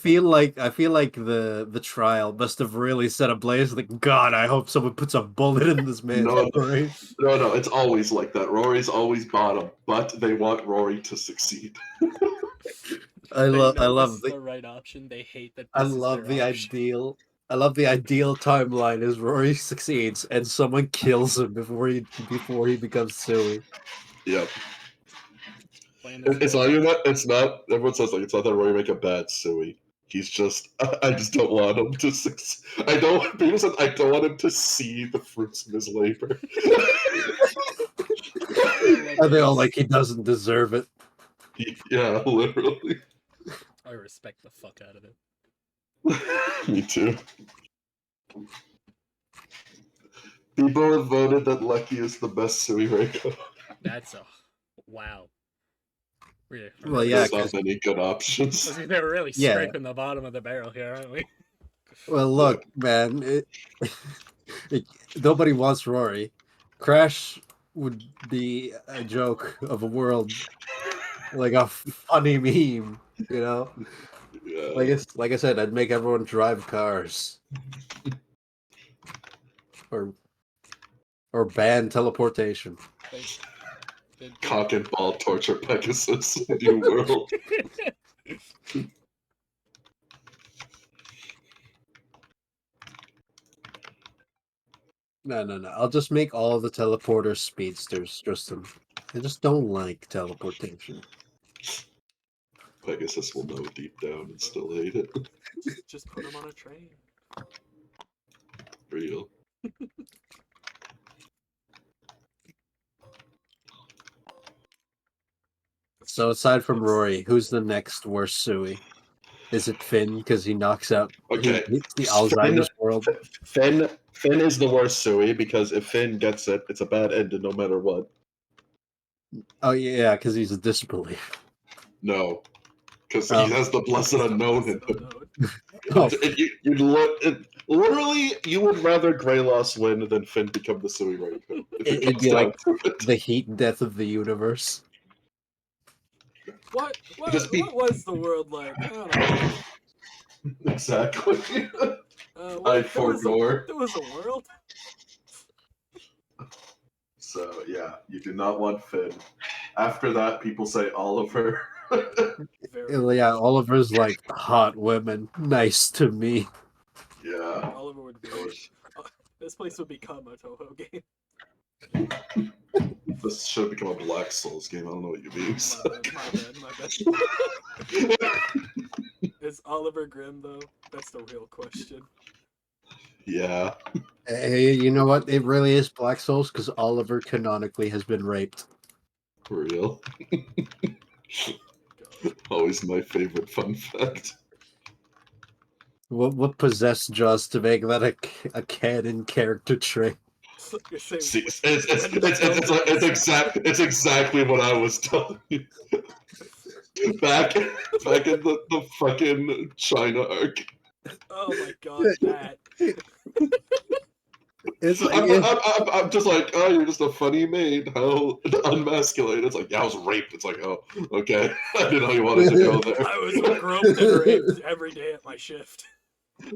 I feel like the trial must have really set ablaze. Like, God, I hope someone puts a bullet in this man's No, brain. no, it's always like that. Rory's always bottom, but they want Rory to succeed. I They know this love is the right option. They hate that I this is love their the option. ideal. I love the ideal timeline is Rory succeeds and someone kills him before he becomes Suey. Yep. Plan is It's not failed. even that. It's not. Everyone says like it's not that Rory make a bad Suey. He's just. I just don't want him to succeed. I don't. People said I don't want him to see the fruits of his labor. And they all like he doesn't deserve it. Yeah, literally. I respect the fuck out of it. Me too. People have voted that Lucky is the best Sui Reiko. That's a wow. Well, yeah, There's not many good options. They were really Yeah. scraping the bottom of the barrel here, aren't we? Well, look, man, nobody wants Rory. Crash would be a joke of a world, like a funny meme, you know. Yeah. Like I said, I'd make everyone drive cars, or ban teleportation. Cock and ball torture Pegasus, new world. No. I'll just make all the teleporters speedsters, Tristan. I just don't like teleportation. Pegasus will know deep down and still hate it. Just put him on a train. Real. So aside from Rory, who's the next worst Sui? Is it Finn because he knocks out Okay. the Alzheimer's world? Finn is the worst Sui because if Finn gets it, it's a bad ending no matter what. Oh yeah, because he's a disbeliever. No, because he has the blessed unknown in him. Oh. Literally, you would rather Greyloss win than Finn become the Sui Reiko. It'd be like the heat death of the universe. What was the world like? I don't know. Exactly. There was a world. So yeah, you do not want Finn. After that, people say Oliver. Yeah, Oliver's like hot women, nice to me. Yeah. Oliver would be. This place would become a Toho game. This should become a Black Souls game. I don't know what you mean. My bad. Is Oliver Grimm though? That's the real question. Yeah. Hey, you know what? It really is Black Souls because Oliver canonically has been raped. For real. Always my favorite fun fact. What possessed Jaws to make that a canon character trait? See, it's exactly what I was telling you. Back in the fucking China arc. Oh my god, that. It's like, I'm just like, oh, you're just a funny maid. How unmasculine. It's like, yeah, I was raped. It's like, oh, okay. I didn't know you wanted to go there. I was groped and raped every day at my shift.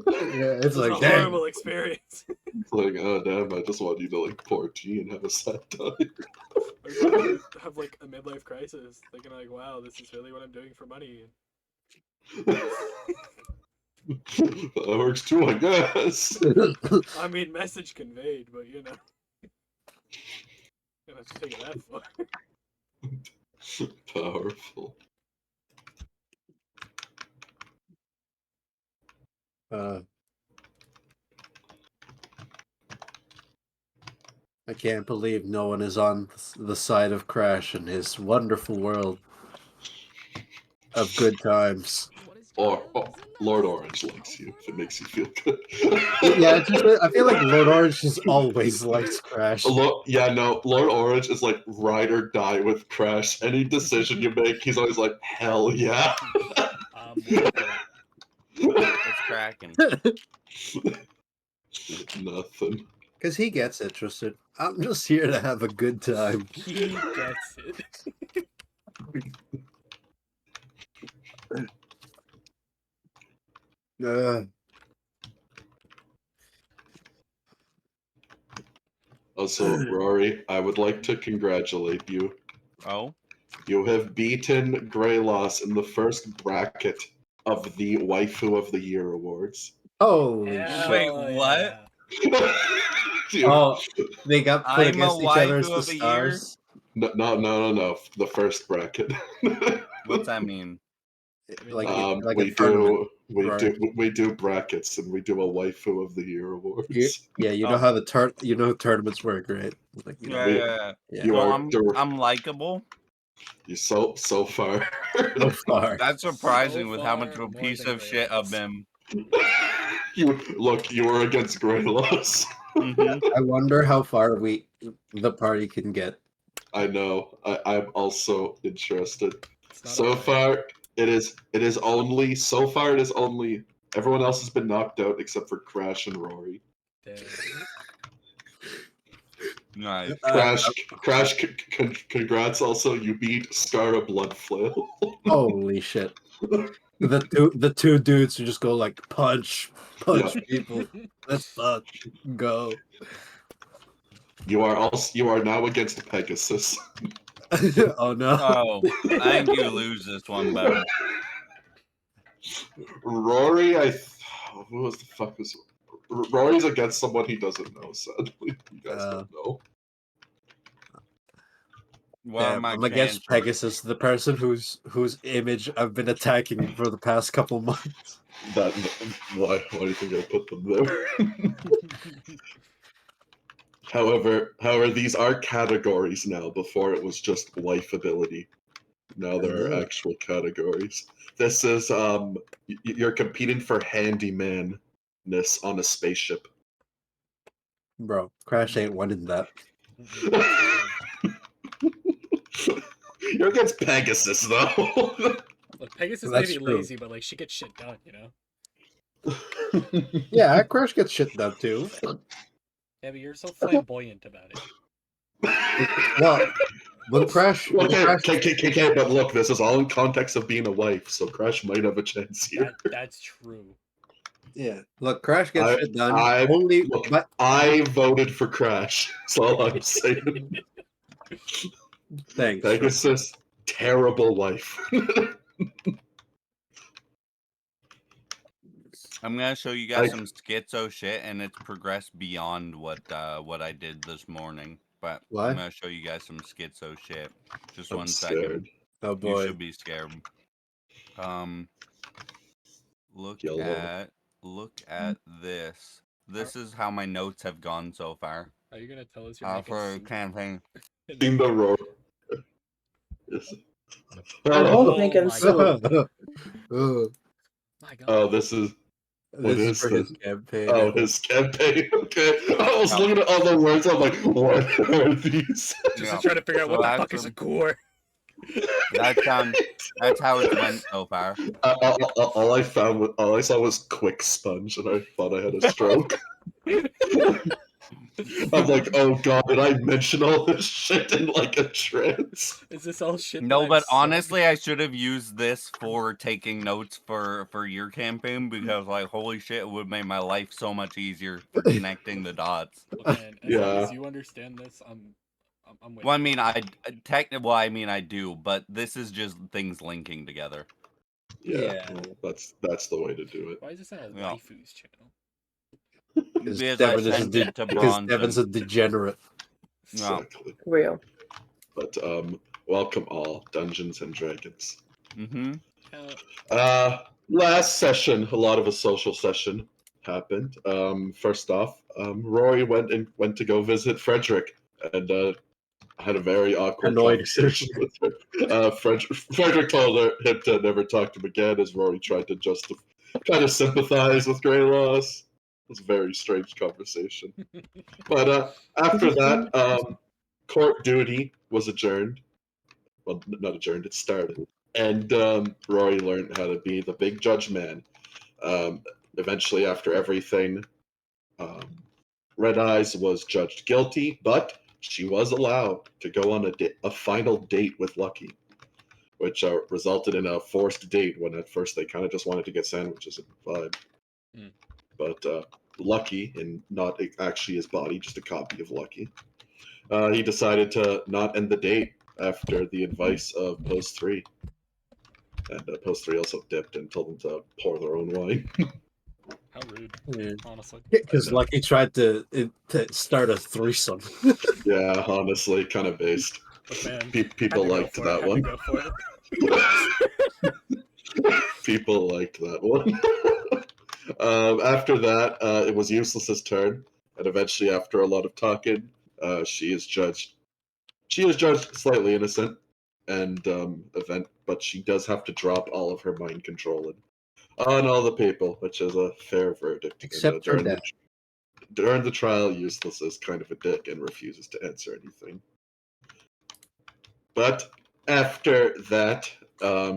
Yeah, it's like a horrible experience. It's like, oh damn, I just want you to like pour tea and have a sad time. I have like a midlife crisis, thinking like, wow, this is really what I'm doing for money. That works too, I guess. I mean, message conveyed, but you know, gonna have to take it that far. Powerful. I can't believe no one is on the side of Crash in his wonderful world of good times. Or Lord Orange likes you if it makes you feel good. Yeah, I feel like Lord Orange just always likes Crash. Lord Orange is like ride or die with Crash. Any decision you make, he's always like, hell yeah. What's cracking? Nothing. Because he gets interested. I'm just here to have a good time. He gets it. Uh, Also, Rory, I would like to congratulate you. Oh, You have beaten Greyloss in the first bracket of the Waifu of the Year awards. holy Hell shit! Wait, what? yeah. Oh, they got put I'm a against each other as waifu the of the year? stars. No. The first bracket. What's that mean? Like a we tournament. we do brackets and we do a Waifu of the Year awards. Yeah, you know Oh. how tournaments work, right? Like, you know, Yeah, We- yeah, yeah. yeah. You So are I'm likable. you so far. So far. That's surprising So with how much of far, a more piece than of shit I've Greyloss. been. You were against Greyloss. Hmm. I wonder how far the party can get. I know. I'm also interested. It's not a So fight. far, it is only everyone else has been knocked out except for Crash and Rory. Damn. Nice. Crash, congrats! Also, you beat Scara Bloodflail. Holy shit! The two dudes who just go like punch Yeah. people. Let's fuck go. You are now against Pegasus. Oh no! Oh, I think you lose this one, bud. Rory, who was the fuck was Rory's against someone he doesn't know. Sadly, you guys don't know. What are Damn, my I'm against chances? Pegasus, the person whose image I've been attacking for the past couple months. Why do you think I put them there? However, these are categories now. Before it was just life ability. Now there are actual categories. This is you're competing for handymanness on a spaceship. Bro, Crash ain't winning that. You're against Pegasus though. Look, Pegasus may That's be true. lazy, but like she gets shit done, you know. Yeah, Crash gets shit done too. Yeah, but you're so flamboyant about it. Well, when Crash, Okay, but look, this is all in context of being a wife, so Crash might have a chance here. That's true. yeah, look, Crash gets I- shit done. look, But I voted for Crash. That's all I'm saying. thanks. Pegasus, terrible wife. I'm gonna show you guys some schizo shit, and it's progressed beyond what I did this morning. But What? I'm gonna show you guys some schizo shit. Just I'm one second. scared. Oh You boy. should be scared. Look Yellow. at this. This is how my notes have gone so far. Are you gonna tell us you're making For soup? campaign. Seen the roar. Yes. I'm Oh, both making my soup. Oh, My God. oh, this is this is is for this? his campaign. Oh, his campaign. Okay. I was looking at all the words. I'm like, what are these? Just Yeah. trying to figure out So what the that's fuck is a some- core. That's how it went so far. All I saw was quick sponge, and I thought I had a stroke. I'm like, oh god, did I mention all this shit in like a trance? Is this all shit? No, that but I've said? honestly, I should have used this for taking notes for your campaign because, like, holy shit, it would make my life so much easier for connecting the dots. Look, man, as long Yeah. as you understand this, I'm with Well, I you. mean, I do, but this is just things linking together. Yeah, well, that's the way to do it. Why is this on a Yeah. waifus channel? Because Because I Devin is sent it to because Devin's Bronson. a degenerate. No. Exactly. Real. But welcome all Dungeons and Dragons. Mm-hmm. Last session, a lot of a social session happened. First off, Rory went to go visit Frederick and had a very awkward Annoyed. conversation with her. Frederick told him to never talk to him again, as Rory tried to kind of sympathize with Greyloss. It was a very strange conversation. But after that, court duty was adjourned. Well, not adjourned; it started, and Rory learned how to be the big judge man. Eventually, after everything, Red Eyes was judged guilty, but she was allowed to go on a final date with Lucky. which resulted in a forced date when at first they kind of just wanted to get sandwiches and vibe. Mm. But Lucky, and not actually his body, just a copy of Lucky, he decided to not end the date after the advice of Post 3. And Post 3 also dipped and told them to pour their own wine. How rude, Yeah. honestly. Because Lucky tried to start a threesome. Yeah, honestly, kind of based. But man, People liked that one. Go for it. People liked that one. After that, it was Useless's turn, and eventually, after a lot of talking, she is judged. She is judged slightly innocent, and but she does have to drop all of her mind controlling on all the people, which is a fair verdict. Except for that. During the trial, Useless is kind of a dick and refuses to answer anything. But after that,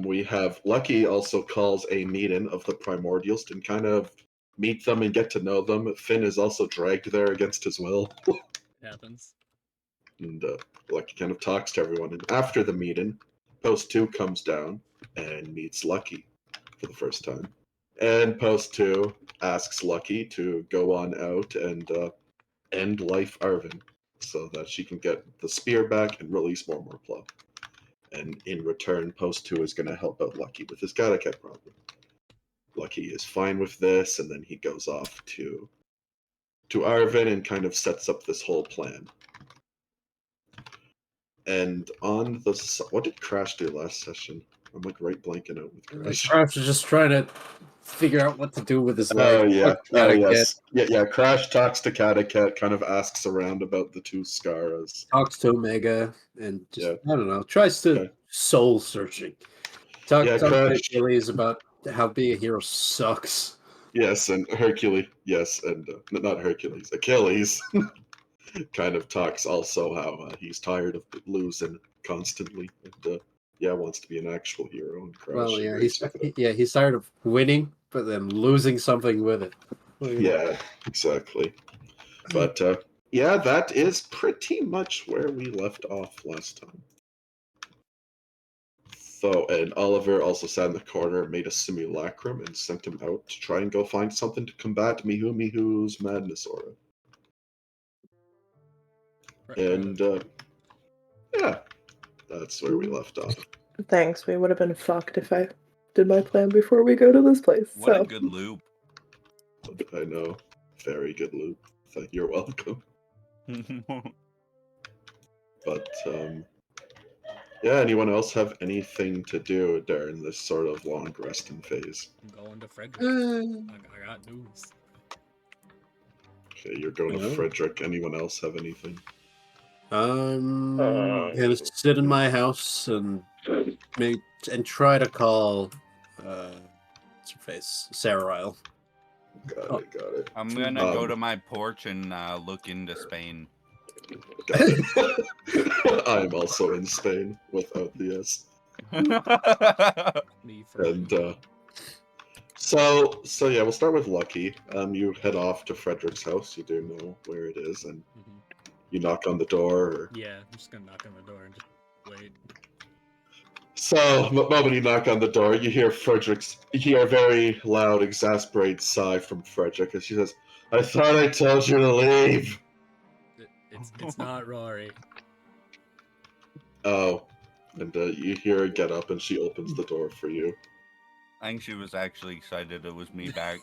we have Lucky also calls a meeting of the Primordials to kind of meet them and get to know them. Finn is also dragged there against his will. Happens. And Lucky kind of talks to everyone. And after the meeting, Post 2 comes down and meets Lucky for the first time. And Post 2 asks Lucky to go on out and end Life Arvin so that she can get the spear back and release more Morpla. And in return, Post 2 is going to help out Lucky with his Gataket problem. Lucky is fine with this, and then he goes off to Arvin and kind of sets up this whole plan. And on the... What did Crash do last session? I'm like right blanking out with Crash. Crash was just trying to figure out what to do with his life. Oh, yeah. Oh, yes. Yeah, Crash talks to Cataket, kind of asks around about the two Scaras. Talks to Omega and just, I don't know, tries to soul searching. Talks to Achilles about how being a hero sucks. Yes, and Hercules. Yes, and not Hercules. Achilles kind of talks also how he's tired of losing constantly and wants to be an actual hero. And Crash well, he's tired of winning, but then losing something with it. Yeah, exactly. But that is pretty much where we left off last time. So, and Oliver also sat in the corner, made a simulacrum, and sent him out to try and go find something to combat Mihu's madness aura. And that's where we left off. Thanks. We would have been fucked if I did my plan before we go to this place. What a good loop. I know. Very good loop. You're welcome. But, anyone else have anything to do during this sort of long resting phase? I'm going to Frederick. I got news. Okay, you're going to Frederick. Anyone else have anything? Gonna sit in my house and try to call what's her face? Sarai. Got it. I'm gonna go to my porch and look into Spain. I am also in Spain without the S. And so we'll start with Lucky. You head off to Frederick's house. You do know where it is, and you knock on the door. Or... Yeah, I'm just gonna knock on the door and just wait. So, the moment you knock on the door, you hear a very loud, exasperated sigh from Frederick, as she says, "I thought I told you to leave." It's not Rory. Oh, and you hear her get up, and she opens the door for you. I think she was actually excited it was me back.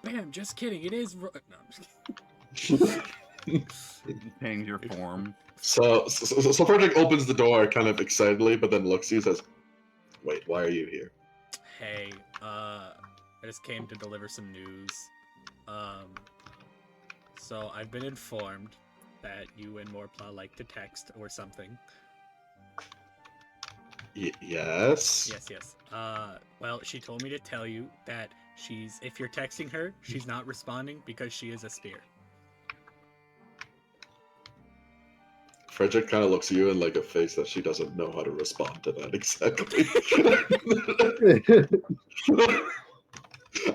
Bam! Just kidding. It is. No, I'm just kidding. Change your form. So Frederick opens the door kind of excitedly, but then looks at you and says, "Wait, why are you here?" Hey, I just came to deliver some news. So I've been informed that you and Morpla like to text or something. Yes? Yes. Well, she told me to tell you that if you're texting her, she's not responding because she is a spear. Frederick kind of looks at you in like a face that she doesn't know how to respond to that exactly.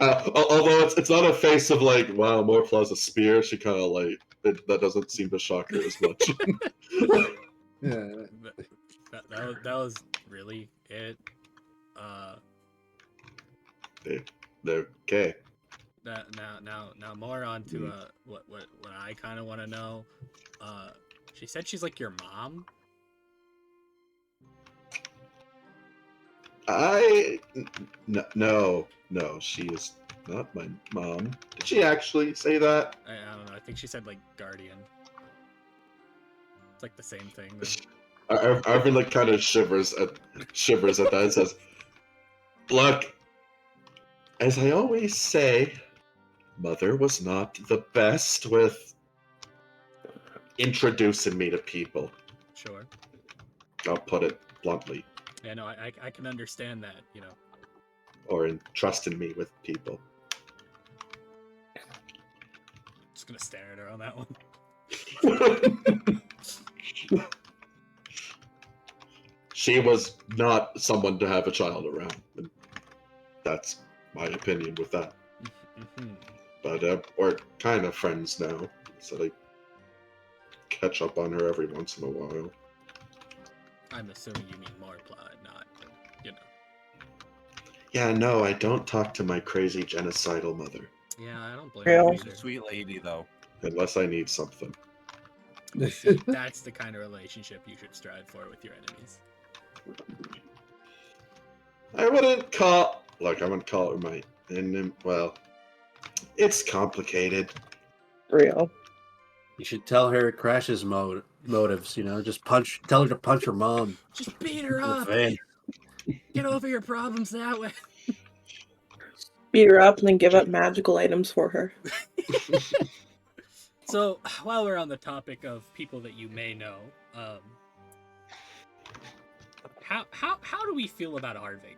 Although it's not a face of like, wow, Morpla's a spear. She kind of like that doesn't seem to shock her as much. Yeah. that was really it. Okay. Now more on to what I kind of want to know. She said she's like your mom. No, she is not my mom. Did she actually say that? I don't know. I think she said like guardian. It's like the same thing. Though. Arvin like kind of shivers at that and says, "Look, as I always say, Mother was not the best with introducing me to people. Sure. I'll put it bluntly. Yeah, no, I can understand that. You know. Or entrusting me with people. Just gonna stare at her on that one. She was not someone to have a child around. And that's my opinion with that. Mm-hmm. But we're kind of friends now, so I catch up on her every once in a while. I'm assuming you mean Marpla, not, you know. Yeah, no, I don't talk to my crazy genocidal mother. Yeah, I don't blame Real. you She's a either. sweet lady, though. Unless I need something. See, that's the kind of relationship you should strive for with your enemies. I wouldn't call her my enemy. Well, it's complicated. Real. You should tell her Crash's motives. You know, just tell her to punch her mom Just beat her in the up. face. Get over your problems that way. Beat her up and then give up magical items for her. So, while we're on the topic of people that you may know, how do we feel about Arving?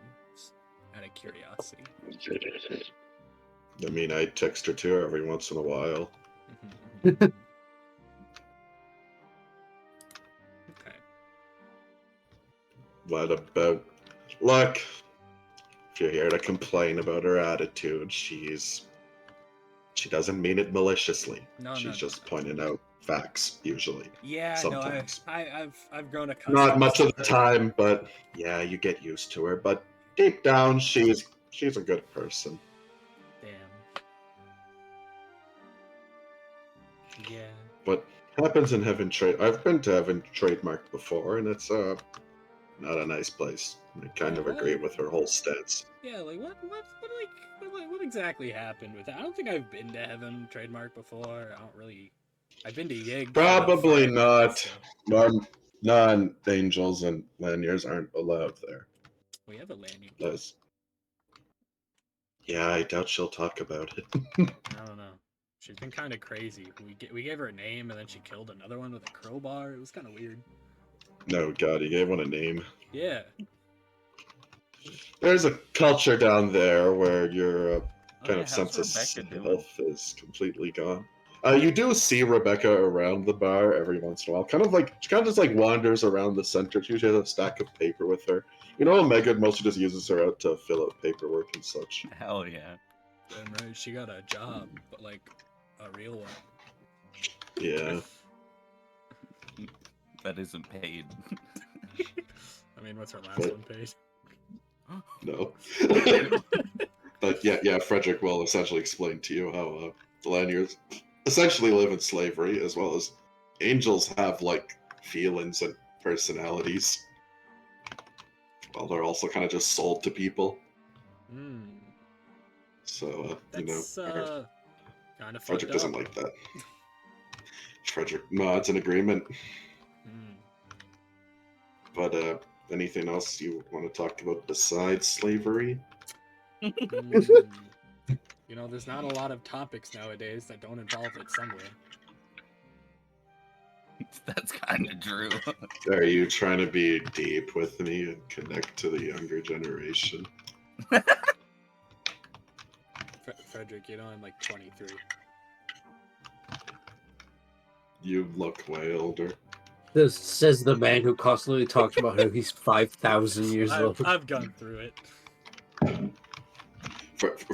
Out of curiosity. I mean, I text her too every once in a while. Okay. What about... Look, if you're here to complain about her attitude, she doesn't mean it maliciously. No, She's no, just no. pointing out facts, usually. Yeah, Sometimes. no, I've grown accustomed. Not much to of the her. time, but yeah, you get used to her. But deep down, she's a good person. Damn. Yeah. What happens in Heaven Trade? I've been to Heaven Trademark before, and it's not a nice place. I kind of agree with her whole stance. Yeah, like what exactly happened with that? I don't think I've been to Heaven Trademark before. I don't really. I've been to Yig. Probably for not. so- Non-angels and lanyards aren't allowed there. We have a lanyard. Liz. Yeah, I doubt she'll talk about it. I don't know. She's been kind of crazy. We gave her a name and then she killed another one with a crowbar. It was kind of weird. No, God, he gave one a name. Yeah. There's a culture down there where your Oh, kind yeah, of how's sense of Rebecca doing? health is completely gone. You do see Rebecca around the bar every once in a while. She kind of just like wanders around the center. She usually has a stack of paper with her. You know, Omega mostly just uses her out to fill out paperwork and such. Hell yeah. Damn right. She got a job, but like a real one. Yeah. That isn't paid. I mean, what's her last one paid? No. But yeah, Frederick will essentially explain to you how the lanyards essentially live in slavery, as well as angels have like feelings and personalities. Well, they're also kind of just sold to people. Hmm. So That's kind of Frederick fucked doesn't up. like that. Frederick nods in agreement. Hmm. But anything else you want to talk about besides slavery? Hmm. You know, there's not a lot of topics nowadays that don't involve it somewhere. That's kind of true. Are you trying to be deep with me and connect to the younger generation? Frederick, you know, I'm like 23. You look way older. This says the man who constantly talks about how he's 5,000 years old. I've gone through it.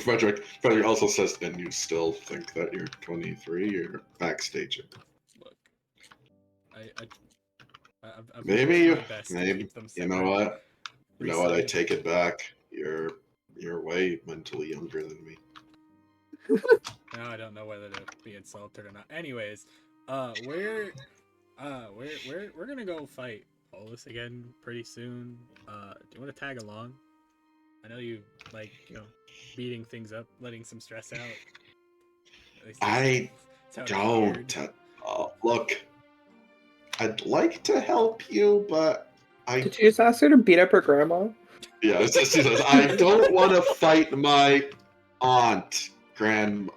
Frederick also says, and you still think that you're 23? You're backstaging. Look, I've Maybe tried you, my best to maybe keep them you know separate what? You know what? I recently. take it back. You're way mentally younger than me. Now I don't know whether to be insulted or not. Anyways, we're gonna go fight Polus again pretty soon. Do you want to tag along? I know you like, beating things up, letting some stress out. At least I sounded weird. don't. Look, I'd like to help you, but Did you just ask her to beat up her grandma? yeah, it's just, I don't want to fight my aunt,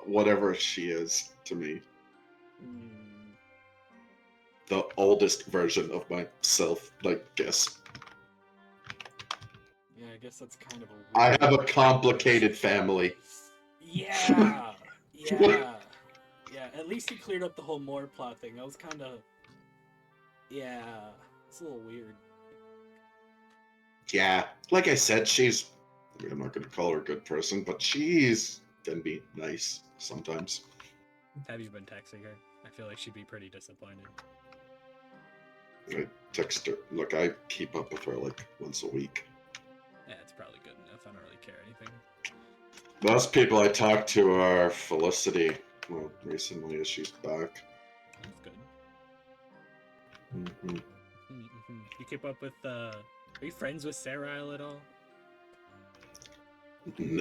whatever she is to me. Hmm. The oldest version of myself, I guess. Yeah, I guess that's kind of a I weird have a complicated family. Yeah, yeah, yeah. At least he cleared up the whole Moore plot thing. That was kind of, yeah, it's a little weird. Yeah, like I said, I'm not going to call her a good person, but she's can be nice sometimes. Have you been texting her? I feel like she'd be pretty disappointed. I text her. Look, I keep up with her like once a week. Yeah, it's probably good enough. I don't really care anything. Most people I talk to are Felicity. Well, recently as she's back. That's good. Hmm. You keep up with, are you friends with Sarai at all?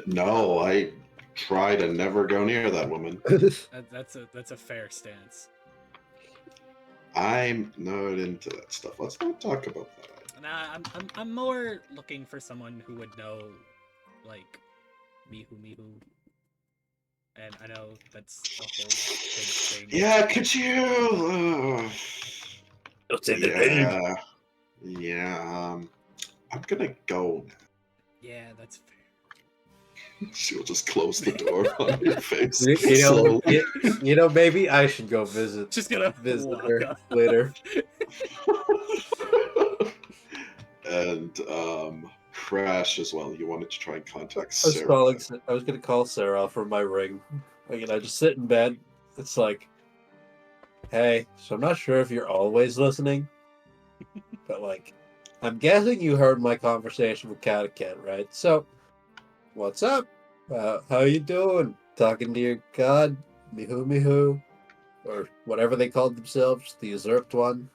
No, I try to never go near that woman. That's a fair stance. I'm not into that stuff. Let's not talk about that. Nah, I'm more looking for someone who would know, like, Mihu. And I know that's a whole big thing. Yeah, could you? Don't say the name. Yeah, yeah. I'm gonna go. Yeah, that's fair. She'll just close the door on your face. You know, slowly. maybe I should go visit Just gonna visit walk her up. later. And Crash as well. You wanted to try and contact I was Sarah. I was gonna call Sarah from my ring. Like, I just sit in bed. It's like, hey, so I'm not sure if you're always listening, but like, I'm guessing you heard my conversation with Catacat, right? So, what's up? How you doing? Talking to your god, Mihu, or whatever they called themselves, the usurped one.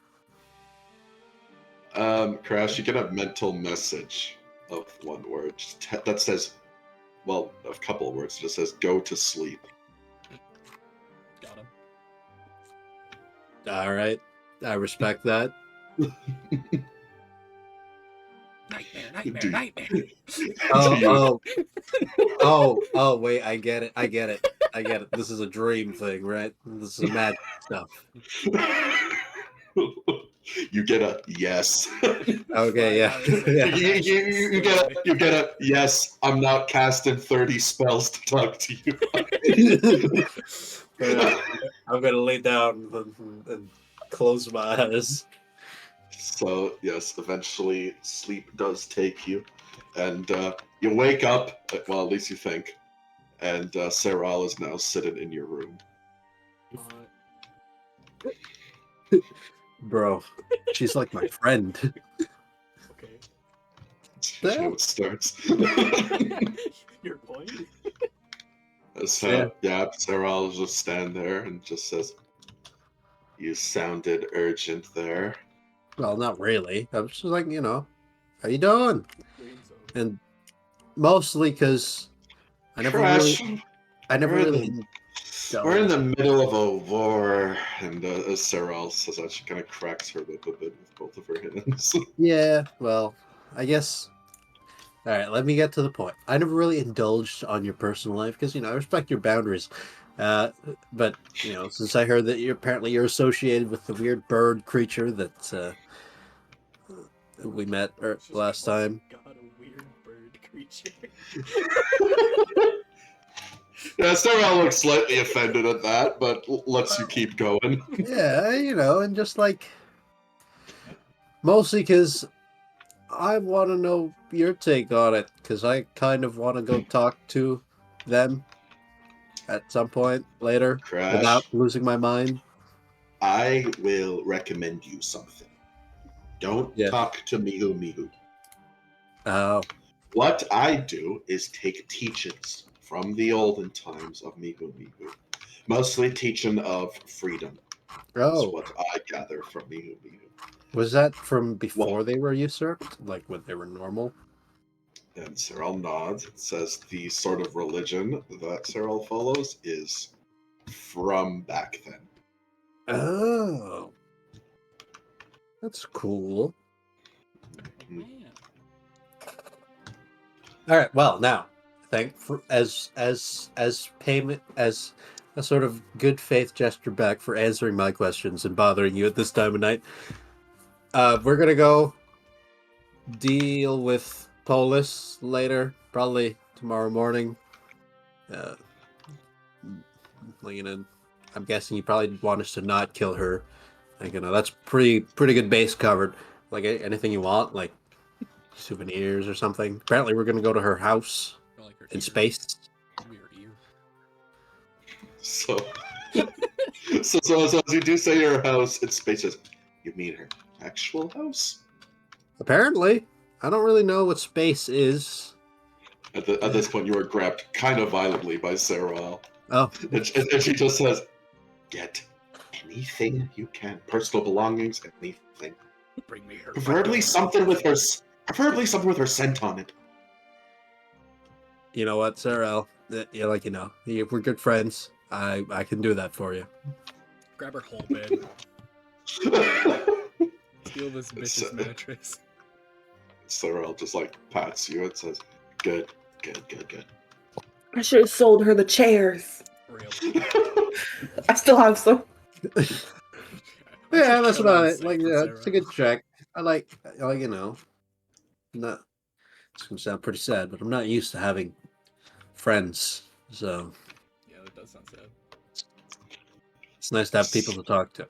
Crash, you get a mental message of one word that says, well, a couple of words. It just says, go to sleep. Got him. All right, I respect that. Nightmare. Oh, wait, I get it. This is a dream thing, right? This is magic stuff. You get a yes. Okay, yeah. You get a yes. I'm not casting 30 spells to talk to you. I'm gonna lay down and close my eyes. So yes, eventually sleep does take you, and you wake up. Well, at least you think. And Sarah is now sitting in your room. Bro, she's like my friend. Okay. You know it starts. Your point? So, yeah, Sarah will just stand there and just says, "You sounded urgent there." Well, not really. I was just like, how you doing? And mostly because I never really We're in the middle of a war, and as Sarah says that, she kind of cracks her lip a bit with both of her hands. Yeah, well, I guess. All right, let me get to the point. I never really indulged on your personal life because I respect your boundaries. But since I heard that you're associated with the weird bird creature that we met last time. God, a weird bird creature. Yeah, Sarah looks slightly offended at that, but lets you keep going. Yeah, and just like mostly because I want to know your take on it because I kind of want to go talk to them at some point later Crash. without losing my mind. I will recommend you something. Don't Yeah. talk to Mihu Mihu. Oh, What I do is take teachings from the olden times of Mihu Mihu. Mostly teaching of freedom. That's oh, what I gather from Mihu Mihu. was that from before they were usurped? Like when they were normal? And Cyril nods and says the sort of religion that Cyril follows is from back then. Oh, that's cool. Man. All right. Well, now, thank for as payment as a sort of good faith gesture back for answering my questions and bothering you at this time of night. We're gonna go deal with Polis later, probably tomorrow morning. You know, I'm guessing you probably want us to not kill her. Like, you know, that's pretty good base covered. Like anything you want, like souvenirs or something. Apparently, we're gonna go to her house Or like her in ear. space. Maybe her ear. So, so as you do say your house in spaces, you mean her actual house? Apparently, I don't really know what space is. At this point, you are grabbed kind of violently by Sarah. Oh, And she just says, "Get anything you can, personal belongings, anything. Bring me her. Preferably something with her scent on it." you know what, Sarah? Yeah, like, you know, we're good friends. I can do that for you. Grab her whole bed. Steal this bitch's mattress. Sarah just like pats you and says, "Good." I should have sold her the chairs. Real. I still have some. Yeah, that's Kill what I insect like. with Yeah, Sarah. it's a good check. I like, you know, not. It's gonna sound pretty sad, but I'm not used to having friends, so Yeah, that does sound sad. it's nice to have people to talk to.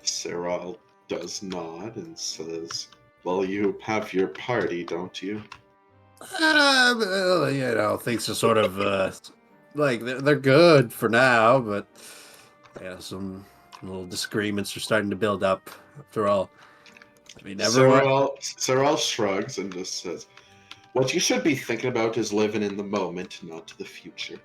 Sarah does nod and says, "Well, you have your party, don't you?" Well, you know, things are sort of like they're good for now, but yeah, some little disagreements are starting to build up. After all, I mean, everyone. Sarah shrugs and just says, "What you should be thinking about is living in the moment, not the future.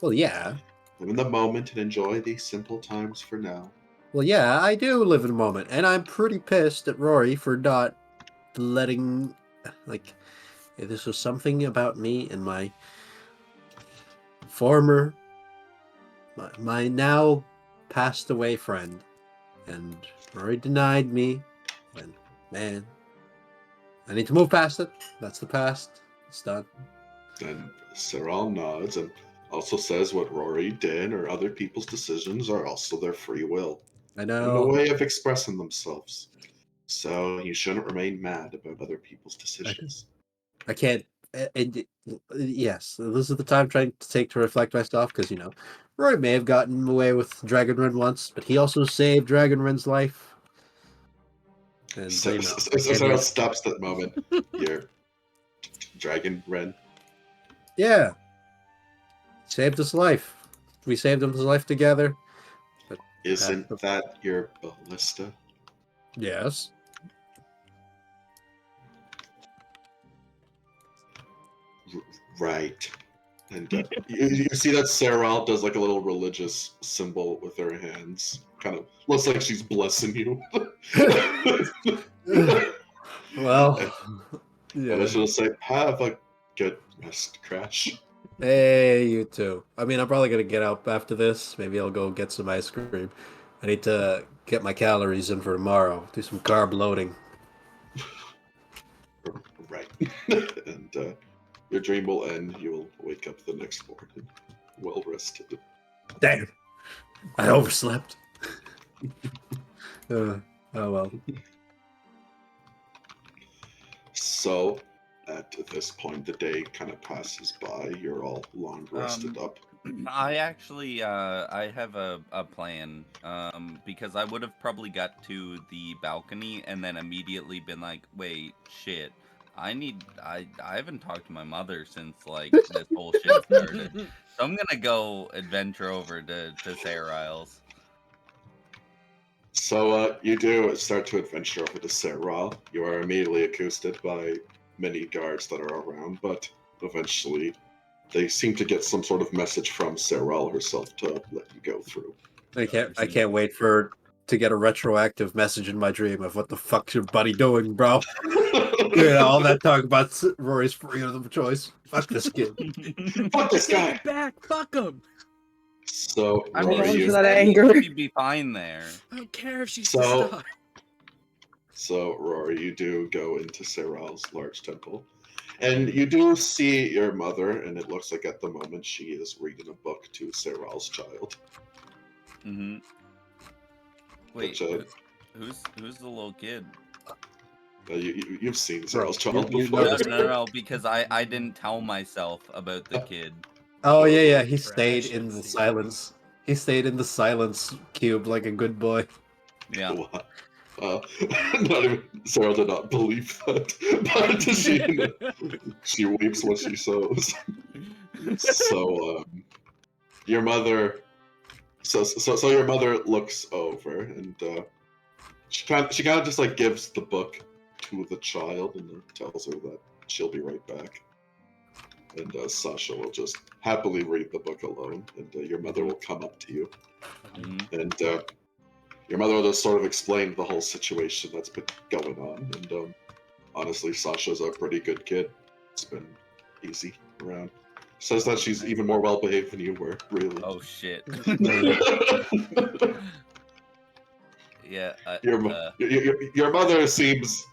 Well, yeah, Live in the moment and enjoy these simple times for now." well, yeah, I do live in a moment, and I'm pretty pissed at Rory for not letting, like, this was something about me and my former, my now passed away friend, and Rory denied me, and man, I need to move past it. That's the past. It's done. And Sarah nods and also says what Rory did or other people's decisions are also their free will I and a know. way of expressing themselves. So you shouldn't remain mad about other people's decisions. I can't. Yes, this is the time I'm trying to take to reflect myself because, you know, Rory may have gotten away with Dragonryn once, but he also saved Dragonryn's life. And So, you know, Sarah stops that moment. Your Dragon Ren. yeah, saved his life. We saved his life together. But Isn't that your ballista? yes, Right. And you see that Sarah does like a little religious symbol with her hands. Kind of looks like she's blessing you. well, And yeah. she'll say, "Have a good rest, Crash." Hey, you too. I mean, I'm probably gonna get up after this. Maybe I'll go get some ice cream. I need to get my calories in for tomorrow. Do some carb loading. Right. And your dream will end. You will wake up the next morning, well rested. Damn, I overslept. Oh well. So, at this point, the day kind of passes by. You're all long rested up. I actually, I have a plan, because I would have probably got to the balcony and then immediately been like, wait, shit, I haven't talked to my mother since, like, this whole shit started. So I'm gonna go adventure over to Sarah Isles. So you do start to adventure over to Serral. You are immediately accosted by many guards that are around, but eventually they seem to get some sort of message from Serral herself to let you go through. I can't wait to get a retroactive message in my dream of what the fuck's your buddy doing, bro. Yeah, all that talk about Rory's freedom of choice. Fuck this kid. Fuck this Take guy! it back. Fuck him. So I Hold mean, on Rory, to she's that saying anger. she'd be fine there. I don't care if she's So- the star. Rory, you do go into Serral's large temple. And you do see your mother, and it looks like at the moment she is reading a book to Serral's child. Mm-hmm. Wait, Which, who's the little kid? You've seen Bro, Serral's child you before. know- No, because I didn't tell myself about the kid. Oh yeah, he For stayed action in the scenes. silence. He stayed in the silence cube like a good boy. Yeah. Not even Serral did not believe that, but she weeps when she sews. So your mother, so your mother looks over and she kind of just like gives the book to the child and tells her that she'll be right back. And Sasha will just happily read the book alone, and your mother will come up to you, Mhm. and your mother will just sort of explain the whole situation that's been going on. And honestly, Sasha's a pretty good kid. It's been easy around. Says that she's even more well behaved than you were, really. Oh shit. Yeah. Your mother seems.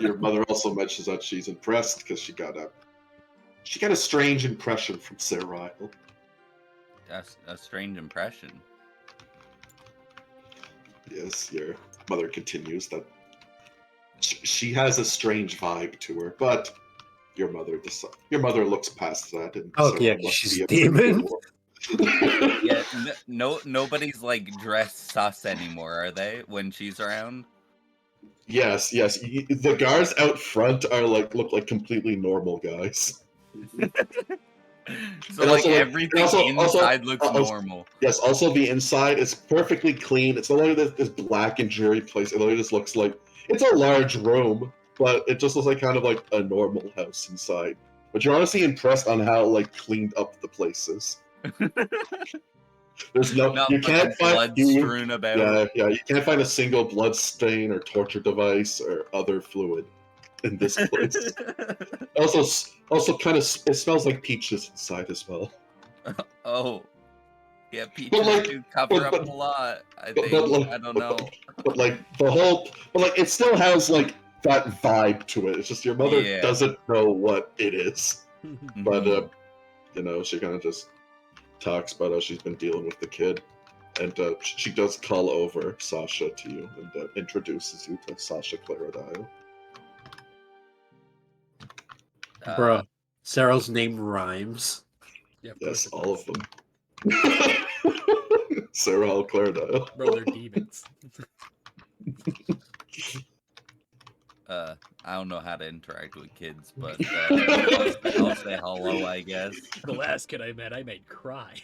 Your mother also mentions that she's impressed because she got a strange impression from Serral. That's a strange impression. Yes, your mother continues that she has a strange vibe to her, but your mother looks past that and Oh, Serral yeah, must she's be a demon. Yeah. Nobody's like dressed sus anymore, are they? When she's around. Yes. The guards out front are look like completely normal guys. So And like also, everything inside looks also- normal. Yes, also the inside is perfectly clean. It's not like this black and dreary place. It literally just looks like it's a large room, but it just looks like kind of like a normal house inside. But you're honestly impressed on how like cleaned up the place is. There's no, Not you can't fucking find blood strewn about. yeah, you can't find a single blood stain or torture device or other fluid in this place. Also, kind of it smells like peaches inside as well. Oh. Yeah, peaches like- do cover but- up a lot. I but think. like- I don't know. But like it still has like that vibe to it. It's just your mother Yeah. doesn't know what it is. But Mhm. she kind of just talks about how she's been dealing with the kid, and she does call over Sasha to you and introduces you to Sasha Claradile. Bro, Sarah's name rhymes. Yeah, of course Yes, it all does. of them. Sarah Claradile. Bro, they're demons. I don't know how to interact with kids, but I'll say hello, I guess. The last kid I made cry.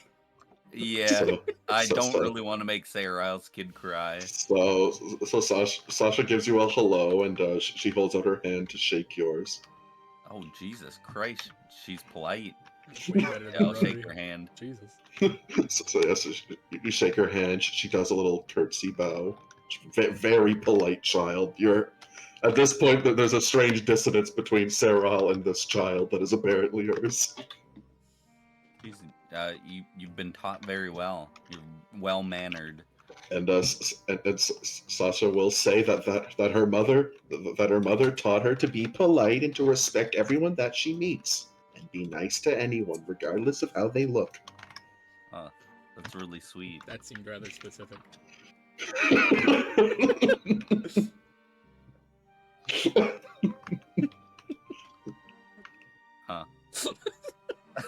Yeah, So, I so- don't so- really want to make Sarah's kid cry. So Sasha gives you a hello, and she holds out her hand to shake yours. Oh Jesus Christ, she's polite. Way better than Yeah, I'll Rory. shake her hand. Jesus. You shake her hand. She does a little curtsy bow. Very polite child. You're at this point that there's a strange dissonance between Serral and this child that is apparently hers. She's, you've been taught very well. You're well mannered. And Sasha will say that her mother taught her to be polite and to respect everyone that she meets and be nice to anyone regardless of how they look. That's really sweet. That seemed rather specific.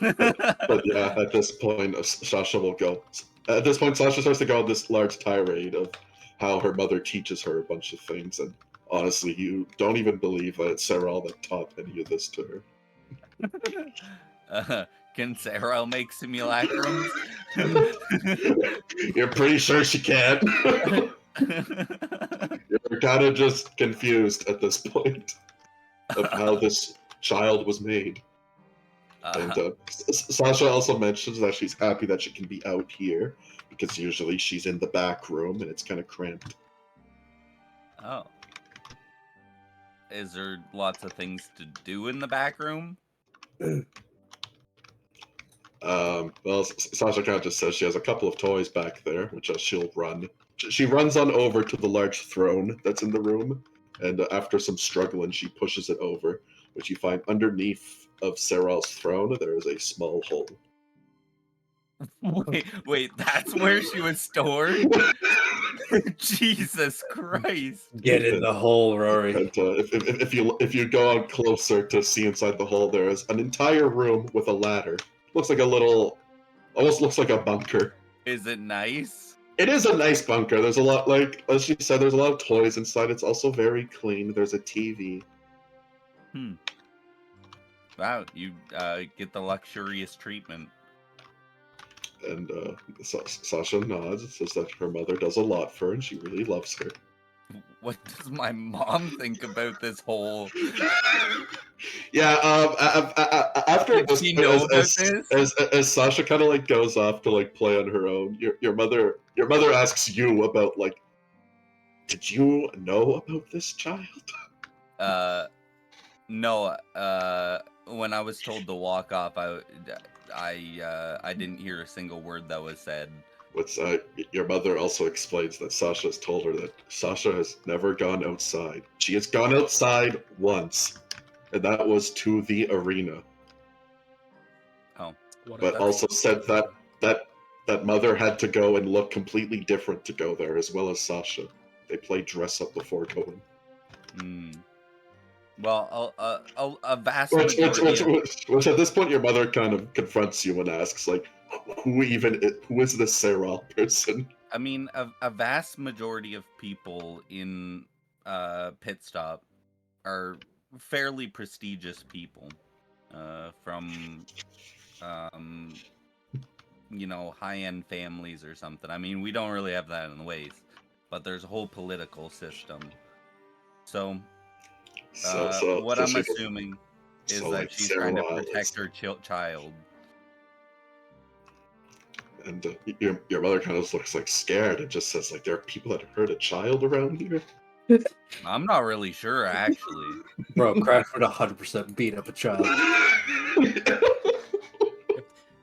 But yeah, at this point, Sasha will go. At this point, Sasha starts to go on this large tirade of how her mother teaches her a bunch of things, and honestly, you don't even believe that it's Serral that taught any of this to her. Can Sarah make simulacrums? You're pretty sure she can. You're kind of just confused at this point of how this child was made. And Sasha also mentions that she's happy that she can be out here because usually she's in the back room and it's kind of cramped. Oh. Is there lots of things to do in the back room? Well, Sasha kind of just says she has a couple of toys back there, which she'll run. She runs on over to the large throne that's in the room, and after some struggling, she pushes it over, which you find underneath of Seral's throne, there is a small hole. Wait, that's where she was stored? Jesus Christ. Get in the hole, Rory. And if you go on closer to see inside the hole, there is an entire room with a ladder. Looks like almost looks like a bunker. Is it nice? It is a nice bunker. There's a lot, like as she said, there's a lot of toys inside. It's also very clean. There's a TV. Wow, you get the luxurious treatment. And Sasha nods, says that her mother does a lot for her, and she really loves her. What does my mom think about this whole? Yeah. After Does she know about this? as Sasha kind of like goes off to like play on her own, your mother asks you about like, did you know about this child? No. When I was told to walk off, I didn't hear a single word that was said. Your mother also explains that Sasha has told her that Sasha has never gone outside. She has gone outside once, and that was to the arena. Oh. But also said that mother had to go and look completely different to go there, as well as Sasha. They play dress up before going. Well, a vast which majority at this point your mother kind of confronts you and asks, like, who is this Seral person? I mean, a vast majority of people in Pit Stop are fairly prestigious people, from high-end families or something. I mean, we don't really have that in the Waste, but there's a whole political system. So what I'm assuming is that like she's trying to Seral protect her child. And your mother kind of looks like scared and just says, like, there are people that hurt a child around here. I'm not really sure, actually. Bro, Crash would 100% beat up a child.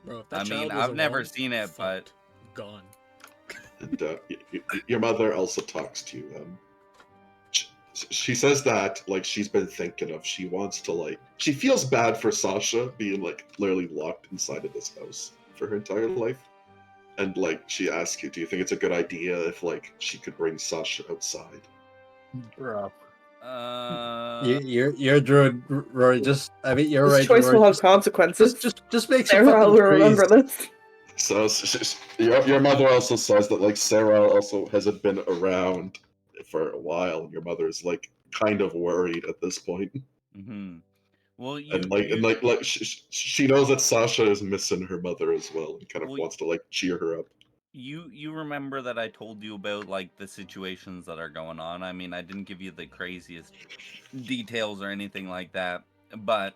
Bro, if that I mean, child was I've never alone, seen it, but fucked. Gone. And your mother also talks to you. She says that, like, she's been thinking of, she wants to, like, she feels bad for Sasha being, like, literally locked inside of this house for her entire life. And, like, she asks you, do you think it's a good idea if, like, she could bring Sasha outside? Bro. uh, You're a druid, Rory. You're This right. choice Rory. will have consequences. Just make some Sarah fucking will remember trees. this. So your mother also says that, like, Sarah also hasn't been around for a while, and your mother is, like, kind of worried at this point. Well, she knows that Sasha is missing her mother as well, and kind of wants to, like, cheer her up. You remember that I told you about, like, the situations that are going on. I mean, I didn't give you the craziest details or anything like that, but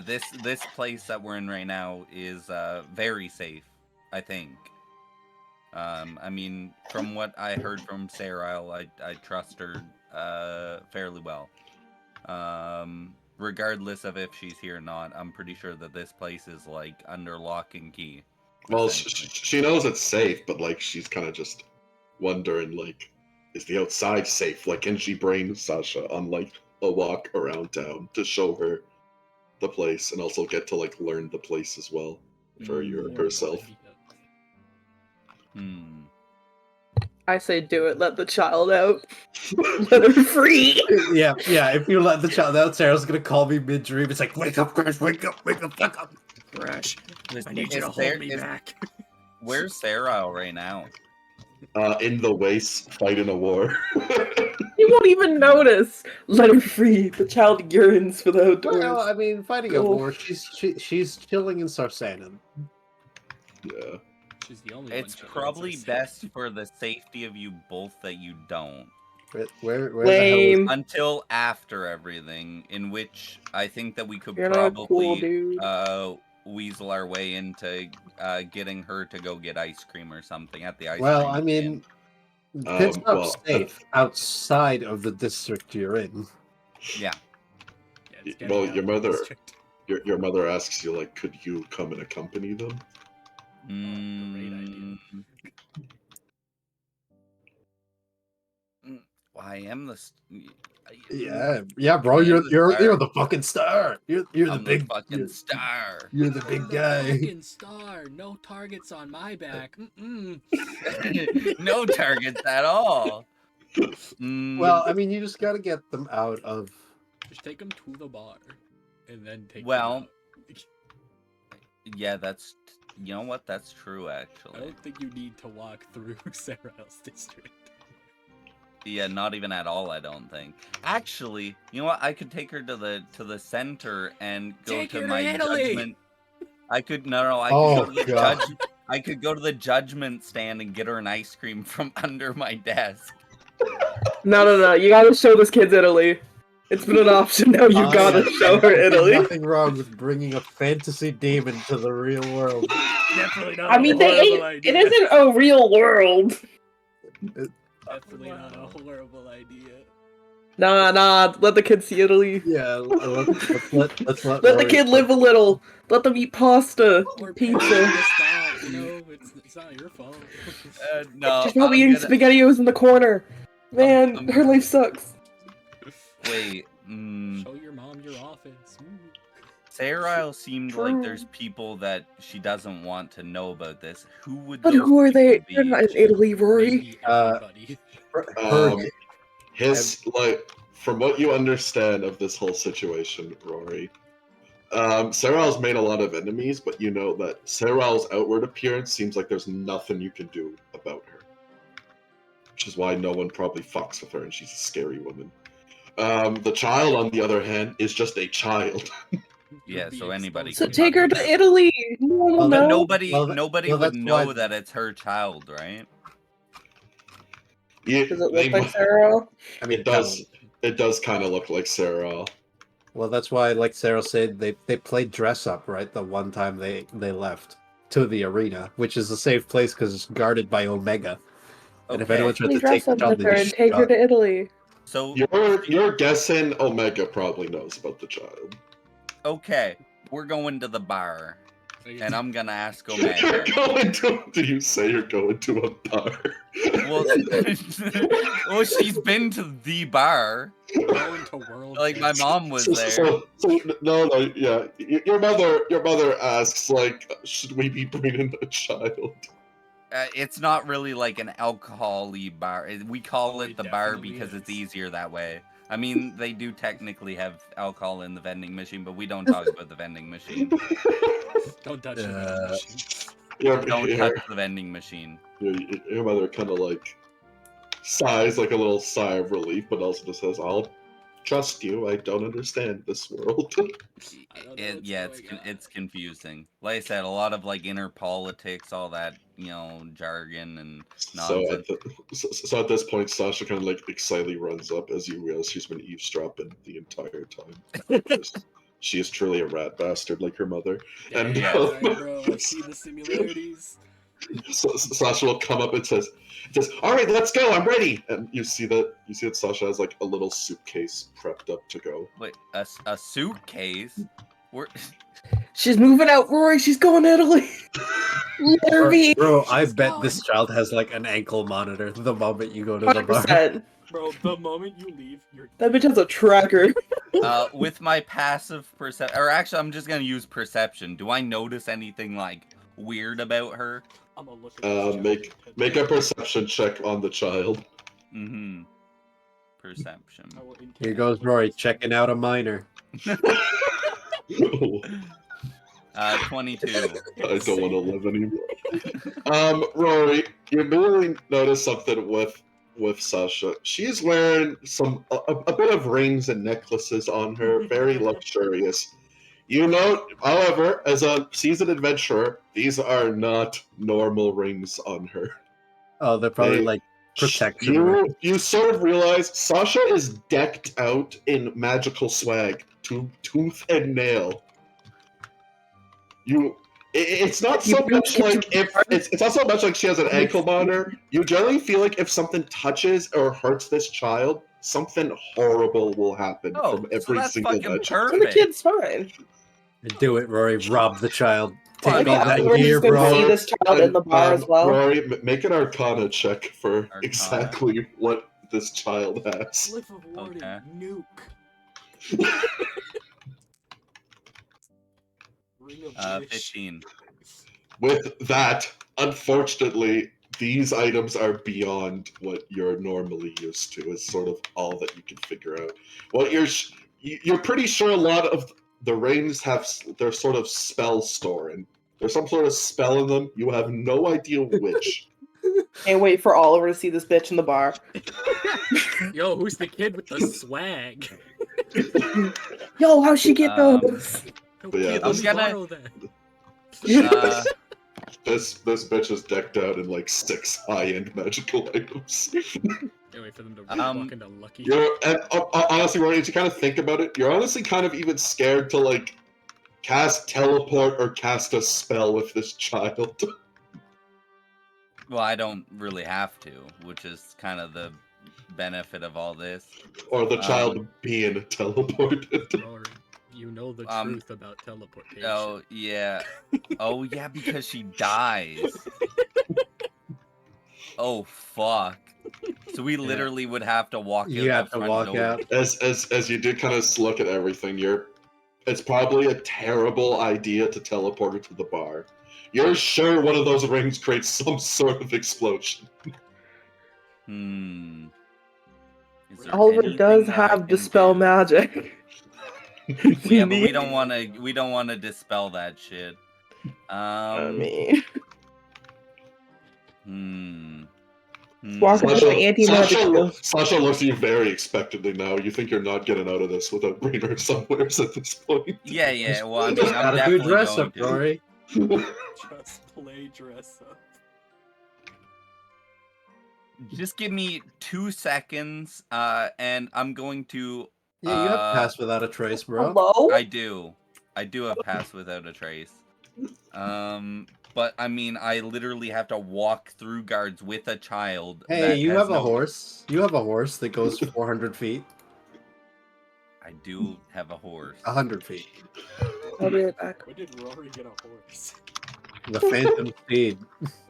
this place that we're in right now is very safe, I think. I mean, from what I heard from Sarah, I trust her fairly well. Regardless of if she's here or not, I'm pretty sure that this place is, like, under lock and key. Well, she knows it's safe, but, like, she's kind of just wondering, like, is the outside safe? Like, can she bring Sasha on, like, a walk around town to show her the place and also get to, like, learn the place as well for herself? I say do it, let the child out. Let her free. Yeah. If you let the child out, Sarah's gonna call me mid-dream. It's like, wake up, Crash, wake the fuck up. Crash, I need Is you to hold me back. Where's Sarah right now? In the Waste, fighting a war. You won't even notice. Let her free. The child yearns for the outdoors. Well, I mean, fighting a war. She's chilling in Sarsanan. Yeah. She's the only It's one. probably best for the safety of you both that you don't. Where the hell is Lame. Until after everything, in which I think that we could You're not cool, probably dude. weasel our way into getting her to go get ice cream or something at the ice Well, cream I mean, Um, Pitstop's well, safe outside of the district you're in. Yeah. Yeah, it's getting well, out your of the mother- district. Your mother asks you, like, could you come and accompany them? Great idea. Well, I am the. Yeah, bro. I am You're the you're star. you're the fucking star. You're the I'm big the fucking you're, star. you're the big guy. Fucking star. No targets on my back. Mm-mm. No targets at all. Well, I mean, you just gotta get them out of. Just take them to the bar, and then take. Well, them out. yeah, that's. You know what? That's true, I actually. don't think you need to walk through Sarah's district. Yeah, not even at all. I don't think. Actually, you know what? I could take her to the center and go Take to her to my Italy! judgment. I could no. I Oh, could go to the God. I could go to the judgment stand and get her an ice cream from under my desk. No. You gotta show this kid's Italy. It's been an option now. You gotta show her Italy. Nothing wrong with bringing a fantasy demon to the real world. Definitely not. I mean, they ain't. It isn't a real world. Definitely not a horrible idea. Nah. Let the kid see Italy. Yeah, let's let Let the Rory- kid live a little. Let them eat pasta, Or pizza. That, you know, it's not your fault. No, She's probably I'm eating gonna- SpaghettiOs in the corner. Man, I'm- her life sucks. Wait. Show your mom your office. Ooh. Sarah seemed like True. there's people that she doesn't want to know about this. Who would? But those who are they? people They're be? not in Italy, Rory. Maybe Uh, everybody. His like, from what you understand of this whole situation, Rory, Sarah's made a lot of enemies, but you know that Sarah's outward appearance seems like there's nothing you can do about her, which is why no one probably fucks with her, and she's a scary woman. The child, on the other hand, is just a child. Yeah, so anybody. So can take her fuck to her. Italy. No one will Well, But know. nobody well, would that's know why- that it's her child, right? Yeah, Does it they look like mu- Sarah? I mean, It does. It does kind of look like Sarah. Well, that's why, like Sarah said, they played dress up, right? The one time they left to the arena, which is a safe place because it's guarded by Omega. And if Okay. anyone tried Please to take dress the up job, with they her just and take her shot. to Italy. So You're guessing Omega probably knows about the child. okay, we're going to the bar, and I'm gonna ask You're Omega. going to. Did you say you're going to a bar? Well, well, she's been to the bar. Going to World. Like my mom was there. So no, yeah. Your mother asks, like, should we be bringing a child? It's not really like an alcohol-y bar. We call Oh, it it the bar definitely because it's is. easier that way. I mean, they do technically have alcohol in the vending machine, but we don't talk about the vending machine. Don't touch the Uh, machine. Don't touch the vending machine. Your mother kind of like sighs, like a little sigh of relief, but also just says, "I'll trust you. I don't understand this world." I don't know what's Yeah, going on. it's confusing. Like I said, a lot of like inner politics, all that, jargon and nonsense. So at this point, Sasha kind of like excitedly runs up as you realize she's been eavesdropping the entire time. She is truly a rat bastard like her mother. Dang, And, alright, bro, I see the similarities. So Sasha will come up and says, "All right, let's go. I'm ready." And you see that Sasha has like a little suitcase prepped up to go. Wait, a suitcase? We're She's moving out, Rory. She's going to Italy. Let her be. Bro, I She's bet gone. this child has like an ankle monitor the moment you go to the bar. 100%. Bro, the moment you leave, you're That bitch has a tracker. with my passive perception, or actually, I'm just gonna use perception. Do I notice anything like weird about her? I'm gonna look at this child. Make a perception check on the child. Mm-hmm. Perception. I will interact Here goes with Rory this checking out a minor. 22. I don't want to live anymore. Rory, you immediately notice something with Sasha. She's wearing a bit of rings and necklaces on her, very luxurious. You know, however, as a seasoned adventurer, these are not normal rings on her. Oh, they're probably They- like protection rings. You sort of realize Sasha is decked out in magical swag, tooth and nail. It's not so much like if it's not so much like she has an ankle monitor. You generally feel like if something touches or hurts this child, something horrible will happen Oh, from so every that's single fucking magic. And the perfect. kid's fine. Do it, Rory. Rob the child. Take Like, me yeah, that We're gear, just gonna see bro. this child in the bar as well. Rory, make an Arcana check for Arcana. exactly what this child has. Slip of warning, Okay. nuke. Ring of wish. 15. With that, unfortunately, these items are beyond what you're normally used to. Is sort of all that you can figure out. What you're pretty sure a lot of the rings have their sort of spell store, and there's some sort of spell in them. You have no idea which. Can't wait for Oliver to see this bitch in the bar. Yo, who's the kid with the swag? Yo, how'd she get Um, those? Yo, But yeah, kid, I'm let me gonna- borrow that. Uh, This bitch is decked out in like 6 high-end magical items. Can't wait for them to walk into Lucky. And honestly, Ronnie, as you kind of think about it, you're honestly kind of even scared to like cast teleport or cast a spell with this child. well, I don't really have to, which is kind of the benefit of all this. Or the child being teleported. Rory, you know the Um, truth about teleportation. Oh, yeah. Oh, yeah, because she dies. Oh, fuck. So we literally would have to walk out You have that to front walk door. out. As you do kind of look at everything, it's probably a terrible idea to teleport her to the bar. You're sure one of those rings creates some sort of explosion. Hmm. Is there Oliver anything does that I have can dispel do? magic. Yeah, but we don't want to. We don't want to dispel that shit. I mean, Hmm. Walk Hmm. into the anti-magic field. Sasha looks at you very expectantly now. You think you're not getting out of this without bringing her somewhere at this point. Yeah, yeah. Well, I mean, Just I'm gotta do definitely dress going up, to. Rory. Just play dress up. Just give me 2 seconds, and I'm going to. Yeah, you have pass without a trace, bro. Hello? I do have pass without a trace. But I mean, I literally have to walk through guards with a child. Hey, that you has have a no- horse. You have a horse that goes 400 feet, I do have a horse. 100 feet. I'll be right back. When did Rory get a horse? The Phantom Steed.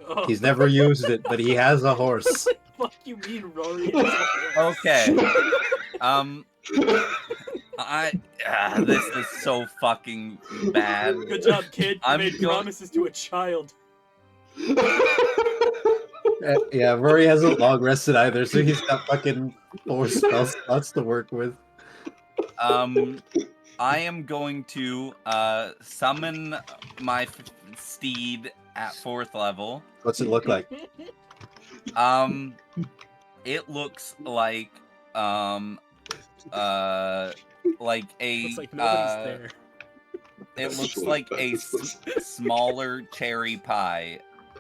Oh, He's never used it, but he has a horse. fuck you mean Rory has a horse? Okay. This is so fucking bad. Good job, kid. You I'm made going- promises to a child. Yeah, Rory hasn't long rested either, so he's got fucking 4 spell slots to work with. I am going to summon my steed at 4th level. What's it look like? It looks like a Looks like nobody's there. it looks like a smaller cherry pie,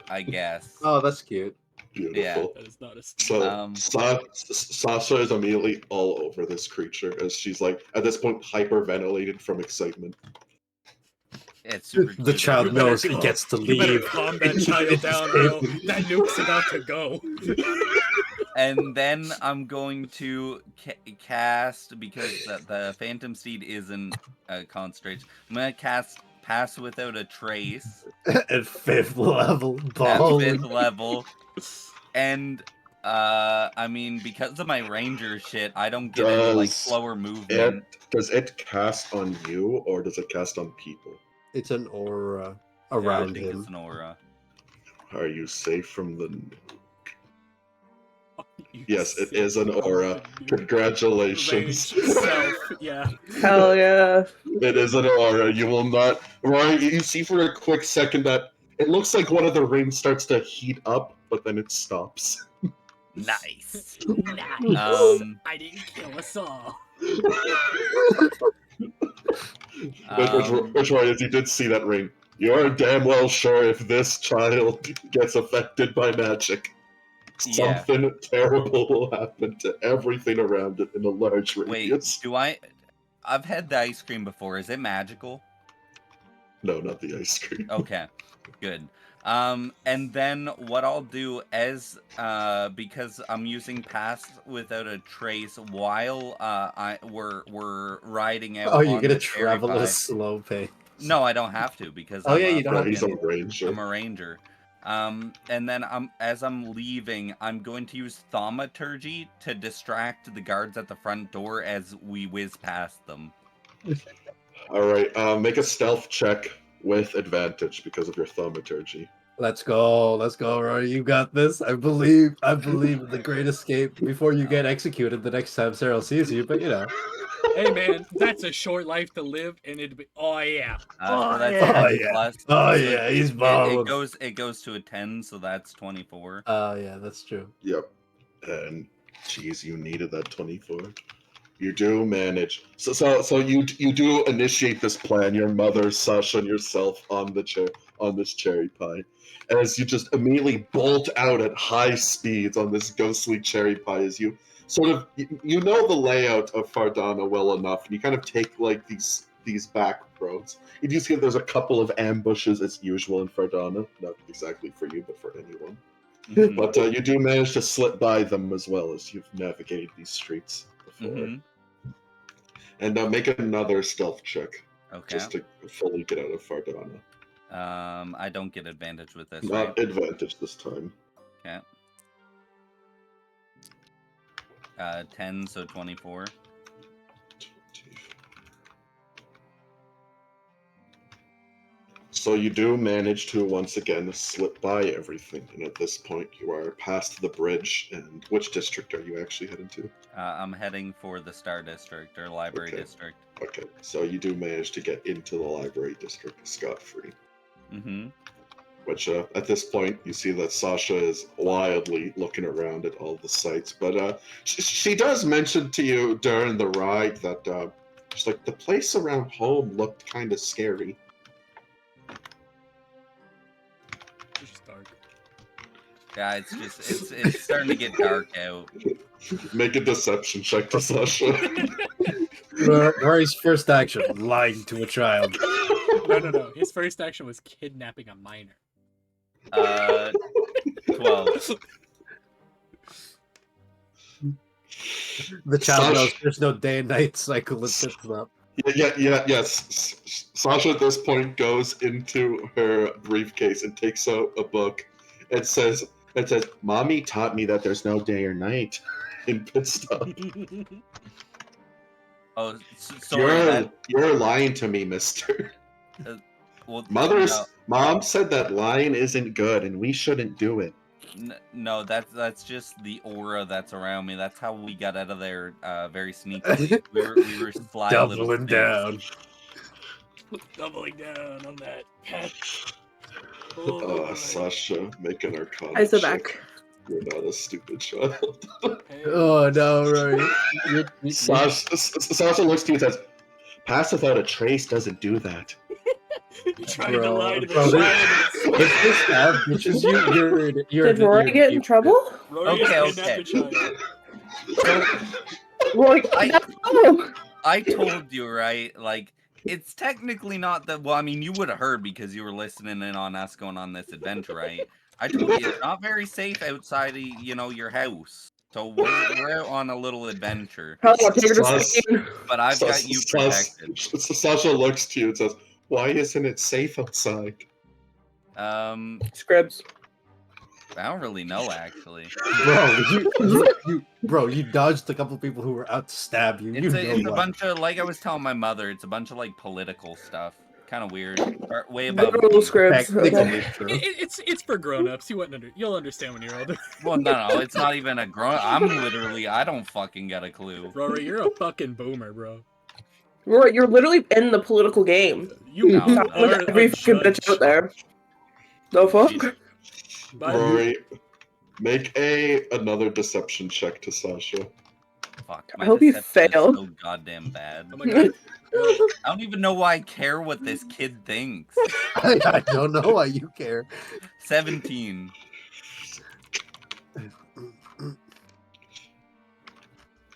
I guess. Oh, that's cute. Beautiful. That is not a So Sasha is immediately all over this creature as she's like at this point hyperventilated from excitement. It's super The cute. child You better knows he calm- gets to You better leave. calm that child down, bro. That nuke's about to go. And then I'm going to cast, because the Phantom Seed isn't concentration, I'm going to cast Pass Without a Trace At 5th level. at Balling. 5th level. And, I mean, because of my ranger shit, I don't get any, like, Does slower movement. Does it cast on you or does it cast on people? It's an aura Yeah, I around think him. it's an aura. Are you safe from the You Yes, it sick is an aura. fucking Congratulations. Range self, yeah. Hell yeah. It is an aura. You will not. Right, you see for a quick second that it looks like one of the rings starts to heat up, but then it stops. Nice. Um, I didn't kill us all. Which one is you did see that ring. You're damn well sure if this child gets affected by magic, Yeah. something terrible will happen to everything around it in a large Wait, radius. I've had the ice cream before. Is it magical? No, not the ice cream. Okay, good. And then what I'll do is, because I'm using Pass Without a Trace while we're riding out. Oh, you're on gonna the cherry travel at pie. a slow pace. No, I don't have to because Oh, I'm yeah, a you don't Right, have he's a to. ranger. I'm a ranger. And then as I'm leaving, I'm going to use Thaumaturgy to distract the guards at the front door as we whiz past them. Alright, make a stealth check with advantage because of your thaumaturgy. Let's go, Rory. You got this. I believe in the great escape before you get executed the next time Cyril sees you, but you know. Hey man, that's a short life to live, and it'd be. Oh yeah. So that's yeah. 10 Oh, yeah. plus. Oh, so yeah, he's balling. It goes to a 10, so that's 24. Oh, yeah, that's true. Yep. And geez, you needed that 24. You do manage. So you do initiate this plan. Your mother, Sasha, and yourself on this cherry pie, as you just immediately bolt out at high speeds on this ghostly cherry pie. As you sort of you know the layout of Fardana well enough, and you kind of take like these back roads. You do see that there's a couple of ambushes as usual in Fardana, not exactly for you, but for anyone. Mhm, But you do manage to slip by them as well as you've navigated these streets before. mhm. And make another stealth check Okay. just to fully get out of Fardana. I don't get advantage with this, Not right? advantage this time. Okay. 10, so 24. So you do manage to once again slip by everything, and at this point you are past the bridge. And which district are you actually heading to? I'm heading for the Star District or Library Okay. District. Okay, so you do manage to get into the library district scot-free. Mm-hmm. Which at this point you see that Sasha is wildly looking around at all the sights, but she does mention to you during the ride that she's like, the place around home looked kind of scary. It's just dark. Yeah, it's starting to get dark out. Make a deception check to Sasha. Rory's first action, lying to a child. No. His first action was kidnapping a minor. 12. The child Sash- knows there's no day and night cycle that fits them up. Yes. Sasha at this point goes into her briefcase and takes out a book. It says, "Mommy taught me that there's no day or night in pit stop." Oh, sorry. You're lying to me, mister. Well, Mom said that lying isn't good and we shouldn't do it. No, that's just the aura that's around me. That's how we got out of there very sneakily. We were sly little Doubling snakes. down. Doubling down on that catch. Sasha, make an arcana Eyes are check. back. You're not a stupid child. Oh no, Rory. Sasha looks to you and says, "Pass without a trace doesn't do that." You're trying to lie to the Bro, child. If this stab bitches you're Did Rory get in trouble? Rory Okay, has kidnapped a child. Rory, no! I told you, right? Like, it's technically not that. Well, I mean, you would have heard because you were listening in on us going on this adventure, right? I told you it's not very safe outside of your house. So we're out on a little adventure. Probably not take her to Spain. But I've got you protected. Sasha looks to you and says, "Why isn't it safe outside?" Scribs. I don't really know actually. Bro, you dodged a couple people who were out to stab you. It's a why. bunch of, like I was telling my mother, it's a bunch of like political stuff. Kind of weird. Way above. Literal scribs. Technically Okay. true. It's for grown-ups. You'll understand when you're older. Well, no, it's not even a grown. I don't fucking got a clue. Rory, you're a fucking boomer, bro. Rory, you're literally in the political game. You No, Not are with every a fucking bitch judge. out there. The fuck? Jesus. Bye. Rory, make another deception check to Sasha. Fuck. I hope you deception is fail. So goddamn bad. Oh my god. I don't even know why I care what this kid thinks. I don't know why you care. 17.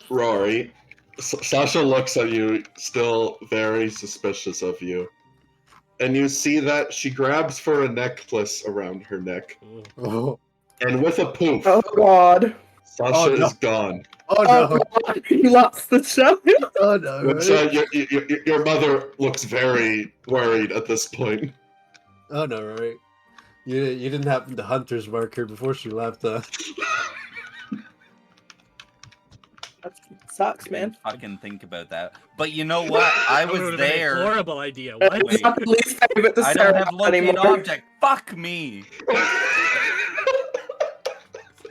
Rory, Sasha looks at you, still very suspicious of you. And you see that she grabs for a necklace around her neck. Ooh. Oh, And with a poof, Oh god. Sasha Oh, no. is gone. oh Oh no. god. He lost the child. Oh no. Which, your mother looks very worried at this point. Oh no, right? You didn't happen to hunter's mark her before she left, That sucks, man. Fucking think about that. But you know what? I That was would've been a there. horrible idea. It's What? not the least favorite to I Sarah don't have locate anymore. object. Fuck me.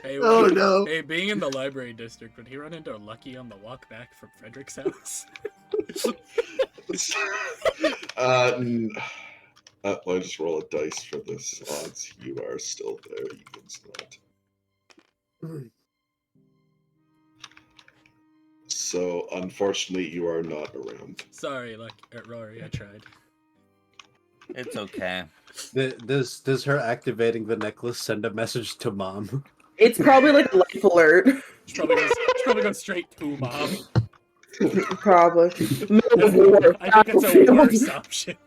Hey, Oh no. Hey, being in the library district, would he run into Lucky on the walk back from Frederick's house? I'll just roll a dice for this. Odds you are still there, evens not. So, unfortunately, you are not around. Sorry, Rory, I tried. It's okay. Does her activating the necklace send a message to mom? It's probably like a life alert. It's probably go straight to mom. Probably. Middle of war. I think it's a worse option.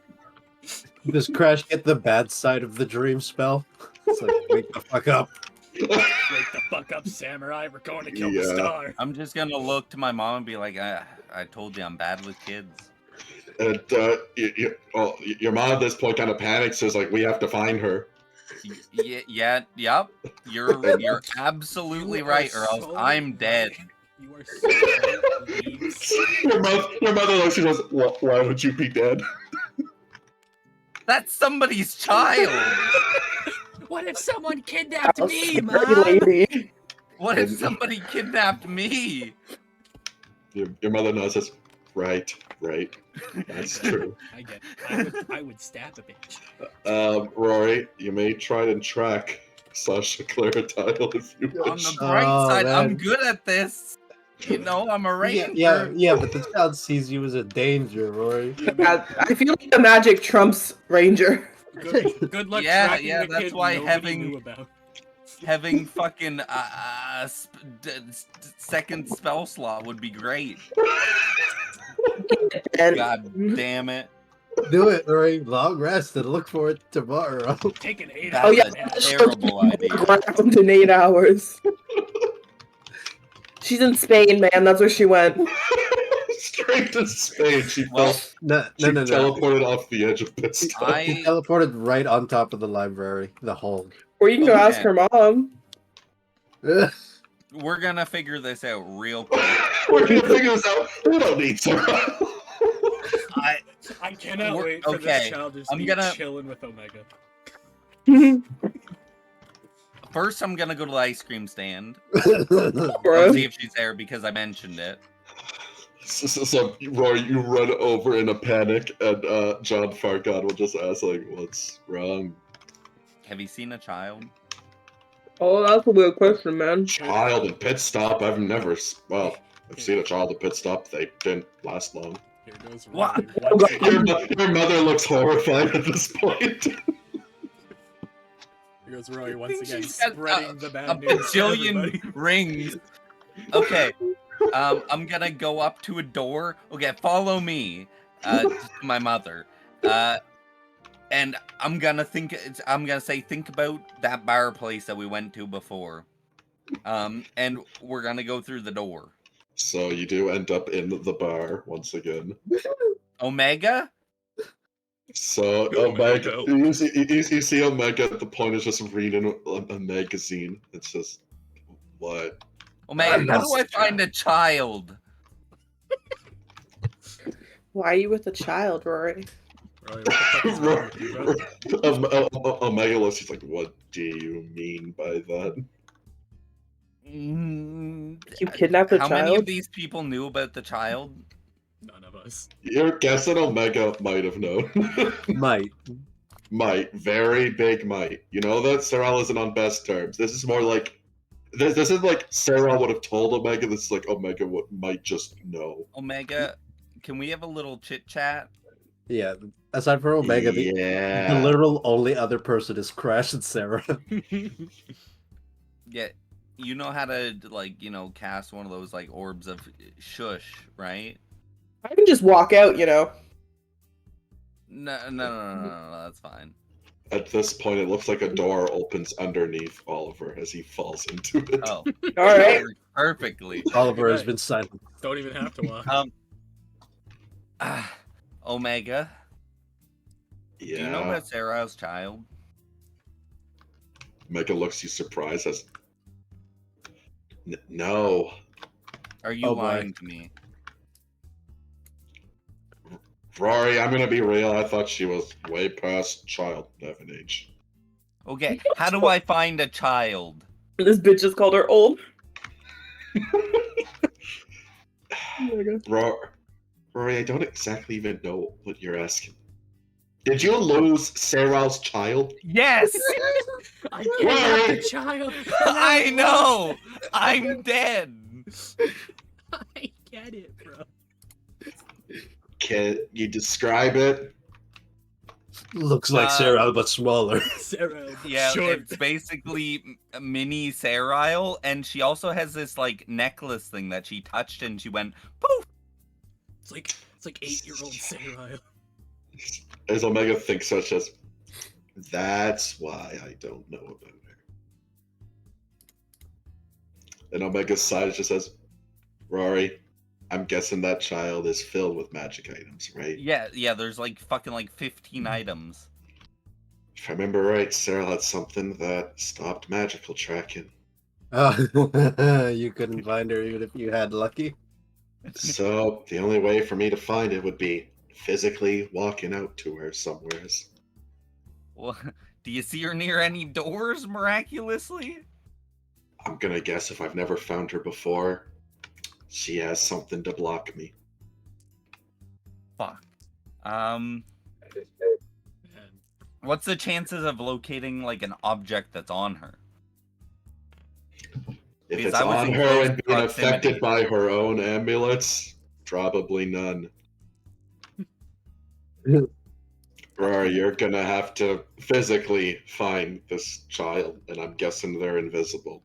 Does Crash get the bad side of the dream spell? It's like, wake the fuck up. Wake the fuck up, samurai. We're going to kill the Yeah. star. I'm just gonna look to my mom and be like, I told you I'm bad with kids. And your mom at this point kind of panics, says like, "We have to find her." Yep. You're absolutely You are right, or else so I'm dead. right. You are so right, please. Your mother looks and goes, "Why would you be dead?" That's somebody's child. What if someone kidnapped Oh, me, sorry, mom? lady. What if somebody kidnapped me? Your mother nods, says, "Right, that's true." I get it. I would stab a bitch. Rory, you may try and track Sasha Claritile if you On wish. the bright Oh, side, I'm man. good at this. You know, I'm a ranger. Yeah, but the child sees you as a danger, Rory. Yeah, I feel like the magic trumps Ranger. Good luck Yeah, tracking yeah, the that's kid why nobody having- knew about. Having fucking second spell slot would be great. And God damn it. Do it, Rory. Long rest and look for it tomorrow. Take an 8 That's Oh, yeah. nap. a terrible idea. ground in 8 hours. She's in Spain, man. That's where she went. Straight to Spain. She Well, felt No. she teleported off the edge of Pitstop. He teleported right on top of the library. The hole. Or you can go ask Okay. her mom. We're gonna figure this out real quick. We're gonna figure this out. We don't need Sarah. I cannot We're- wait for okay, this child to just I'm be gonna- chilling with Omega. First, I'm gonna go to the ice cream stand. Bro. See if she's there because I mentioned it. So Roy, you run over in a panic, and John Fargod will just ask, like, "What's wrong?" Have you seen a child? Oh, that's a weird question, man. Child in pit stop? I've never. Well, I've seen a child at pit stop. They didn't last long. Here goes What? Rory. Oh, God. Your mother looks horrified at this point. Here goes Rory once think again, she's got spreading the bad A news. to bajillion everybody. rings. Okay. I'm gonna go up to a door. Okay, follow me. To my mother. And I'm gonna say, think about that bar place that we went to before. And we're gonna go through the door. So you do end up in the bar once again. Omega? So Omega. Omega, you see Omega at the point is just reading a magazine. It's just, what? Omega, how do I find a child? Why are you with a child, Rory? Rory, what the fuck is wrong with you, bro? Omega looks, he's like, what do you mean by that? You kidnapped a How many of child? these people knew about the child? None of us. You're guessing Omega might have known. Might. Might. Very big might. You know that Sarah isn't on best terms. This is more like, this isn't like Sarah would have told Omega. This is like Omega might just know. Omega, can we have a little chit chat? Yeah, aside from Omega, the Yeah. literal only other person is Crash and Sarah. Yeah, you know how to like cast one of those like orbs of shush, right? I can just walk out, you know. No, that's fine. At this point, it looks like a door opens underneath Oliver as he falls into it. Oh, All right. worked perfectly. Oliver has Right. been silent. Don't even have to walk. Omega, Yeah. do you know about Sarah's child? Omega looks you surprised as. No. Are you Oh, boy. lying to me? Rory, I'm gonna be real. I thought she was way past child having age. Okay, how do I find a child? This bitch just called her old. Rory, I don't exactly even know what you're asking. Did you lose Sarah's child? Yes, I can't have the child. I know. I'm dead. I get it, bro. Can you describe it? Looks like Sarah, but smaller. Sarah, Yeah, short. it's basically mini Sarile, and she also has this like necklace thing that she touched, and she went poof. It's like 8-year-old Sarah. As Omega thinks such as, that's why I don't know about her. And Omega sighs just says, Rory, I'm guessing that child is filled with magic items, right? Yeah. There's like fucking like 15 items. If I remember right, Sarah had something that stopped magical tracking. You couldn't find her even if you had lucky. So the only way for me to find it would be physically walking out to her somewheres. Well, do you see her near any doors miraculously? I'm gonna guess if I've never found her before, she has something to block me. Fuck. Man, What's the chances of locating like an object that's on her? If Because it's I was on in her close and being proximity. affected by her own amulets, probably none. Rory, you're gonna have to physically find this child, and I'm guessing they're invisible.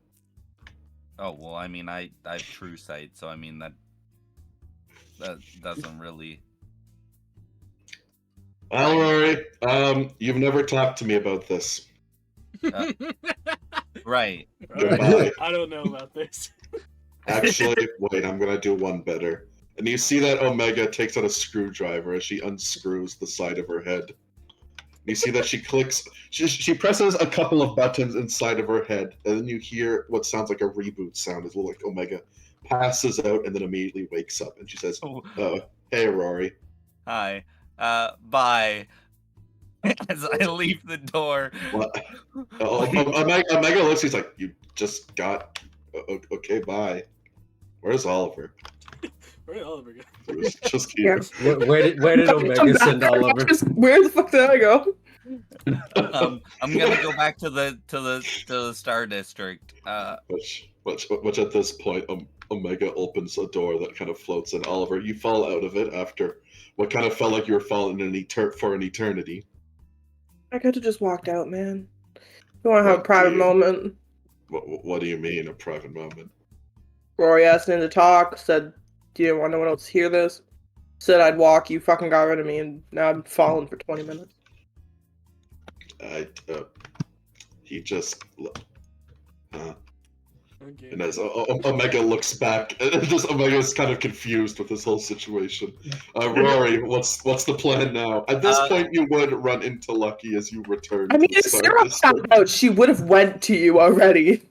Oh well, I mean, I have true sight, so I mean that doesn't really. Well, Rory, you've never talked to me about this. Right. Goodbye. I don't know about this. Actually, wait, I'm gonna do one better. And you see that Omega takes out a screwdriver as she unscrews the side of her head. You see that she clicks, she presses a couple of buttons inside of her head, and then you hear what sounds like a reboot sound as well, like Omega passes out and then immediately wakes up, and she says, Oh, hey, Rory. hi. Bye. As I leave the door. What? Omega looks, he's like, you just got, okay, bye. Where's Oliver? Where did Oliver go? It was just here. Where did Omega send Oliver? Where the fuck did I go? I'm gonna go back to the Star District. Which at this point, Omega opens a door that kind of floats in. Oliver, you fall out of it after what kind of felt like you were falling in for an eternity. I could have just walked out, man. You want to have a What private do you- moment? What do you mean, a private moment? Rory asked me to talk, said, do you want no one else to hear this? Said I'd walk, you fucking got rid of me, and now I'm falling for 20 minutes. He just. Okay. And as Omega looks back, and just Omega's kind of confused with this whole situation. Rory, what's the plan now? At this point, you would run into Lucky as you return. I mean, to the if Star Sarah District. found out, she would have went to you already.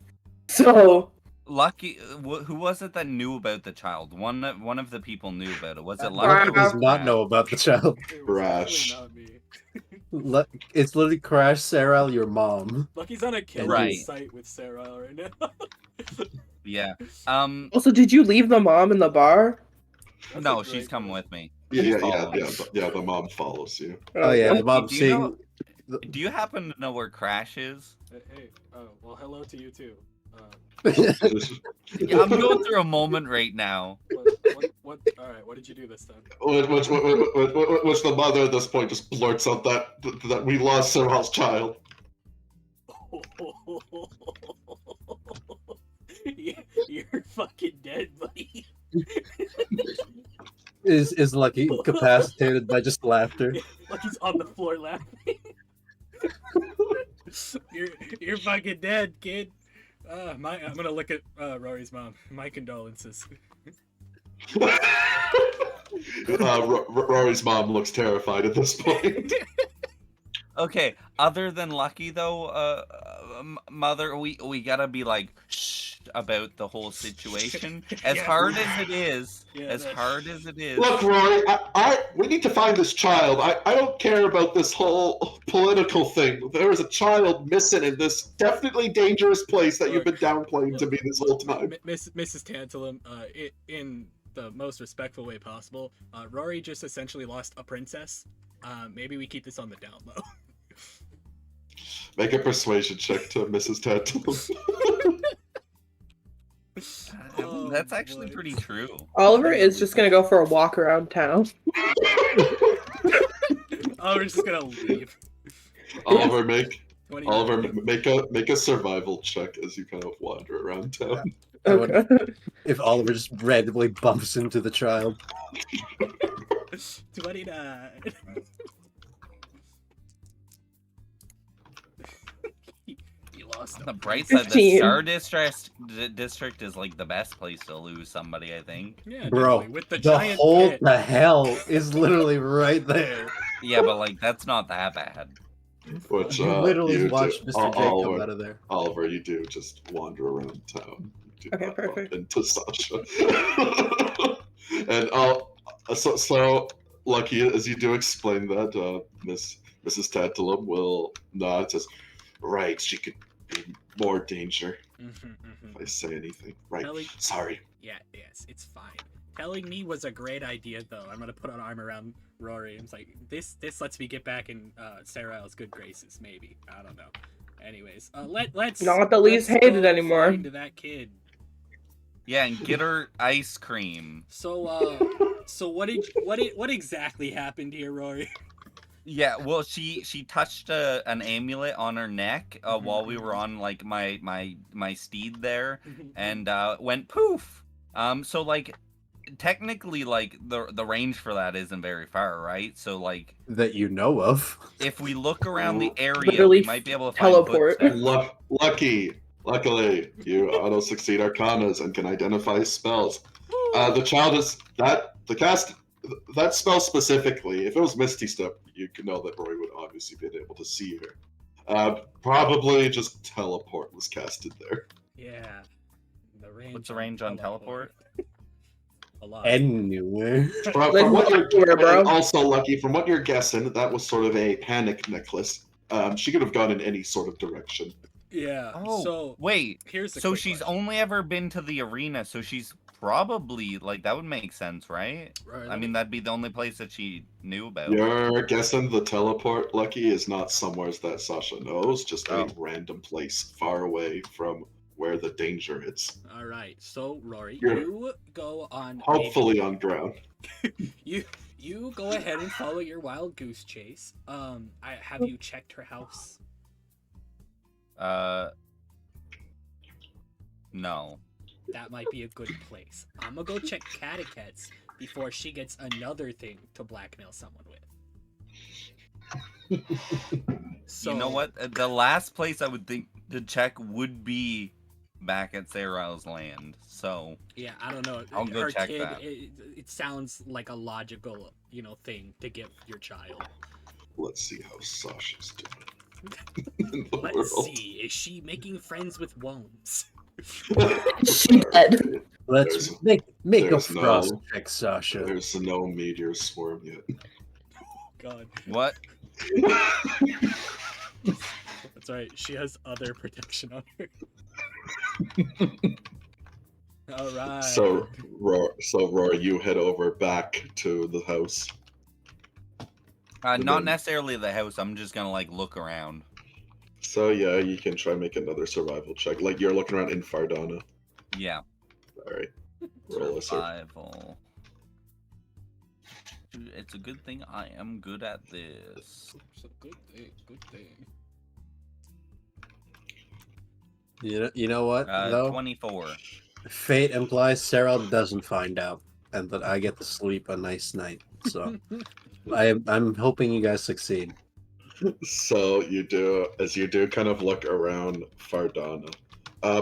So, Lucky, who was it that knew about the child? One of the people knew about it. Was it Lucky Lucky? does not know about the child. It was Rash. definitely not me. It's literally Crash, Sarah, your mom. Lucky's on a killing Right. site with Sarah right now. Yeah. also, did you leave the mom in the bar? That's No, a she's great coming question. with me. Yeah, following. the mom follows you. Oh yeah, the Lucky, mom do you seeing. Do you happen to know where Crash is? Hey, oh, well, hello to you too. Yeah, I'm going through a moment right now. What? All right, what did you do this time? Which the mother at this point just blurts out that we lost Serhal's child. You're fucking dead, buddy. Is Lucky incapacitated by just laughter? Like he's on the floor laughing. You're fucking dead, kid. I'm gonna look at Rory's mom. My condolences. Rory's mom looks terrified at this point. Okay, other than Lucky though, Mother, we gotta be like shh about the whole situation. As Yeah. hard as it is, Yeah, hard as it is. Look, Rory, we need to find this child. I don't care about this whole political thing. There is a child missing in this definitely dangerous place that you've been downplaying to me this whole time. Mrs. Tantalum, in the most respectful way possible, Rory just essentially lost a princess. Maybe we keep this on the down low. Make a persuasion check to Mrs. Tantalum. That's actually boy. pretty true. Oliver is just gonna go for a walk around town. Oliver's just gonna leave. Oliver, make 29. make a survival check as you kind of wander around town. I would- Okay. If Oliver just randomly bumps into the child. 29. You lost On him. the bright side, the 15. Star District is like the best place to lose somebody, I think. Yeah, Bro, definitely, with the The giant whole pit. the hell is literally right there. Yeah, but like that's not that bad. Which You literally you watched do. Mr. J come Oliver, out of there. Oliver, you do just wander around town. You do Okay, not bump perfect. into Sasha. And so Lucky, as you do explain that, Mrs. Tantalum will nod. Says, "Right, she could be more danger if I say anything." Right. Ellie- Sorry. Yeah, yes, it's fine. Telling me was a great idea, though. I'm gonna put an arm around Rory. It's like this lets me get back in Sarah's good graces. Maybe, I don't know. Anyways, let's Not the least let's hated go anymore. find that kid. Yeah, and get her ice cream. So what exactly happened here, Rory? Yeah, well, she touched an amulet on her neck while we were on like my steed there, and went poof. So like technically like the range for that isn't very far, right? So like That you know of. if we look around the area, Literally we might be able to find teleport. footsteps. Luckily, you auto succeed arcanas and can identify spells. The child is that spell specifically. If it was Misty Step, you could know that Rory would obviously be able to see her. Probably just teleport was casted there. Yeah. The range. What's the range on teleport? A lot. Anywhere. From what you're Bro. also Lucky, from what you're guessing, that was sort of a panic necklace. She could have gone in any sort of direction. Yeah. Oh, So wait. here's the So quick she's question. only ever been to the arena, so she's probably like that would make sense, right? Rory, I let mean, me- that'd be the only place that she knew about. You're guessing the teleport, Lucky, is not somewhere that Sasha knows, just Oh. a random place far away from where the danger is. All right. So Rory, You're- you go on. Hopefully on ground. You go ahead and follow your wild goose chase. Have you checked her house? No. That might be a good place. I'm gonna go check Catechets before she gets another thing to blackmail someone with. So You know what? The last place I would think to check would be back at Sarah's land. So Yeah, I don't know. I'll go Her check kid, that. It sounds like a logical, thing to give your child. Let's see how Sasha's doing in the Let's world. see. Is she making friends with worms? She dead. Let's There's- make a there's frost no- check, Sasha. There's no meteor swarm yet. God. what? That's right. She has other protection on her. All right. So Rory, you head over back to the house. Not necessarily the house. I'm just gonna like look around. So yeah, you can try and make another survival check. Like you're looking around in Fardana. Yeah. All right. Roll a survival. Survival. Dude, it's a good thing I am good at this. It's a good thing. Good thing. You know what, though? 24. Fate implies Sarah doesn't find out, and that I get to sleep a nice night. So I'm hoping you guys succeed. So you do, as you do, kind of look around Fardana.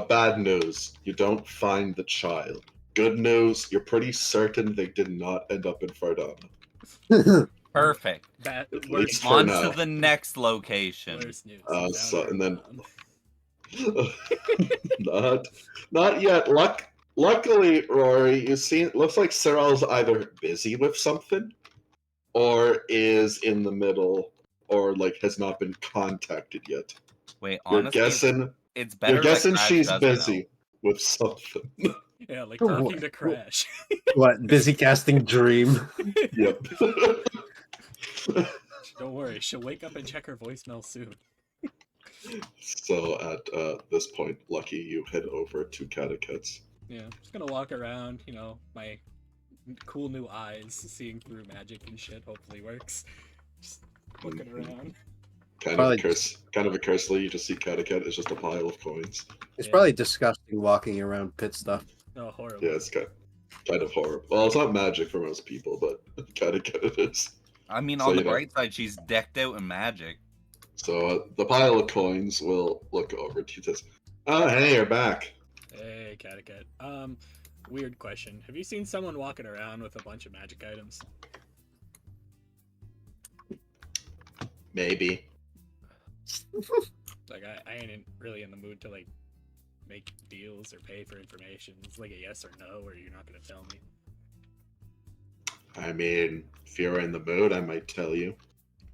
Bad news: you don't find the child. Good news: you're pretty certain they did not end up in Fardana. Perfect. Bad. At Worst, least for On now. to the next location. worst news. So- Down and then- down. not yet. Luckily, Rory, you see, it looks like Cyril's either busy with something, or is in the middle, or like has not been contacted yet. Wait, You're honestly, guessing. it's better. You're guessing that Crash she's doesn't busy know. with something. Yeah, like Oh, talking what- to Crash. What? Busy casting Dream. Yep. Don't worry, she'll wake up and check her voicemail soon. So at this point, Lucky, you head over to Catechets. Yeah, I'm just gonna walk around, my cool new eyes, seeing through magic and shit. Hopefully works. Just looking around. Probably- Kind of a cursely, you just see Catechet is just a pile of coins. It's Yeah. probably disgusting walking around pit stuff. Oh, horrible. Yeah, it's kind of horrible. Well, it's not magic for most people, but Catechet it is. I mean, So, on the you know- bright side, she's decked out in magic. So the pile of coins will look over to you. Says, "Oh, hey, you're back." Hey, Catechet. Weird question. Have you seen someone walking around with a bunch of magic items? Maybe. Like, I ain't really in the mood to, like, make deals or pay for information. It's like a yes or no, or you're not gonna tell me. I mean, if you're in the mood, I might tell you.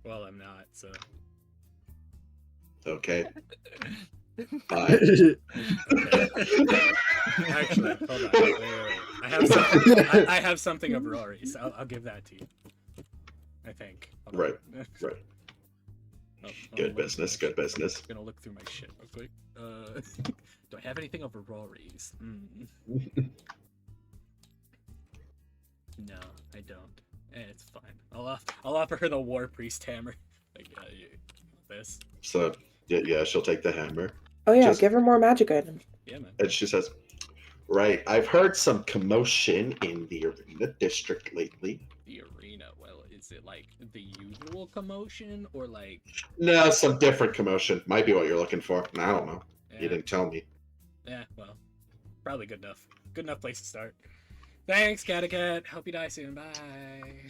Well, I'm not, so. Okay. Bye. Actually, hold on. Wait. I have something of Rory's. I'll give that to you. I think. Hold on. Right, right. Oh, Good business. Good business. Gonna look through my shit real quick. Do I have anything over Rory's? No, I don't. It's fine. I'll offer her the War Priest hammer. Like, this. So yeah, she'll take the hammer. Oh yeah, Just- give her more magic items. Yeah, man. And she says, "Right, I've heard some commotion in the Arena District lately. The arena. Well, is it like the usual commotion or like? No, some different commotion. Might be what you're looking for. I don't know. Yeah, You didn't tell me." yeah, well, probably good enough. Good enough place to start. Thanks, Catechet. Hope you die soon. Bye.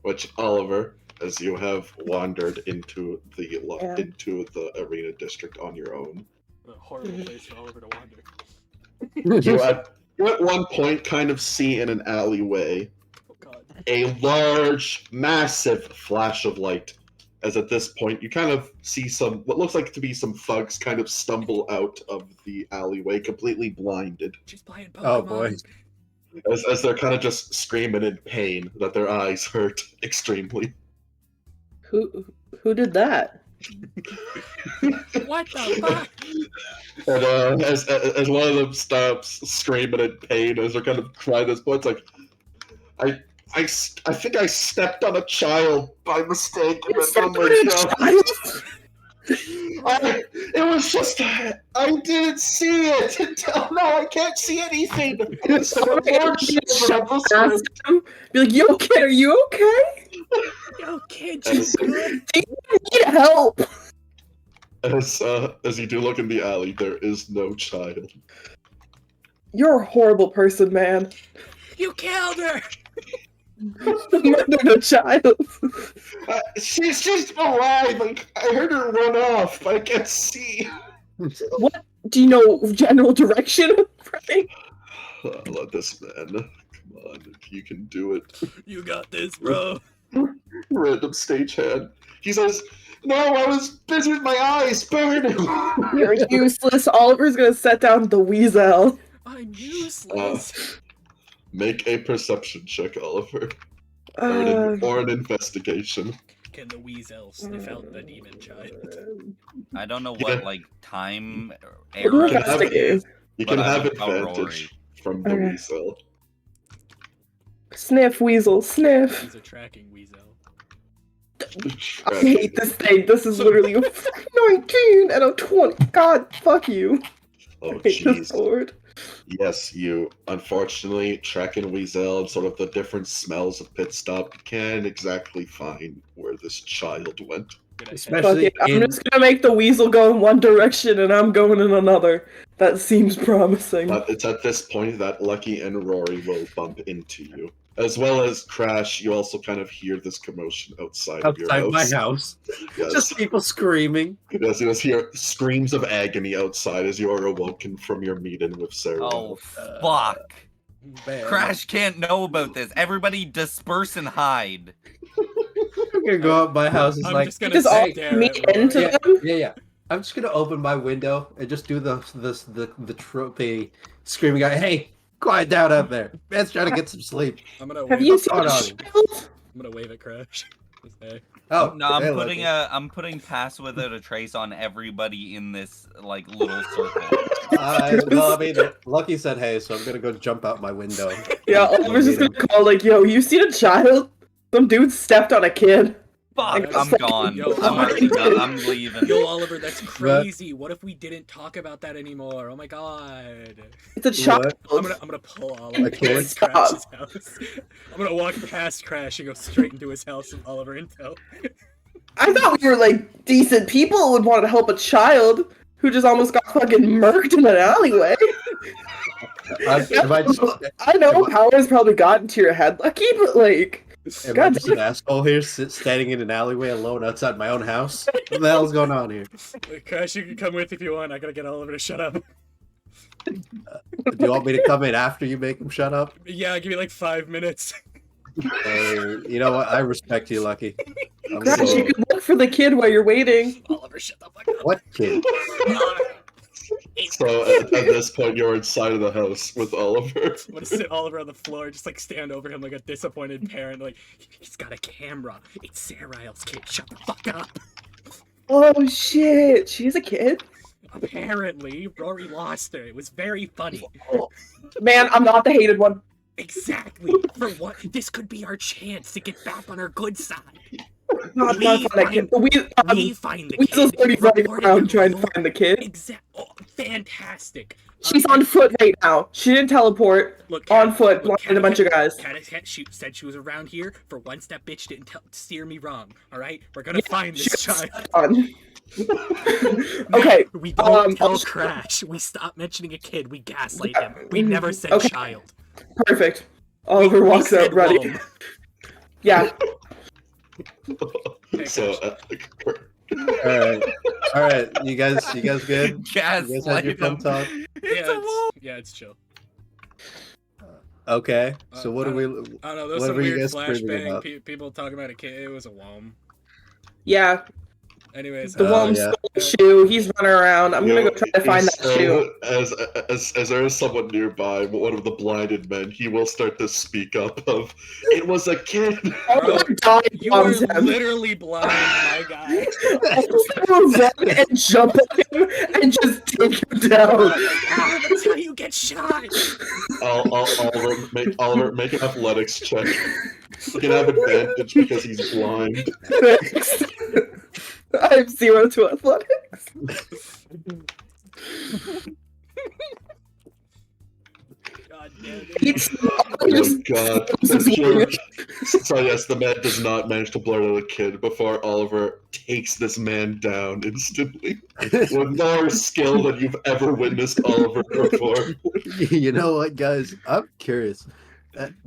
Which, Oliver, as you have wandered into the Yeah. into the Arena District on your own, A horrible place for Oliver to wander. you at one point kind of see in an alleyway Oh God. a large, massive flash of light. As at this point, you kind of see some what looks like to be some thugs kind of stumble out of the alleyway, completely blinded, She's playing Pokemon. Oh, boy. as they're kind of just screaming in pain that their eyes hurt extremely. Who did that? What the fuck? And as one of them stops screaming in pain, as they're kind of crying this point, it's like, I think I stepped on a child by mistake. And then, oh my God. It was just, I didn't see it until now. I can't see anything. It's so Ask him, be like, yo, kid, are you okay? Yo, kid, you good? Do you need help? As you do look in the alley, there is no child. You're a horrible person, man. You killed her. Murdered a child. She's alive. Like, I heard her run off. I can't see. Do you know general direction? Right? Let this man. Come on, if you can do it. You got this, bro. Random stagehand. He says, "No, I was busy with my eyes burning." You're useless. Oliver's gonna set down the weasel. I'm useless. Make a perception check, Oliver, or Uh, an investigation. Can the Weasel sniff out the demon child? I don't know Yeah. what like time We're gonna error have that it. is, You but can I have would tell advantage Rory. from the Okay. weasel. Sniff, Weasel, sniff. He's a tracking Weasel. I hate this thing. This is literally a 19 and a 20. God, fuck you. Oh, I hate this jeez. board. Yes, you. Unfortunately, Trek and Weasel and sort of the different smells of Pit Stop can't exactly find where this child went. Good idea. Especially Fuck it. I'm in just gonna make the Weasel go in one direction and I'm going in another. That seems promising. But it's at this point that Lucky and Rory will bump into you. As well as Crash, you also kind of hear this commotion outside of your outside house. my house. Yes. Just people screaming. Yes, you just hear screams of agony outside as you are awoken from your meeting with Sarah. Oh fuck! Man. Crash can't know about this. Everybody disperse and hide. I'm gonna go up my house. It's I'm like, just gonna Just all sit there. meet at Rory. into yeah, them. yeah. I'm just gonna open my window and just do the tropey screaming guy. Hey, quiet down up there. Man's trying to get some sleep. I'm gonna Have wave. you seen Hold the on. child? I'm gonna wave at Crash. Just, hey. Oh No, I'm hey, putting Lucky. I'm putting pass without a trace on everybody in this like little circle. Well, I mean, Lucky said hey, so I'm gonna go jump out my window. Yeah, Go Oliver's just meet gonna call like, yo, you seen a child? Some dude stepped on a kid. Fuck! I'm gone. Yo, I'm already done. I'm leaving. Yo, Oliver, that's crazy. What if we didn't talk about that anymore? Oh my god. It's a child. What? I'm gonna pull Oliver Okay. towards Crash's house. I'm gonna walk past Crash and go straight into his house with Oliver Intel. I thought we were like decent people who would want to help a child who just almost got fucking murked in an alleyway. Am I just, I know power's probably gotten to your head, Lucky, but like, am I God just an asshole here, standing in an alleyway alone outside my own house? What the hell's going on here? Crash, you can come with if you want. I gotta get Oliver to shut up. Do you want me to come in after you make him shut up? Yeah, give me like 5 minutes. You know what? I respect you, Lucky. I'm Crash, so- you could look for the kid while you're waiting. Oliver, shut the fuck up. What kid? So at this point, you're inside of the house with Oliver. I'm gonna sit Oliver on the floor, just like stand over him like a disappointed parent. Like, he's got a camera. It's Sarail's kid. Shut the fuck up. Oh shit, she's a kid? Apparently, Rory lost her. It was very funny. Man, I'm not the hated one. Exactly. For what? This could be our chance to get back on our good side. Not We find that kid. We find the Weasel's kid. already running report it around trying to Rory. find the kid. Oh, fantastic. She's on foot right now. She didn't teleport. Look, On Cat- foot, look, blinded a bunch of guys. Cat said she was around here. For once, that bitch didn't steer me wrong. All right, we're gonna find this She child. was on. Okay, We don't tell I'll- Crash. We stop mentioning a kid. We gaslight him. We never said Okay. child. perfect. Oliver We walks said out ready. womb. Yeah, So, All right. You guys good? Gas You guys had your fun talk. Yeah, it's chill. Okay. So what I are we? I don't know. There was What some were you weird guys screaming flashbang. about? People talking about a kid. It was a womb. yeah. Anyways, The Oh, worm yeah. stole a shoe. He's running around. I'm gonna go try to find that shoe. As there is someone nearby, one of the blinded men, he will start to speak up of, it was a kid. I'll die you are bombs him. literally blind, my guy. I'll just move in and jump at him and just take him down. Ah, that's how you get shot. Oliver, make an athletics check. You can have advantage because he's blind. Thanks. I have 0 to athletics. God damn it. It's Oh god. So yes, the man does not manage to blurt out a kid before Oliver takes this man down instantly. With more skill than you've ever witnessed Oliver perform. You know what, guys? I'm curious.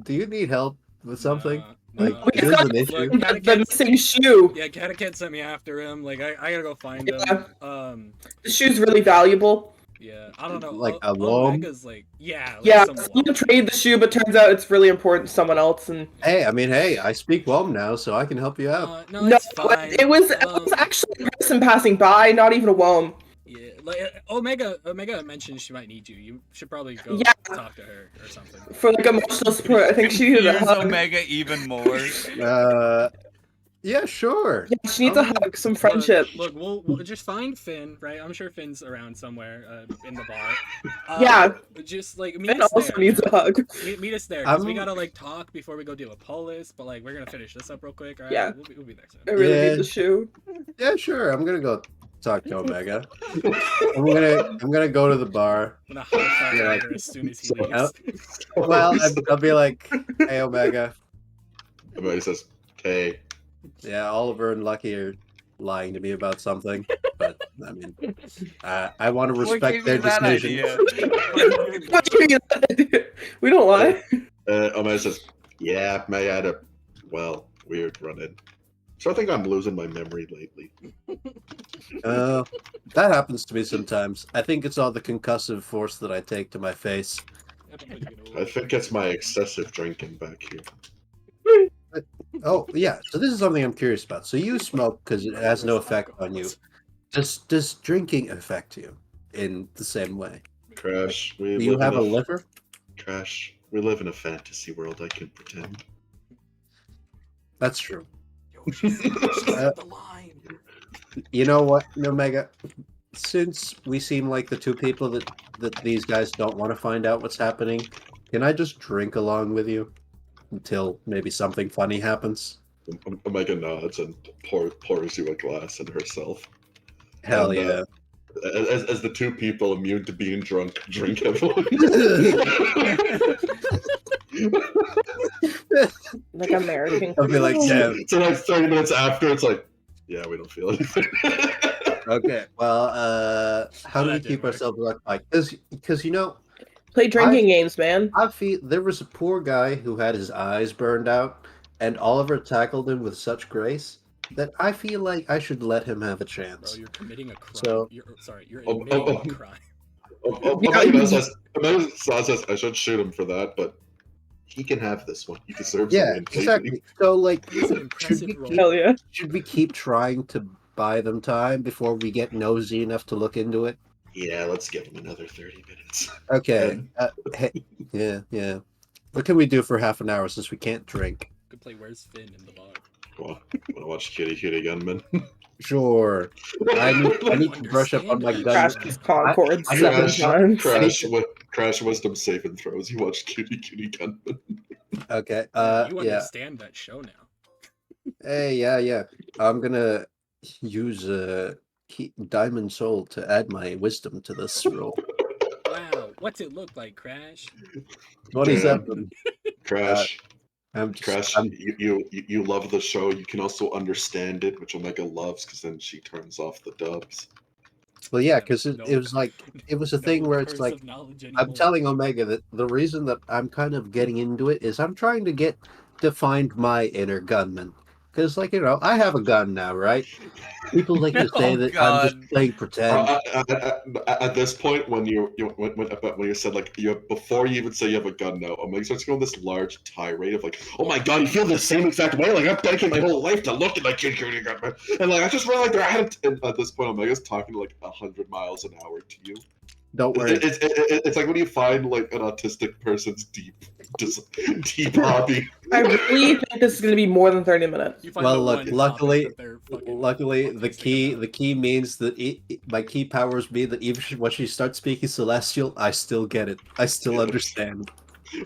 Do you need help with something? Like, No. We there's got an issue. Look, the missing shoe. Yeah, Catacant sent me after him. Like, I gotta go find him. Yeah. The shoe's really valuable. Yeah, I don't know. Like a worm? Omega's like, yeah, like Yeah, some you can trade the shoe, but turns out it's really important to someone else. And Hey, I speak Wom now, so I can help you out. no, no, it's fine. it was actually a person passing by, not even a worm. Yeah, like Omega mentioned she might need you. You should probably go Yeah. talk to her or something. For like emotional support. I think she needed a Use hug. Omega even more. Yeah, sure. Yeah, she needs a hug, some friendship. Look, we'll just find Finn, right? I'm sure Finn's around somewhere in the bar. Yeah. Just like meet Finn us also there. needs a hug. Meet us there, because we I'm- gotta like talk before we go do a polis. But like we're gonna finish this up real quick. All right? Yeah. We'll be there soon. I really Yeah. need the shoe. Yeah, sure. I'm gonna go talk to Omega. I'm gonna go to the bar. I'm gonna high five Yeah, like- Ryder as soon as he So- leaves. Well, I'll be like, "Hey, Omega. Everybody says, "Hey." Yeah, Oliver and Lucky are lying to me about something, but I mean, I want to What respect gave their you that decision." idea? We don't lie. Omega says, "Yeah, May had a weird run-in." So I think I'm losing my memory lately. That happens to me sometimes. I think it's all the concussive force that I take to my face. I think it's my excessive drinking back here. Oh yeah, so this is something I'm curious about. So you smoke because it has no effect on you. Does drinking affect you in the same way? Crash. We Do you live have in a liver? Crash. We live in a fantasy world. I can pretend. That's true. The line. You know what, Omega? Since we seem like the two people that these guys don't want to find out what's happening, can I just drink along with you until maybe something funny happens? Omega nods and pours you a glass and herself. Hell And, yeah. As the two people immune to being drunk drink heavily. Like American. I'll be like, yeah. So like 30 minutes after, it's like, yeah, we don't feel anything. Okay. Well, how do That we didn't keep work. ourselves occupied? Because you know, Play drinking games, man. I feel there was a poor guy who had his eyes burned out, and Oliver tackled him with such grace that I feel like I should let him have a Bro, chance. you're committing a crime. So- You're Oh, admitting oh, a crime. Omega says I should shoot him for that, but he can have this one. He deserves Yeah, a win. exactly. So, like, It's an should impressive we, roll. keep, Hell yeah. should we keep trying to buy them time before we get nosy enough to look into it? Yeah, let's give him another 30 minutes. Okay. Hey, yeah. What can we do for half an hour since we can't drink? Could play Where's Finn in the bar. Wanna watch Kitty Gunman? Sure. I need to brush up on my Crash gun. this Concord I- 7 Crash, times. Crash wisdom saving throws. You watch Kitty Gunman. Okay. You Yeah. understand that show now. Hey, yeah. I'm gonna use Diamond Soul to add my wisdom to this roll. Wow, what's it look like, Crash? 27. Crash, I'm just, Crash, I'm- you love the show. You can also understand it, which Omega loves, because then she turns off the dubs. well, yeah, because No. it was like it was a thing where it's curse like of knowledge I'm anymore. telling Omega that the reason that I'm kind of getting into it is I'm trying to get to find my inner gunman. Because, like, you know, I have a gun now, right? People like to say Oh, that I'm God. just playing pretend. At this point, when you said like before you even say you have a gun now, Omega starts going this large tirade of like, "Oh my god, you feel the same exact way? Like I'm dedicating my whole life to looking like Kitty Gunman, and like I just realized they're at this point, Omega's talking like 100 miles an hour to you. Don't worry. It's like when you find like an autistic person's deep hobby. I really think this is going to be more than 30 minutes. You find Well, the look, one topic luckily- that they're fucking Luckily, the autistic about. key means that my key powers mean that even when she starts speaking Celestial, I still get it. I still understand.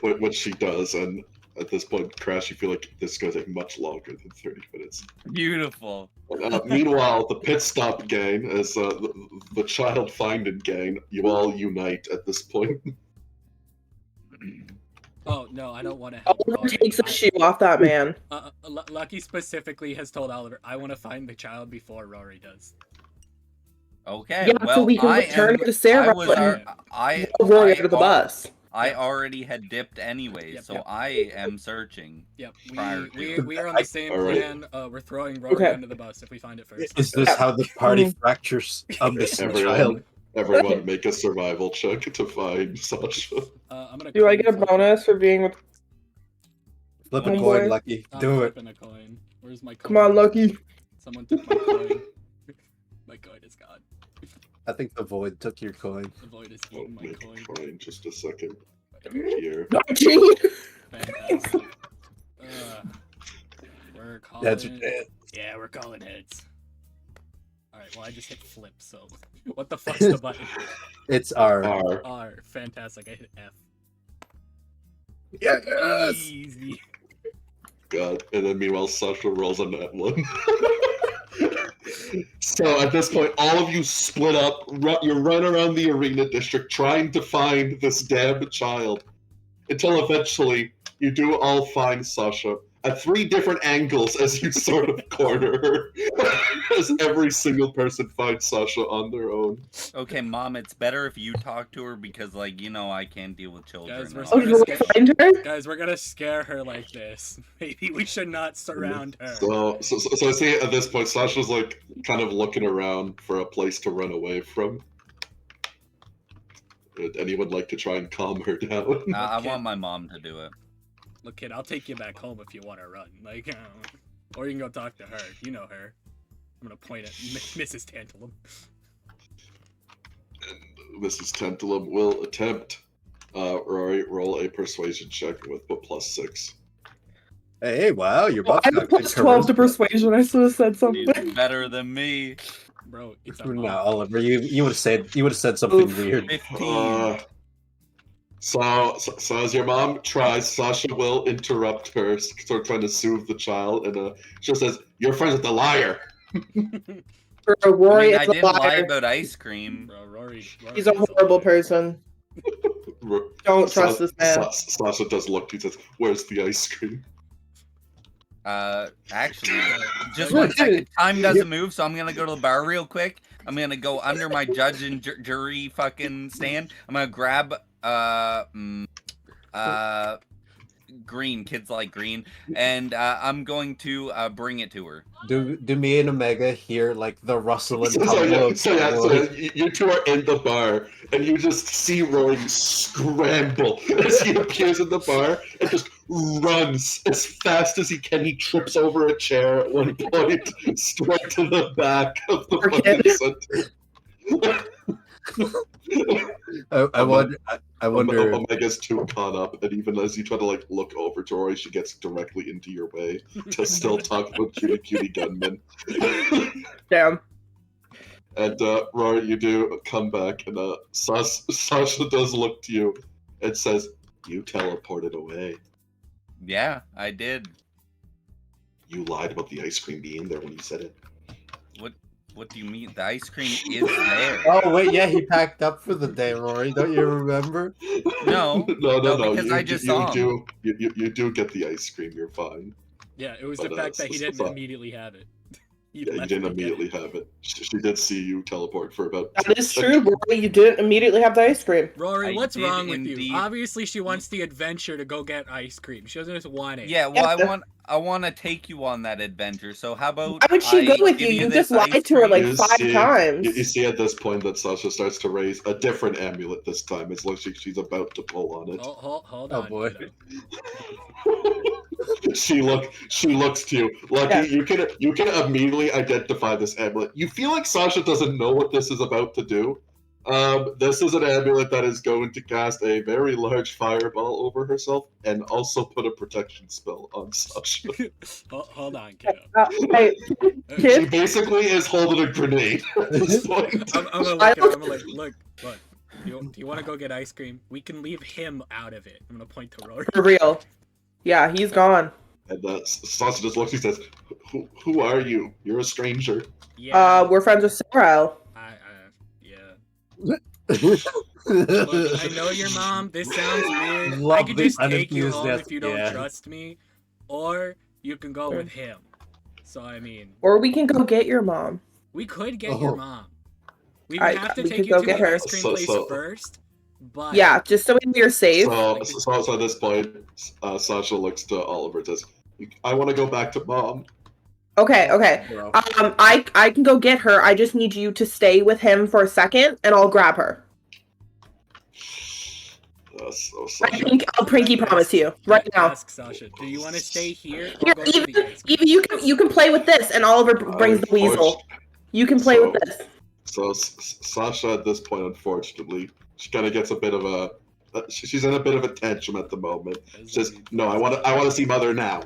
What she does, and at this point, Crash, you feel like this is going to take much longer than 30 minutes. Beautiful. Meanwhile, the pit stop gang, as the child finding gang, you all unite at this point. Oh no, I don't want to help. Oliver Rory. takes the shoe off that man. Lucky specifically has told Oliver, "I want to find the child before Rory does." Okay. Yeah, so well, we can I return am, to Sarah I was, and Rory I under the al- bus. I already had dipped anyway, Yep, so yep. I am searching. Yep, Prior to. we are on the same Alright. plan. We're throwing Rory Okay. under the bus if we find it first. Is this how the party fractures a missing child? Everyone make a survival check to find Sasha. I'm gonna. Do I coin get a flip. bonus for being with... Flip a Homeboy. coin, Lucky. I'm Do it. flipping a coin. Where's my coin? Come on, Lucky. Someone took my coin. My coin is gone. I think the void took your coin. The void is Oh, eating my make coin. a coin, just a second. Here. 19! Fantastic. We're calling That's it. Yeah, we're calling heads. Alright, well I just hit flip, so what the fuck's the button? It's R. R, fantastic, I hit F. Yes. Easy. God. And then meanwhile, Sasha rolls on that one. So at this point, all of you split up. You run around the arena district trying to find this damned child. Until eventually, you do all find Sasha at 3 different angles as you sort of corner her. As every single person finds Sasha on their own. Okay, Mom, it's better if you talk to her because, like, you know, I can't deal with children. Guys, we're and Oh, all you gonna want to find her? Guys, we're gonna scare her like this. Maybe we should not surround her. So I see at this point, Sasha's like kind of looking around for a place to run away from. Would anyone like to try and calm her down? I want my mom to do it. Look, kid, I'll take you back home if you want to run. Like, or you can go talk to her. You know her. I'm gonna point at Mrs. Tantalum. Mrs. Tantalum will attempt. Rory, roll a persuasion check with a +6. Hey, wow, you're Well, both I got have good +12 to charisma. persuasion. I should have said something. She's better than me. Bro, it's a No, mom. Oliver, you would have said something Oof. weird. 15. So as your mom tries, Sasha will interrupt her, sort of trying to soothe the child, and she says, "You're friends with the liar." Bro, I Rory mean, is I a didn't lie liar. about ice cream. Bro, Rory He's a is horrible liar. person. Don't trust this man. Sasha does look. He says, "Where's the ice cream?" Actually, just Dude. 1 second. Time doesn't move, so I'm gonna go to the bar real quick. I'm gonna go under my judge and jury fucking stand. I'm gonna grab green. Kids like green, and I'm going to bring it to her. Do me and Omega hear like the rustling So you two are in the bar, and you just see Rory scramble as he appears in the bar and just runs as fast as he can. He trips over a chair at one point, straight to the back of the Poor fucking kid. center. I wonder. Omega's too caught up, and even as you try to like look over to Rory, she gets directly into your way to still talk about cutie gunmen. Damn. And Rory, you do come back, and Sasha does look to you and says, "You teleported away. Yeah, I did. You lied about the ice cream being there when you said it." What do you mean? The ice cream is there. Oh wait, yeah, he packed up for the day, Rory. Don't you remember? No, no. because I just saw him. You do get the ice cream. You're fine. Yeah, it was the But, fact that he didn't so- immediately have it. He Yeah, you left didn't to get immediately it. have it. She did see you teleport for about. That is true, Rory. You didn't immediately have the ice cream. Rory, I what's did wrong with indeed. you? Obviously, she wants the adventure to go get ice cream. She doesn't just want it. Yeah, well, Yeah. I want to take you on that adventure. So how about Why would she I go with give you? You this just lied ice to her cream? like You 5 see- times. You see at this point that Sasha starts to raise a different amulet this time. It looks like she's about to pull on it. Hold Oh, on. boy. kiddo. She looks to you. Lucky, Yeah. you can immediately identify this amulet. You feel like Sasha doesn't know what this is about to do. This is an amulet that is going to cast a very large fireball over herself and also put a protection spell on Sasha. Hold on, kiddo. Hey, She kid, basically is holding a grenade at this point. I'm gonna look at her. I'm gonna look. Do you want to go get ice cream? We can leave him out of it. I'm gonna point to Rory. for real. Yeah, he's gone. And Sasha just looks. He says, "Who are you? You're a stranger." Yeah. We're friends with Sorrel. Yeah. Look, I know your mom. This sounds weird. I Love could the just take you home unenthusiastic- if you don't yeah. trust me, or you can go with him. So I mean, Or we can go get your mom. we could get your Oh. mom. We would Alright, have to we take could you go to get the her. ice cream So- place so- first. But Yeah, just so we're safe. So at this point, Sasha looks to Oliver and says, "I want to go back to mom." Okay. Bro. I can go get her. I just need you to stay with him for a second, and I'll grab her. So Sasha, I'll pinky promise you right now. Ask Sasha, do you want to stay here or Here, go to the ice cream? even you can play with this, and Oliver brings the weasel. You can play with this. So Sasha at this point, unfortunately, she kind of gets a bit of a. She's in a bit of a tantrum at the moment. She says, "No, I want to see mother now."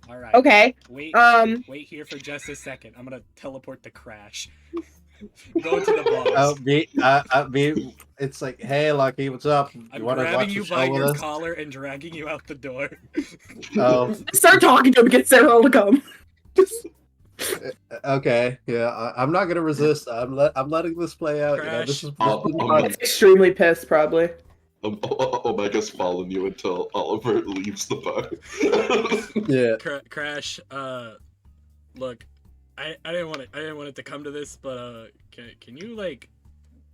All right. Okay. Wait. Um. Wait here for just a second. I'm gonna teleport to Crash. Go to the boss. It's like, hey, Lucky, what's up? You I'm want to grabbing watch you the show by with your us? collar and dragging you out the door. Oh, Start talking to him. Get Sarah to come. okay. Yeah, I'm not gonna resist. I'm letting this play out. You know, this is Crash. fun. Extremely pissed, probably. Omega's following you until Oliver leaves the bar. Yeah. Crash. Look, I didn't want it to come to this, but can you like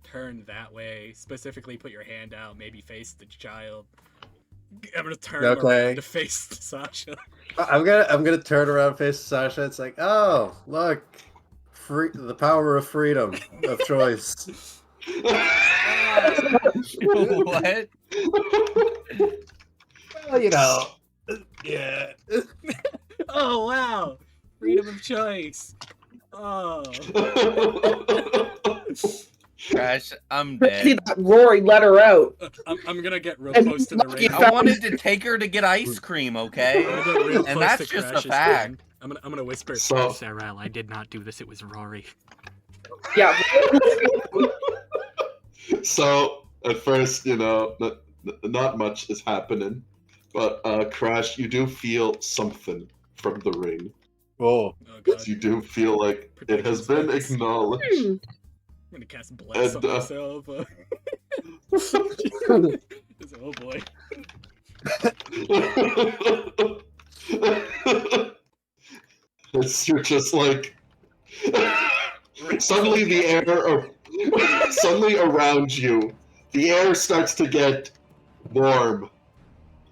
turn that way? Specifically, put your hand out, maybe face the child. I'm gonna turn him around to face Sasha. I'm gonna turn around, face Sasha. It's like, oh, look, the power of freedom of choice. What? Well, you know, yeah. Oh wow, freedom of choice. Oh. Crash, I'm See dead. that Rory let her out. I'm gonna get real And close to the Lucky ring. I wanted to take her to get ice cream, okay? I'm gonna get real And close that's to just a Crash's fact. friend. I'm gonna whisper. So- Sarah, I did not do this. It was Rory. Yeah. So at first, you know, not much is happening, but Crash, you do feel something from the ring. Oh, Oh god. You do feel like it has been acknowledged. Hmm. I'm gonna cast bless And, on myself. Oh boy. You're just like suddenly the air, suddenly around you, the air starts to get warm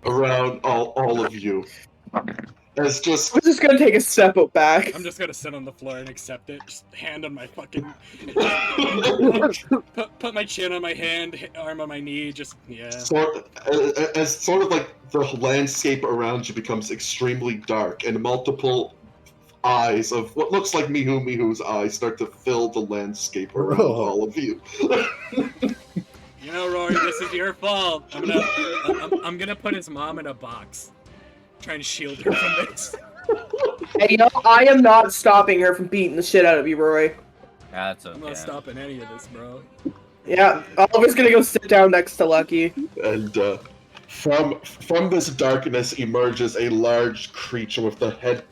around all of you. It's just I'm just gonna take a step back. I'm just gonna sit on the floor and accept it. Just hand on my fucking. put my chin on my hand, arm on my knee. Just yeah. as sort of like the landscape around you becomes extremely dark, and multiple eyes of what looks like Mihu's eyes start to fill the landscape around Oh. all of you. You know, Rory, this is your fault. I'm gonna put his mom in a box. Try and shield her from this. Hey, you know, I am not stopping her from beating the shit out of you, Rory. That's I'm okay. not stopping any of this, bro. Yeah, Oliver's gonna go sit down next to Lucky. And from this darkness emerges a large creature with the head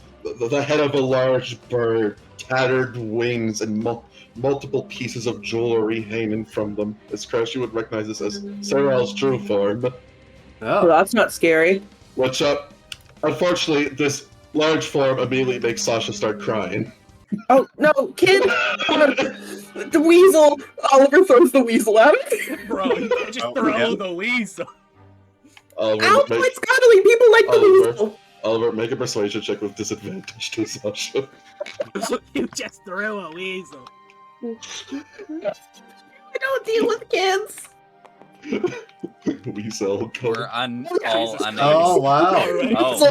of a large bird, tattered wings, and multiple pieces of jewelry hanging from them. As Crash, you would recognize this as Sarah's true form. Well, oh, that's not scary. Which, unfortunately, this large form immediately makes Sasha start crying. Oh, no, kid! The weasel! Oliver throws the weasel at him. Bro, you can't just Oh, throw yeah. the weasel. Ow, it's cuddly! People like the Oliver. weasel! Oliver, make a persuasion check with disadvantage to Sasha. You just threw a weasel. I don't deal with kids! Weasel. We're all Jesus unable. oh wow. Alright. Oh.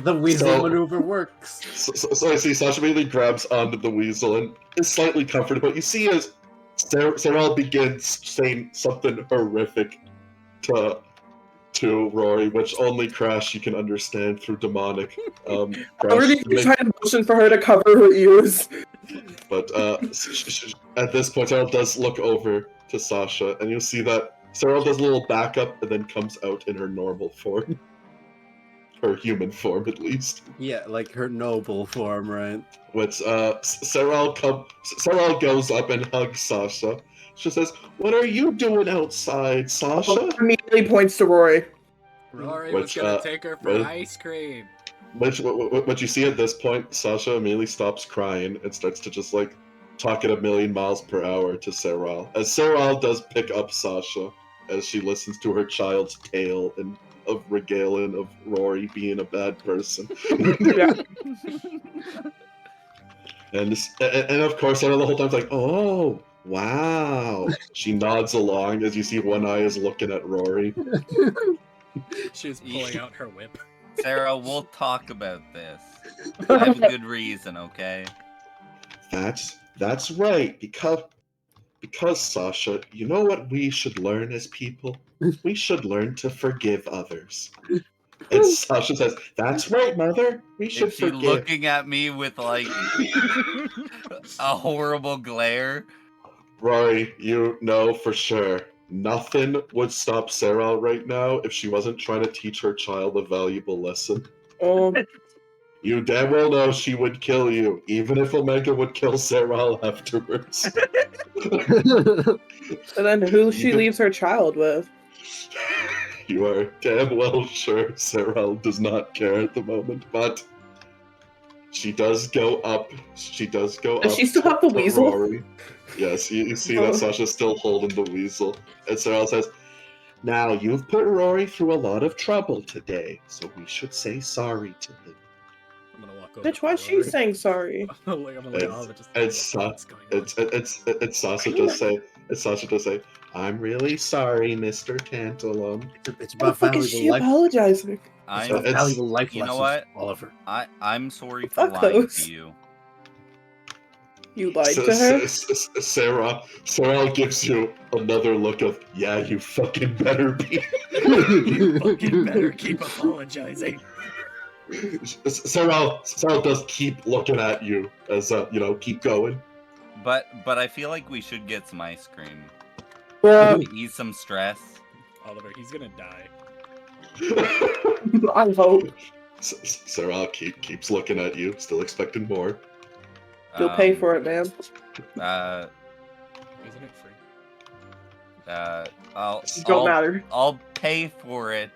The weasel So- maneuver works. So I see Sasha immediately grabs onto the weasel and is slightly comforted, but you see as Sarah begins saying something horrific to Rory, which only Crash you can understand through demonic. I'm Crash really makes- trying to motion for her to cover her ears. but at this point, Sarah does look over to Sasha, and you'll see that Sarah does a little backup and then comes out in her normal form. Her human form, at least. Yeah, like her noble form, right? Which Sarah goes up and hugs Sasha. She says, "What are you doing outside, Sasha?" Immediately points to Rory. Rory was Which, gonna take her for what- ice cream. Which what you see at this point, Sasha immediately stops crying and starts to just like talk at 1,000,000 miles per hour to Sarah. As Sarah does pick up Sasha as she listens to her child's tale and of regaling of Rory being a bad person. Yeah. And of course, Sarah the whole time's like, "Oh, wow." She nods along as you see one eye is looking at Rory. She's pulling out her whip. Sarah, we'll talk about this. I have a good reason, okay? That's right. Because Sasha, you know what we should learn as people? We should learn to forgive others. And Sasha says, "That's right, Mother. We should Is she forgive." looking at me with like a horrible glare? Rory, you know for sure nothing would stop Sarah right now if she wasn't trying to teach her child a valuable lesson. Oh, You damn well know she would kill you, even if Omega would kill Sarah afterwards. and then who she leaves her child with? You are damn well sure Sarah does not care at the moment, but she does go up. She does go Does up. she still have the to weasel? Rory. Yes, you see Oh. that Sasha's still holding the weasel. And Sarah says, "Now, you've put Rory through a lot of trouble today, so we should say sorry to him." I'm gonna walk over. Bitch, why is she saying sorry? I'm gonna look at Oliver just. It's what's going on? It's Sasha just say, "I'm really sorry, Mr. Tantalum." It's Why the about fuck is she valuable life. apologizing? It's I'm about valuable life you know lessons, what? Oliver. I'm sorry for Fuck lying those. to you. You lied to her? Sarah gives you another look of, "Yeah, you fucking better be." You fucking better keep apologizing. Sarah does keep looking at you as keep going. But I feel like we should get some ice cream Bruh, to ease some stress. Oliver, he's gonna die. I hope. Sarah keeps looking at you, still expecting more. You'll pay for it, man. Isn't it free? Don't matter. I'll pay for it.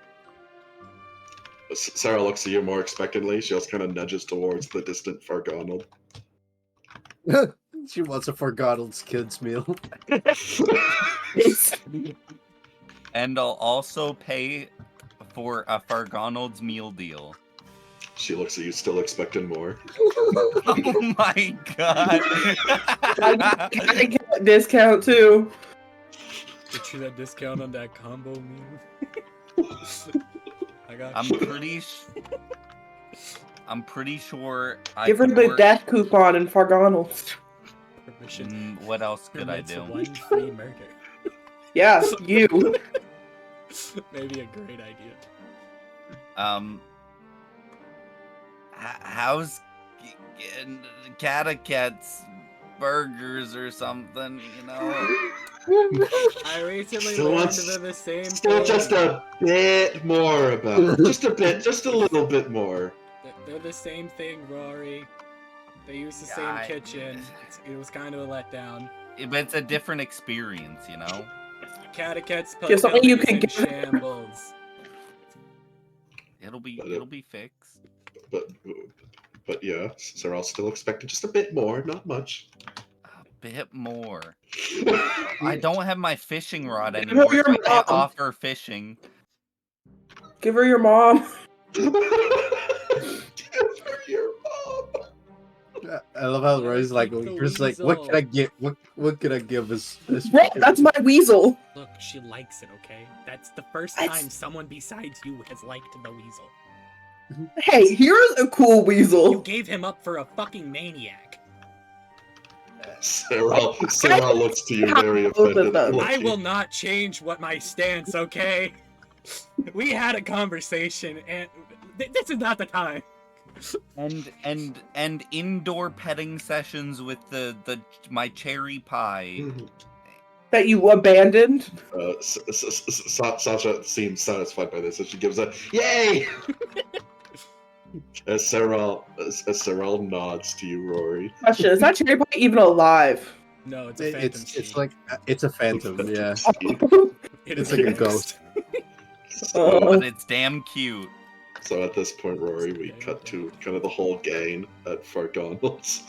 Sarah looks at you more expectantly. She just kind of nudges towards the distant Fargonald. She wants a Forgottled's kids meal. And I'll also pay for a Fargonald's meal deal. She looks at you, still expecting more. Oh my god. I get a discount too. Get you that discount on that combo meal. I got I'm you. pretty sure I Give her could the work- death coupon in Fargonald. Permission. What else could I permits do? One free murder. Yeah, you. Maybe a great idea. How's Catacat's burgers or something, you know? I recently Still learned wants- they're the same Still thing. just a bit more about it. Just a little bit more. They're the same thing, Rory. They use the same Yeah, kitchen. It was kind of a letdown. But it's a different experience, you know? Catacat's Just something you can in get- shambles. It'll be fixed. But yeah, Sarah's still expecting just a bit more, not much. A bit more. I don't have my fishing rod Give her anymore, your so I can't mom. offer fishing. Give her your mom. Give her your mom. I love how Roy's like, Keep the just like, what can I get? What can I give this? Bro, that's my weasel. Look, she likes it, okay? That's the first That's- time someone besides you has liked the weasel. Hey, here's a cool You weasel. gave him up for a fucking maniac. Sarah looks to you very Both of offended. them. I will not change what my stance, okay? We had a conversation, and this is not the time. And indoor petting sessions with my cherry pie. That you abandoned. Sasha seems satisfied by this, and she gives a yay. As Sarah nods to you, Rory. Question, is that cherry pie even alive? No, it's a phantom It's like it's a phantom. Yeah. It it's is like a ghost. But it's damn cute. So at this point, Rory, we cut to kind of the whole gang at Fargonald's.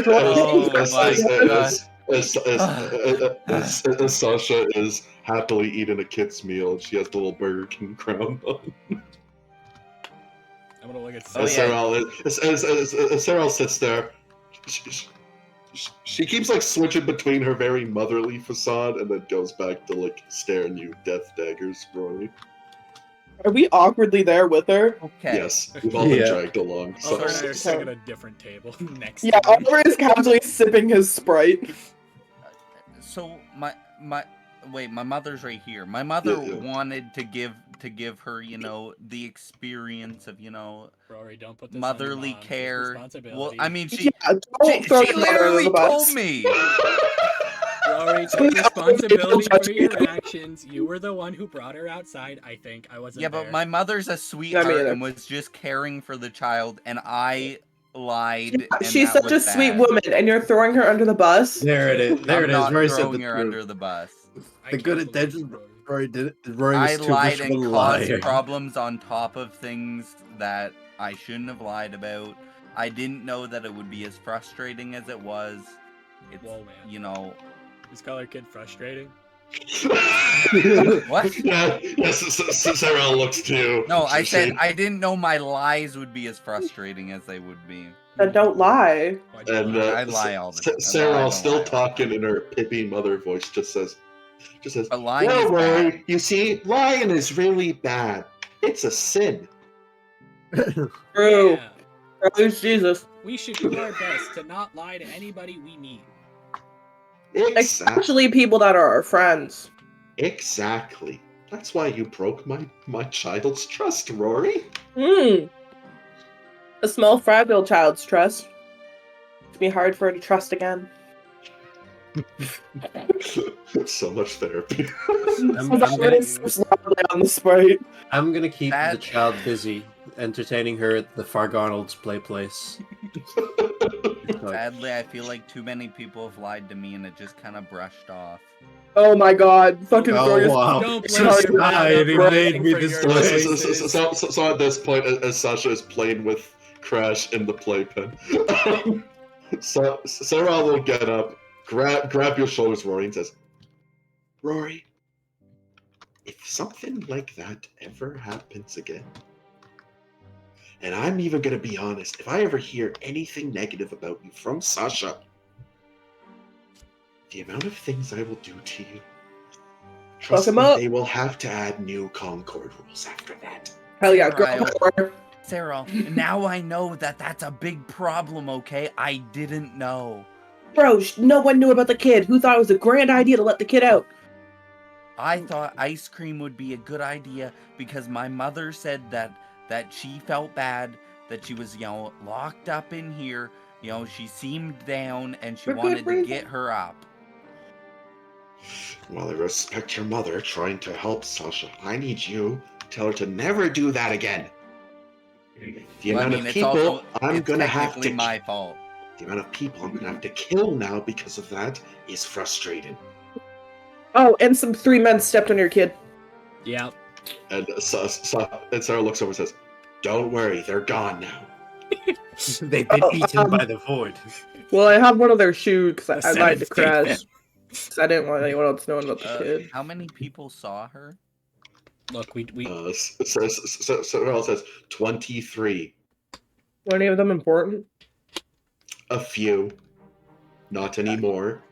Oh my god. As Sasha is happily eating a kid's meal, and she has the little Burger King crown on. I'm gonna look at Oh, Sarah. yeah. As Sarah sits there, she keeps like switching between her very motherly facade and then goes back to like staring you death daggers, Rory. Are we awkwardly there with her? Okay. Yes, we've all been Yeah. dragged along. Oliver and I are So, sitting at a different table next Yeah, to me. Oliver is casually sipping his Sprite. So my wait, my mother's right here. My mother Yeah. wanted to give her, the experience of, Rory, don't put this motherly on your mom. She's care. Well, responsibility. I mean, she don't throw she your mother under literally the bus. told me. Rory, So take now responsibility people for judge your you. actions. You were the one who brought her outside. I think I wasn't. Yeah, there. but my mother's a sweetheart either. and was just caring for the child, and I lied. And She's that such a was sweet bad. woman, and you're throwing her under the bus. There it is. There I'm it is. not Rory said throwing the her truth. under the bus. I The can't good believe you, intentions. Rory. Rory I was too lied much of a and caused liar. problems on top of things that I shouldn't have lied about. I didn't know that it would be as frustrating as it was. It's, Whoa, man. Is Color Kid frustrating? What? Yeah, yes, Sarah looks too. No, I said She- I didn't know my lies would be as frustrating as they would be. Then don't lie. Why'd you And lie? I lie all the time. Sarah, Well, I don't still lie all the talking time. in her pippy mother voice, just says, But lying "Well, is Rory, bad. you see, lying is really bad. It's a sin." True. Yeah. Praise Jesus. We should do our best to not lie to anybody we meet. Exactly. Especially people that are our friends. Exactly. That's why you broke my child's trust, Rory. A small, fragile child's trust. It'd be hard for her to trust again. So much therapy. I'm That gonna- is so loudly on the spite. I'm gonna keep the That- child busy, entertaining her at the Fargonald's play place. Like, Sadly, I feel like too many people have lied to me and it just kind of brushed off. Oh my god. Fucking oh Glorious. wow! Don't blame Just your died. He bro. made me For this your way. choices. So at this point, as Sasha is playing with Crash in the playpen, so Sarah will get up, grab your shoulders, Rory, and says, "Rory, if something like that ever happens again, and I'm even gonna be honest, if I ever hear anything negative about you from Sasha, the amount of things I will do to you, trust him me, up. they will have to add new Concord rules after that." Hell yeah, Right. girl power. Sarah, now I know that that's a big problem, okay? I didn't know. Bro, no one knew about the kid. Who thought it was a grand idea to let the kid out? I thought ice cream would be a good idea because my mother said that she felt bad that she was, locked up in here. She seemed down and she For good wanted to reason. get her up. While I respect your mother trying to help Sasha, I need you to tell her to never do that again. The Well, amount of it's people also, I'm it's gonna have technically to my fault. the amount of people I'm gonna have to kill now because of that is frustrating. Oh, and some 3 men stepped on your kid. Yeah. And Sarah looks over and says, "Don't worry, they're gone now." They've been eaten by the void. Well, I have one of their shoes because The I lied to seventh Crash. statement. 'Cause I didn't want anyone else knowing about the kid. How many people saw her? Look, we Sarah says 23. Were any of them important? A few, not anymore.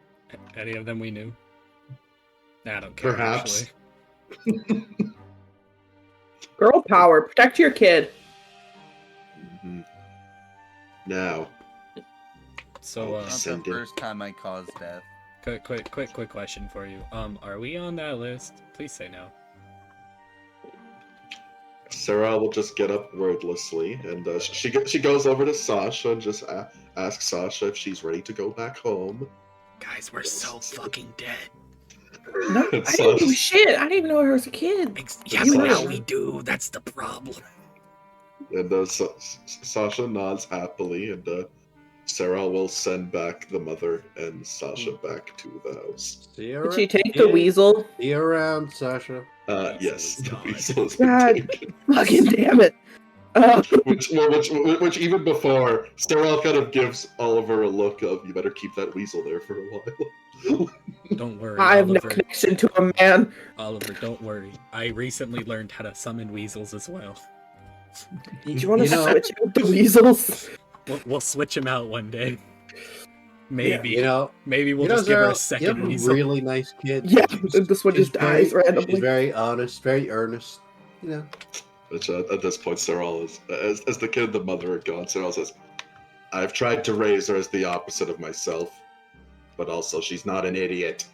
any of them we knew. Nah, I don't care. Perhaps. Actually. Girl power. Protect your kid. Mhm. Now, So, Not the Send it. first time I caused death. quick question for you. Are we on that list? Please say no. Sarah will just get up wordlessly, and she goes over to Sasha and just asks Sasha if she's ready to go back home. Guys, we're so fucking dead. No, I didn't do shit. I didn't even know her as a kid. Yeah, You but were. now we do. That's the problem. And Sasha nods happily, and Sarah will send back the mother and Sasha back to the house. See you Did she around- take the weasel? See you around, Sasha. Yes, the God. weasel has been God. taken. Fucking damn it. Which even before, Sarah kind of gives Oliver a look of, "You better keep that weasel there for a while." Don't worry, I have no Oliver. connection to a man. Oliver, don't worry. I recently learned how to summon weasels as well. Do you want to know- switch out the weasels? We'll switch them out one day. Maybe. Maybe we'll you know, just give her Sarah, a second you have a weasel. really nice kid. Yeah, this one She's just dies very- randomly. She's very honest, very earnest. You know. Which at this point, Sarah is, as the kid and the mother are gone, Sarah says, "I've tried to raise her as the opposite of myself, but also she's not an idiot."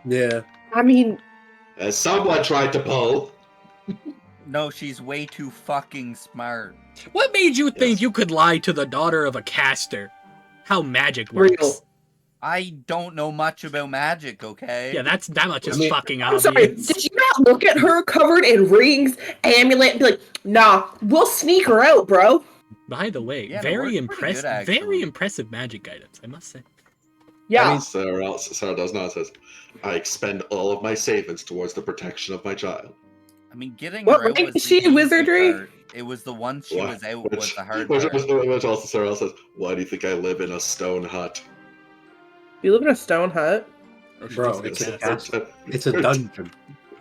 Yeah. I mean, As someone tried to pull. No, she's way too fucking smart. What made you think Yes. you could lie to the daughter of a caster? How magic works. real. I don't know much about magic, okay? Yeah, that much is I mean, fucking I'm obvious. sorry, did you not look at her covered in rings, amulet, and be like, nah, we'll sneak her out, bro? By the way, Yeah, no, very we're pretty good, impressive. Very actually. impressive magic items, I must say. Yeah. I mean, Sarah does not says, I expend all of my savings towards the protection of my child. I mean, getting What her out rank was is the she in easy wizardry? part. It was the one she Why- was out was the hard which, part. which also Sarah says, why do you think I live in a stone hut? You live in a stone hut? Or she Bro, lives it's in a a castle. castle. It's a dungeon.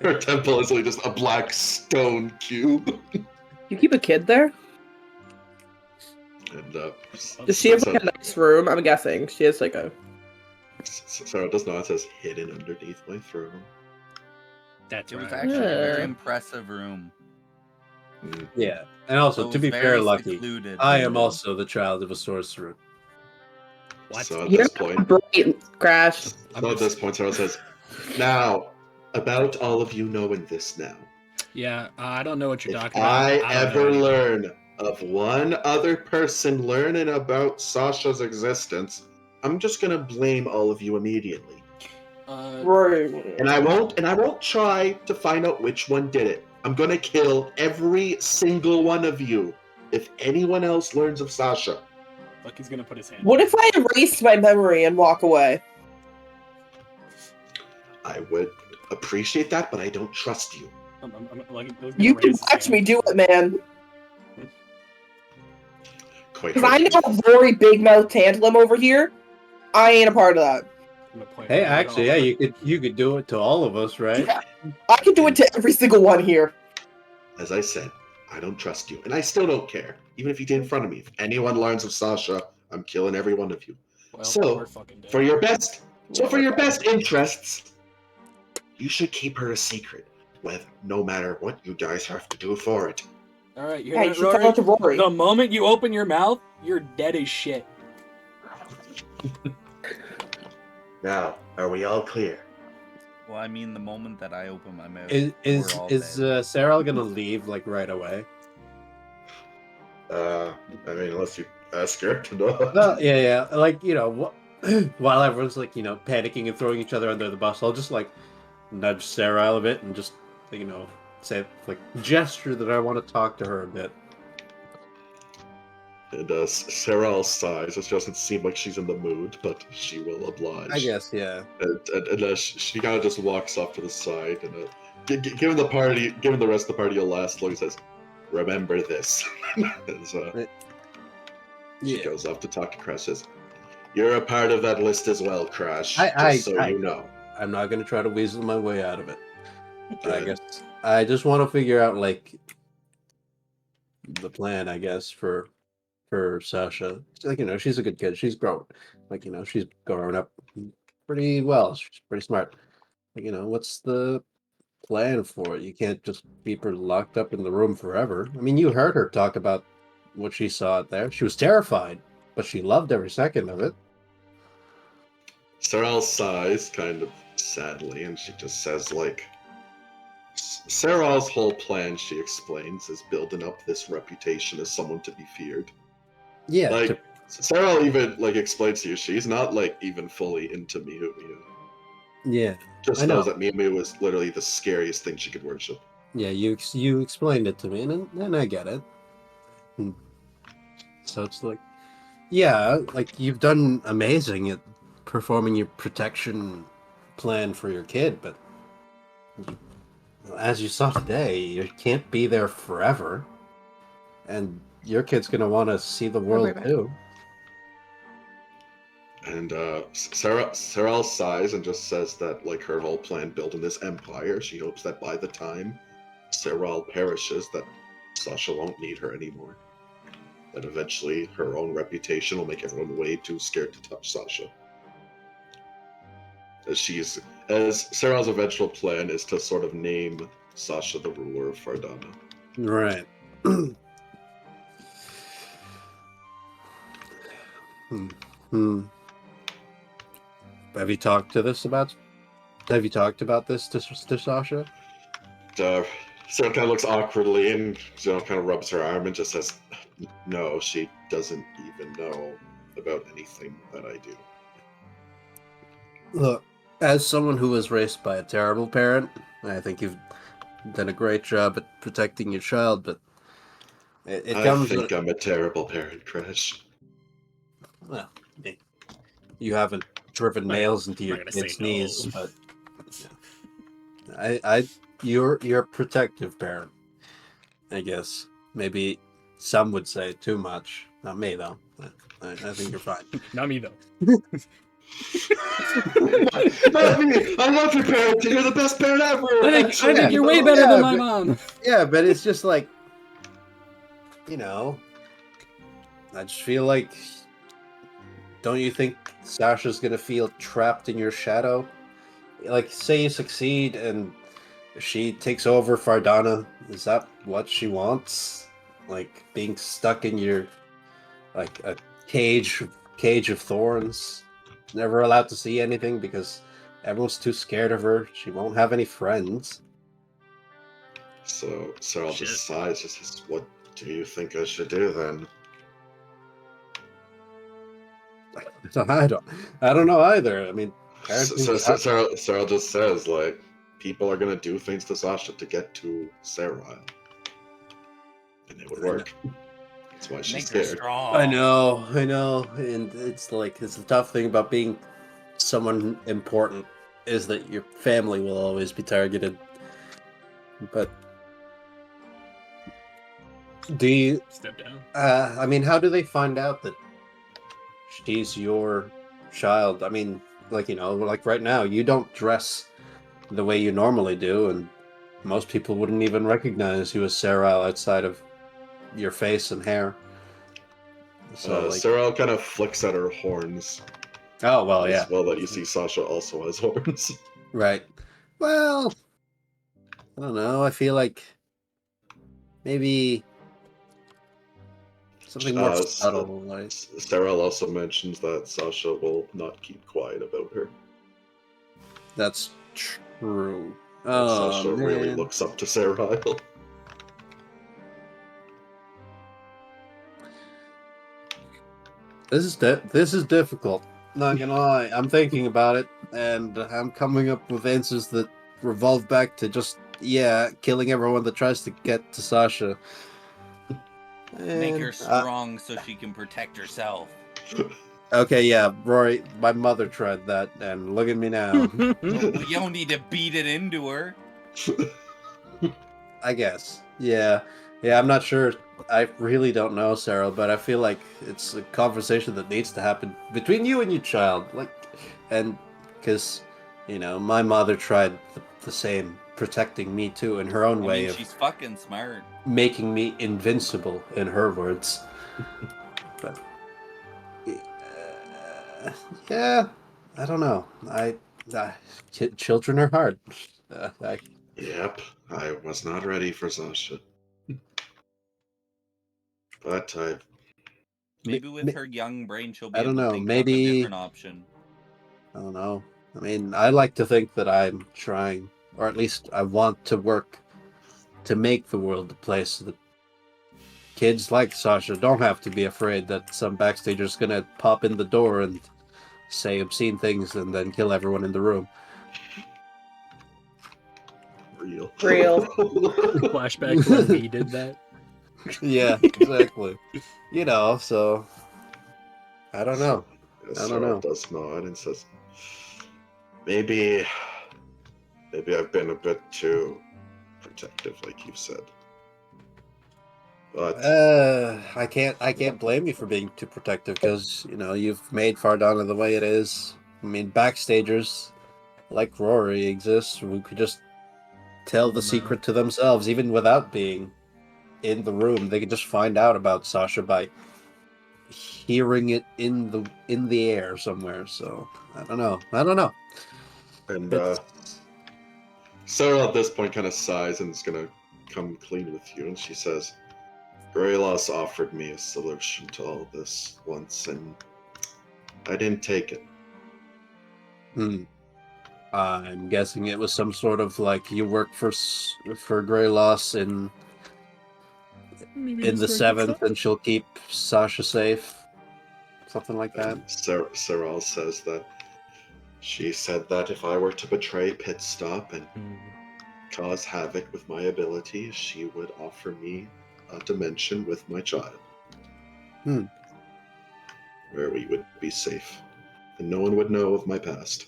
Her temple is literally just a black stone cube. You keep a kid there? And Does she have like a nice room? I'm guessing. She has like a... Sarah does not says hidden underneath my throne. That's It was right. actually a very Yeah. impressive room. Yeah, and also So it to was be very fair, Lucky, secluded. I am also the child of a sorcerer. What? So at You're this point, bright, Crash. so at this point, Sarah says, "Now, about all of you knowing this now, Yeah, I don't know what you're if talking about. I don't ever know either. learn of one other person learning about Sasha's existence, I'm just gonna blame all of you immediately, Right. and I won't try to find out which one did it. I'm gonna kill every single one of you if anyone else learns of Sasha." Lucky's gonna put his hand. What if I erased my memory and walk away? I would appreciate that, but I don't trust you. Lucky's gonna You can raise his watch hand. me do it, man. Quite Because I frankly. know Rory Big Mouth Tantalum over here. I ain't a part of that. I'm gonna point Hey, right at actually, yeah, Oliver. you could do it to all of us, right? Yeah. I can do it to every single one here. As I said, I don't trust you, and I still don't care. Even if you did in front of me, if anyone learns of Sasha, I'm killing every one of you. Well, So, we're fucking dead. For your best interests, you should keep her a secret, no matter what you guys have to do for it. All right, you Yeah, hear you that, should tell Rory? it to Rory. The moment you open your mouth, you're dead as shit. Now, are we all clear? Well, I mean, the moment that I open my mouth, Is we're all dead. Sarah gonna leave like right away? I mean, unless you ask her to know. Well, yeah, like while everyone's like panicking and throwing each other under the bus, I'll just like nudge Sarah a bit and just say like gesture that I want to talk to her a bit. And Sarah sighs. It doesn't seem like she's in the mood, but she will oblige. I guess, yeah. And she kind of just walks off to the side, and given the rest of the party a last look, says, "Remember this." As, She goes off to talk to Crash. Says, "You're a part of that list as well, Crash. Just so you know." I'm not gonna try to weasel my way out of it. I Good. guess I just want to figure out like the plan. I guess for Sasha, like she's a good kid. She's grown, like she's grown up pretty well. She's pretty smart. Like what's the plan for it? You can't just keep her locked up in the room forever. I mean, you heard her talk about what she saw out there. She was terrified, but she loved every second of it. Sarah sighs kind of sadly, and she just says, like, Sarah's whole plan, she explains, is building up this reputation as someone to be feared. Yeah, Like, Sarah even, like, explains to you, she's not, like, even fully into Miu Miu. yeah, Just I know. knows that Miu Miu was literally the scariest thing she could worship. yeah. You explained it to me, and I get it. So it's like, yeah, like you've done amazing at performing your protection plan for your kid, but as you saw today, you can't be there forever, and your kid's gonna want to see the world back. too. And Sarah sighs and just says that, like, her whole plan building this empire, she hopes that by the time Sarah perishes, that Sasha won't need her anymore. That eventually her own reputation will make everyone way too scared to touch Sasha. As Sarah's eventual plan is to sort of name Sasha the ruler of Fardana. Right. Hmm. Have you talked to this about Have you talked about this to Sasha? Sarah kind of looks awkwardly and kind of rubs her arm and just says, "No, she doesn't even know about anything that I do." Look, as someone who was raised by a terrible parent, I think you've done a great job at protecting your child, but it I comes think with, I'm a terrible parent, Crash. well, you haven't driven nails into I'm your not gonna say kid's no. knees, but you're a protective parent, I guess. Maybe some would say too much. Not me though. I think you're fine. Not me though. Not me! I love your parenting. You're the best parent ever. I think you're way no. better Yeah, than my but- mom. Yeah, but it's just like, I just feel like, don't you think Sasha's gonna feel trapped in your shadow? Like, say you succeed and she takes over Fardana, is that what she wants? Like, being stuck in your, like, a cage of thorns, never allowed to see anything because everyone's too scared of her. She won't have any friends. So Sarah Shit. just sighs. Just says, "What do you think I should do then?" I don't know either. I mean, parenting. Sarah just says, like, people are gonna do things to Sasha to get to Sarah, and it would work. That's why she's Make her scared. strong. I know, and it's like it's the tough thing about being someone important is that your family will always be targeted. But do you? Step down. I mean, how do they find out that she's your child? I mean, like like right now, you don't dress the way you normally do, and most people wouldn't even recognize you as Sarah outside of your face and hair. So, like, Sarah kind of flicks at her horns. oh well, yeah, As well that you see Sasha also has horns. right. Well, I don't know. I feel like maybe something more subtle. Like, Sarah also mentions that Sasha will not keep quiet about her. that's true. Oh, Sasha really man. looks up to Sarah. This is difficult. Not gonna lie. I'm thinking about it, and I'm coming up with answers that revolve back to just killing everyone that tries to get to Sasha. Make her And, strong so she can protect herself. okay, yeah, Rory, my mother tried that, and look at me now. You don't need to beat it into her. I guess. Yeah. I'm not sure. I really don't know, Sarah, but I feel like it's a conversation that needs to happen between you and your child. Like, and because, my mother tried the same, protecting me too in her own way of she's fucking smart. making me invincible, in her words. But, yeah, I don't know. Children are hard. Yep, I was not ready for Sasha. But Maybe with her young brain, she'll be I don't able to know, think maybe- up a different option. I don't know. I mean, I like to think that I'm trying, or at least I want to work to make the world a place that kids like Sasha don't have to be afraid that some backstager's gonna pop in the door and say obscene things and then kill everyone in the room. real. Flashback to when we did that. Yeah, exactly. So I don't know. Sarah know. does nod and says, maybe I've been a bit too protective, like you said. But I can't blame you for being too protective because you've made Fardana the way it is. I mean, backstagers like Rory exist who could just tell the secret to themselves, even without being in the room. They could just find out about Sasha by hearing it in the air somewhere. So I don't know. and It's- Sarah at this point kind of sighs and is gonna come clean with you, and she says, "Greyloss offered me a solution to all this once, and I didn't take it. Hmm. I'm guessing it was some sort of like you work for Greyloss Maybe in the just work with 7th, and she'll keep Sasha safe, something like that. And Seral says that she said that if I were to betray Pit Stop and cause havoc with my abilities, she would offer me a dimension with my child. Where we would be safe. And no one would know of my past.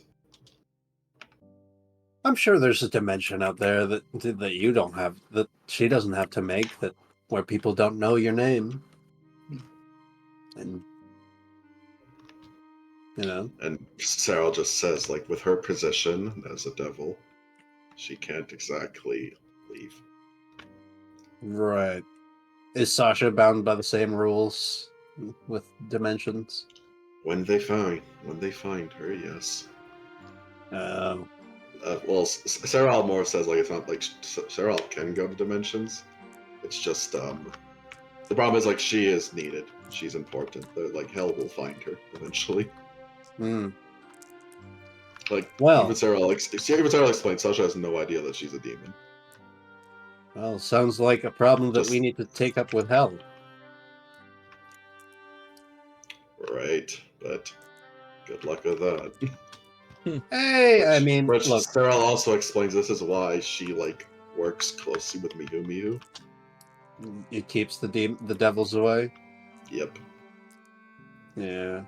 I'm sure there's a dimension out there that you don't have, that she doesn't have to make, that where people don't know your name. And you know. And Seral just says, like, with her position as a devil, she can't exactly leave. Right. Is Sasha bound by the same rules with dimensions? When they find her, yes. Oh. Well, Seral more says, like, it's not like Seral can go to dimensions. It's just the problem is, like, she is needed. She's important. Like, hell will find her eventually. Like, well, even Seral explains, Sasha has no idea that she's a demon. Well, sounds like a problem that we need to take up with hell. Right, but good luck with that. Hey, I mean, look. Seral also explains this is why she, like, works closely with Miyu Miyu. It keeps the devils away? Yep. Yeah.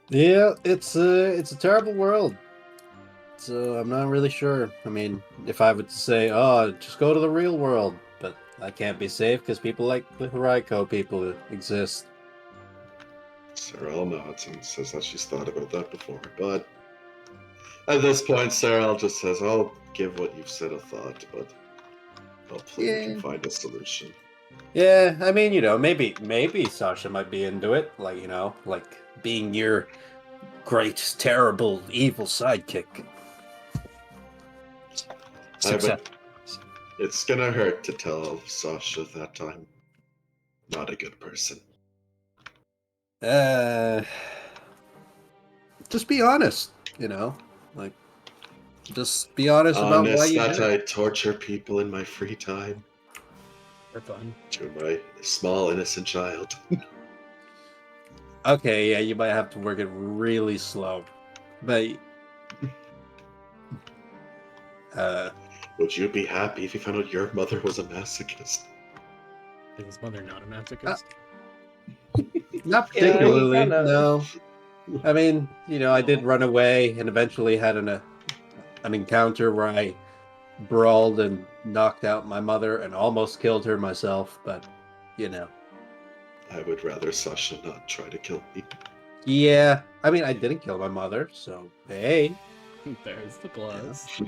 Yeah, it's a terrible world. So I'm not really sure. I mean, if I would say, oh, just go to the real world, but I can't be safe because people like the Haraiko people exist. Seral nods and says that she's thought about that before, but at this point, Seral just says, I'll give what you've said a thought, but hopefully we can find a solution. Yeah, I mean, maybe Sasha might be into it, like being your great, terrible, evil sidekick. It's gonna hurt to tell Sasha that I'm not a good person. Just be honest, just be honest about why you that do I it. torture people in my free time. For fun. To my small, innocent child. Okay, yeah, you might have to work it really slow. But would you be happy if you found out your mother was a masochist? Is his mother not a masochist? Not particularly, Yeah, no. I mean, I did run away and eventually had an encounter where I brawled and knocked out my mother and almost killed her myself, but, I would rather Sasha not try to kill me. Yeah, I mean, I didn't kill my mother, so, hey. There's the plus.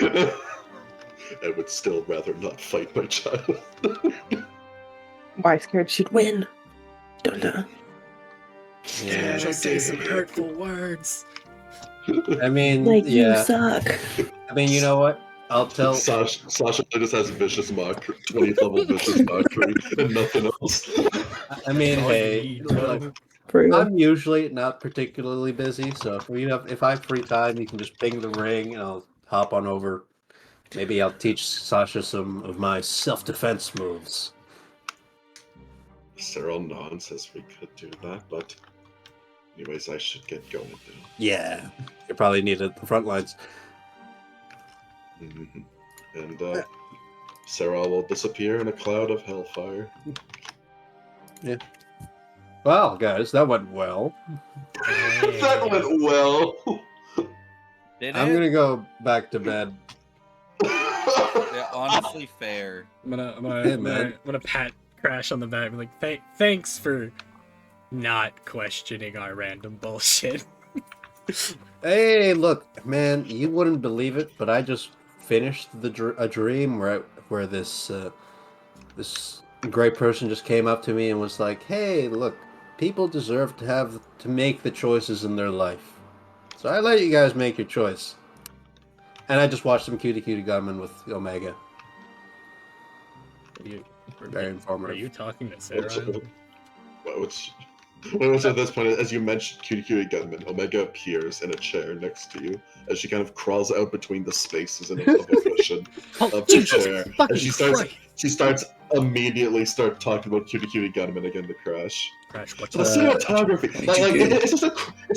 I would still rather not fight my child. Why scared she'd win? Dun-dun. Yeah. She'll say some hurtful words. I mean, Like, yeah. you suck. I mean, you know what? I'll tell... Sasha just has vicious mockery, 20th level vicious mockery, and nothing else. I mean, hey, look, I'm usually not particularly busy, so if I have free time, you can just ping the ring, and I'll hop on over. Maybe I'll teach Sasha some of my self-defense moves. Seral nods says we could do that, but anyways, I should get going now. Yeah, you probably need it at the front lines. Mm-hmm. And Seral will disappear in a cloud of hellfire. Yeah. Well, guys, that went well. That went well. I'm gonna go back to bed. Yeah, honestly, fair. I'm gonna pat Crash on the back and be like, thanks for not questioning our random bullshit. Hey, look, man, you wouldn't believe it, but I just finished a dream where this great person just came up to me and was like, "Hey, look, people deserve to make the choices in their life, so I let you guys make your choice." And I just watched some Cutie Gunman with Omega. Very informative. Are you talking to Sarah? So at this point, as you mentioned Cutie Cutie Gunman, Omega appears in a chair next to you as she kind of crawls out between the spaces of a cushion Oh, of the Jesus chair. fucking And she starts immediately talking about Cutie Cutie Gunman again to Crash. Crash, what's So the up? cinematography, What like, did you do? it's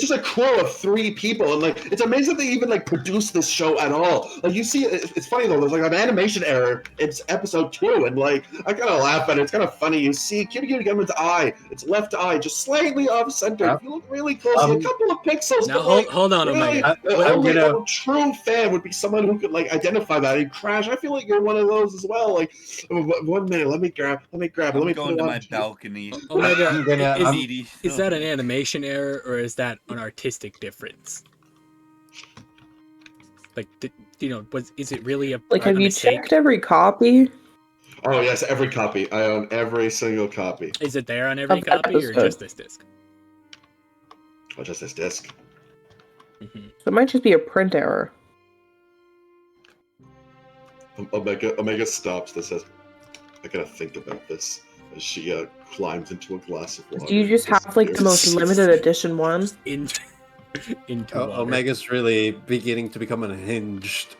just a crew of 3 people, and like it's amazing they even like produce this show at all. Like you see, it's funny though. There's like an animation error. It's episode 2, and like I kind of laugh at it. It's kind of funny. You see Cutie Cutie Gunman's eye, its left eye, just slightly off center. If you look really closely, a couple of pixels. Now but, like, hold on, really, Omega. only gonna- a true fan would be someone who could like identify that. And Crash, I feel like you're one of those as well. Like, 1 minute, let me grab it. I'm Let me going put to it my on. balcony. Omega, I'm gonna- is, I'm- Edie, is that an animation error or is that an artistic difference? Like, is it really a Like, a have you mistake? checked every copy? Oh yes, every copy. I own every single copy. Is it there on every Of that copy or episode. just this disc? Oh, just this disc. Mhm. So it might just be a print error. Omega stops and says, I gotta think about this. As she climbs into a glass of water. Do you just have like the most limited edition one? In, into water. Omega's really beginning to become unhinged.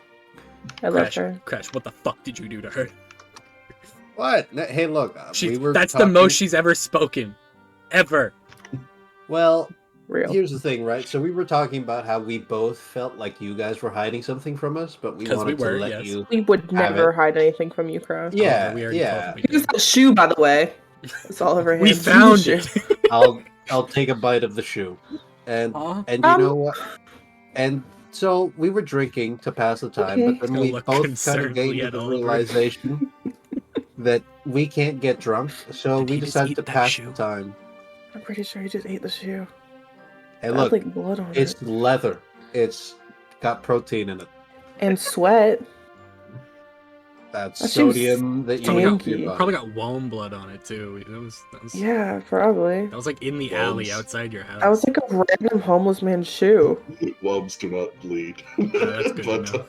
I love Crash, her. Crash, what the fuck did you do to her? What? Hey, look. That's the most she's ever spoken. Ever. Well, Real. here's the thing, right? So we were talking about how we both felt like you guys were hiding something from us, but we 'Cause we wanted were, to let yes. you. We would Have never it. hide anything from you, Crash. Yeah, we already yeah. told him we Here's did. that shoe, by the way. It's all over We hands. found it. I'll take a bite of the shoe, and Huh? and you know what? And so we were drinking to pass the time, but then Gonna we look both kind concernedly of gained at the Oliver. realization that we can't get drunk, so Did we he just decided eat to that pass shoe? the time. I'm pretty sure he just ate the shoe. Hey, It look, had, like blood on it's it. leather. It's got protein in it. And sweat. That's That shoe's sodium that you Probably need got, for your stinky. body. probably got womb blood on it too. That was Yeah, probably. That was like in the alley Worms. outside your house. I was like a random homeless man's shoe. Worms do not bleed. that's good to But, know.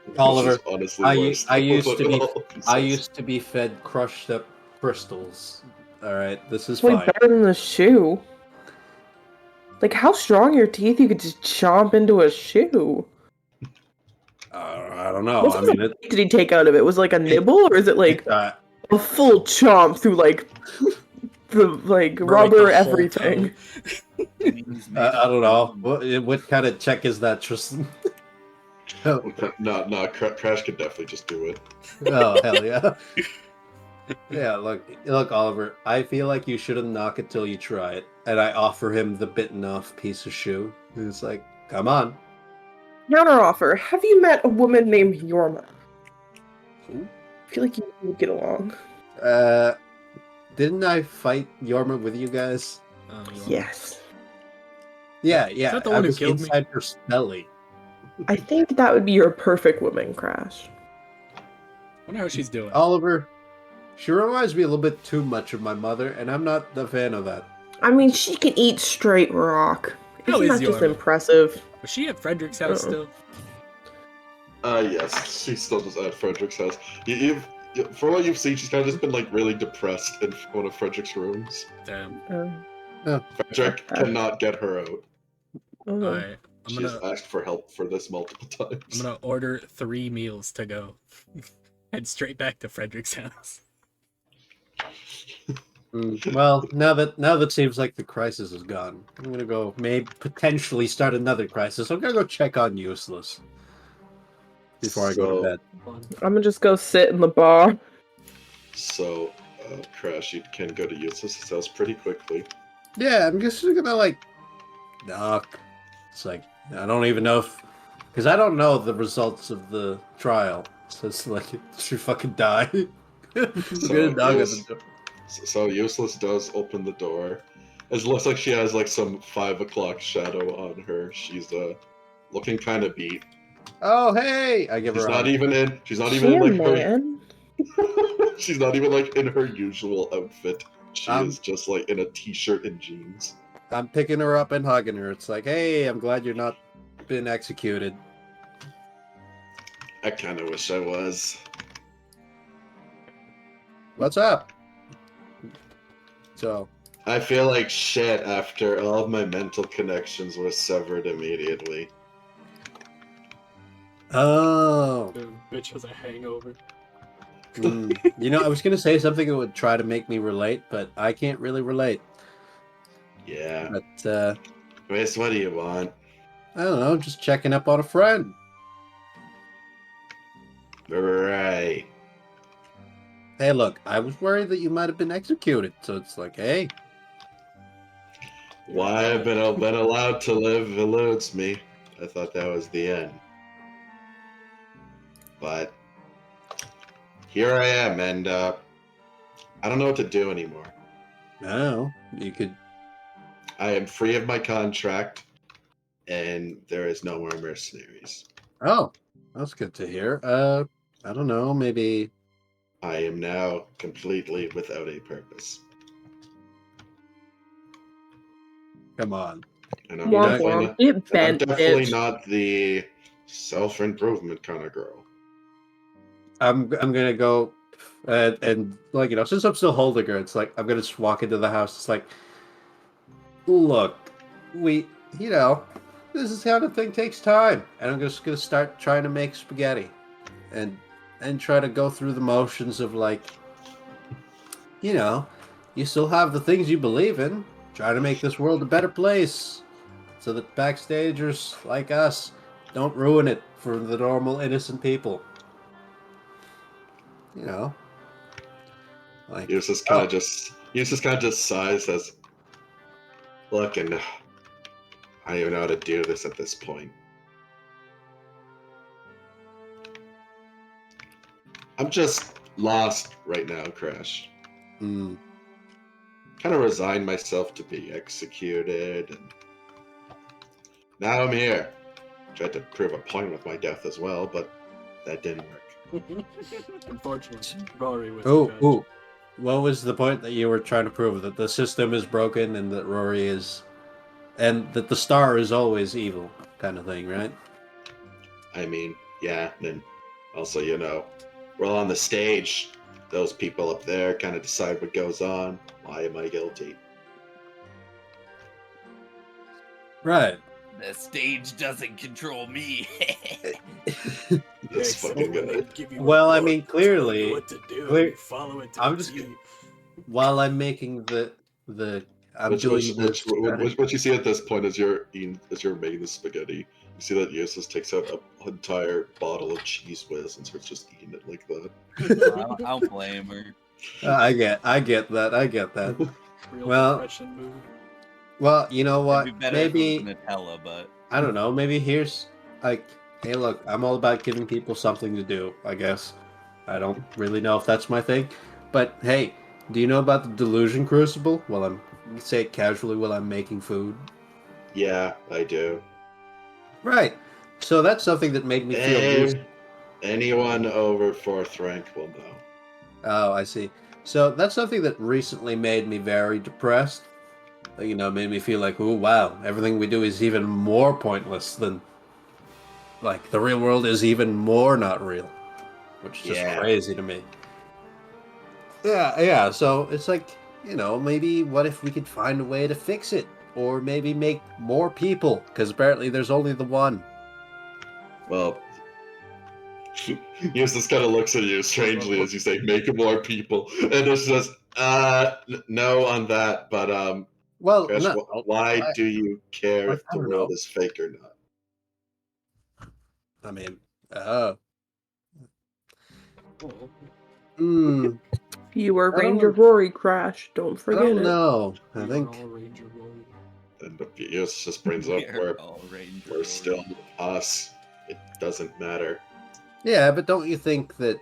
this Oliver, is honestly I worse I than used what to be all he I says. used to be fed crushed up crystals. All right, this is It's way fine. better than the shoe. Like, how strong are your teeth you could just chomp into a shoe? I don't know. What I kind mean, of bite did he take out of it? Was it like a nibble, or is it like uh, a full chomp through like the like Break rubber the whole everything? I don't know. What kind of check is that, Tristan? No, Crash could definitely just do it. Oh hell yeah! Yeah, look, Oliver. I feel like you shouldn't knock it till you try it. And I offer him the bitten off piece of shoe. And it's like, come on. Counteroffer. Have you met a woman named Yorma? Who? I feel like you would get along. Didn't I fight Yorma with you guys? Yes. Yeah. that the I one who was killed me? inside her belly. I think that would be your perfect woman, Crash. Wonder how she's doing. Oliver, she reminds me a little bit too much of my mother, and I'm not a fan of that. I mean, she can eat straight rock. How Isn't is that just Yorma? impressive? Was she at Frederick's house Uh-uh. still? Yes, she's still just at Frederick's house. For what you've seen, she's kind of just been like really depressed in one of Frederick's rooms. Damn. Frederick cannot get her out. Oh. Alright. I'm She's gonna asked for help for this multiple times. I'm gonna order 3 meals to go. Head straight back to Frederick's house. Well, now that seems like the crisis is gone, I'm gonna go maybe potentially start another crisis. I'm gonna go check on Useless before I go to So- bed. I'm gonna just go sit in the bar. So, Crash, you can go to Eustace's house pretty quickly. Yeah, I'm just gonna like knock. It's like I don't even know if, because I don't know the results of the trial. So it's like, she fucking die. I'm gonna knock on the door. So Useless does open the door. It looks like she has like some 5 o'clock shadow on her. She's looking kind of beat. Oh hey! I give She's her. not a... even in. She's not She even a like her. man? She's not even like in her usual outfit. She Um, is just like in a t-shirt and jeans. I'm picking her up and hugging her. It's like, hey, I'm glad you're not been executed. I kind of wish I was. What's up? So I feel like shit after all of my mental connections were severed immediately. Oh. The bitch has a hangover. You know, I was gonna say something that would try to make me relate, but I can't really relate. Yeah. But Grace, what do you want? I don't know, just checking up on a friend. Right. Hey, look, I was worried that you might have been executed, so it's like, hey, Why I've been allowed to live eludes me. I thought that was the end. But here I am, and I don't know what to do anymore. no, you could. I am free of my contract, and there is no more mercenaries. Oh, that's good to hear. I don't know, maybe. I am now completely without a purpose. Come on. And Womp womp. Get I'm bent, definitely bitch. not the self-improvement kind of girl. I'm gonna go, and like since I'm still holding her, it's like I'm gonna just walk into the house. It's like, look, we, this kind of thing takes time, and I'm just gonna start trying to make spaghetti, and try to go through the motions of like, you still have the things you believe in. Try to make this world a better place, so that backstagers like us don't ruin it for the normal innocent people. You know, like Eustace kind of just sighs, says, "Look, and I don't even know how to do this at this point. I'm just lost right now, Crash. mm, Kind of resigned myself to be executed, and now I'm here. Tried to prove a point with my death as well, but that didn't work. Unfortunately, Rory was oh, the judge. oh, what was the point that you were trying to prove? That the system is broken and that Rory is, and that the star is always evil, kind of thing, right? I mean, yeah, and also, we're all on the stage. Those people up there kind of decide what goes on. Why am I guilty? Right. The stage doesn't control me. This fucking guy. Well, I mean, clearly, what to do. clear- You follow it to I'm a just T. while I'm making I'm doing this. What you see at this point as you're making the spaghetti, you see that Eustace takes out an entire bottle of Cheese Whiz and starts just eating it like that. I don't blame her. I get that. Real Well, depression mood. Well, you know what? It'd be better if it Maybe was Nutella, but I don't know. Maybe here's like, hey, look, I'm all about giving people something to do. I guess I don't really know if that's my thing, but hey, do you know about the Delusion Crucible? Well, I'm say it casually while I'm making food. Yeah, I do. Right. So that's something that made me feel. Anyone over 4th rank will know. Oh, I see. So that's something that recently made me very depressed. Made me feel like, oh wow, everything we do is even more pointless than, like, the real world is even more not real, which is just crazy to me. Yeah. So it's like, maybe what if we could find a way to fix it, or maybe make more people? Because apparently there's only the one. Well, Eustace kind of looks at you strangely as you say, "Make more people," and it's just, no on that. But Well, Crash, no, why do you care like, if I the don't world know. is fake or not? I mean, Oh, hmm, You were I don't Ranger know. Rory Crash. Don't I forget don't it. know. I we think. are all Ranger Rory. And Eustace just brings up we're all Ranger we're Rory. still us. It doesn't matter. Yeah, but don't you think that?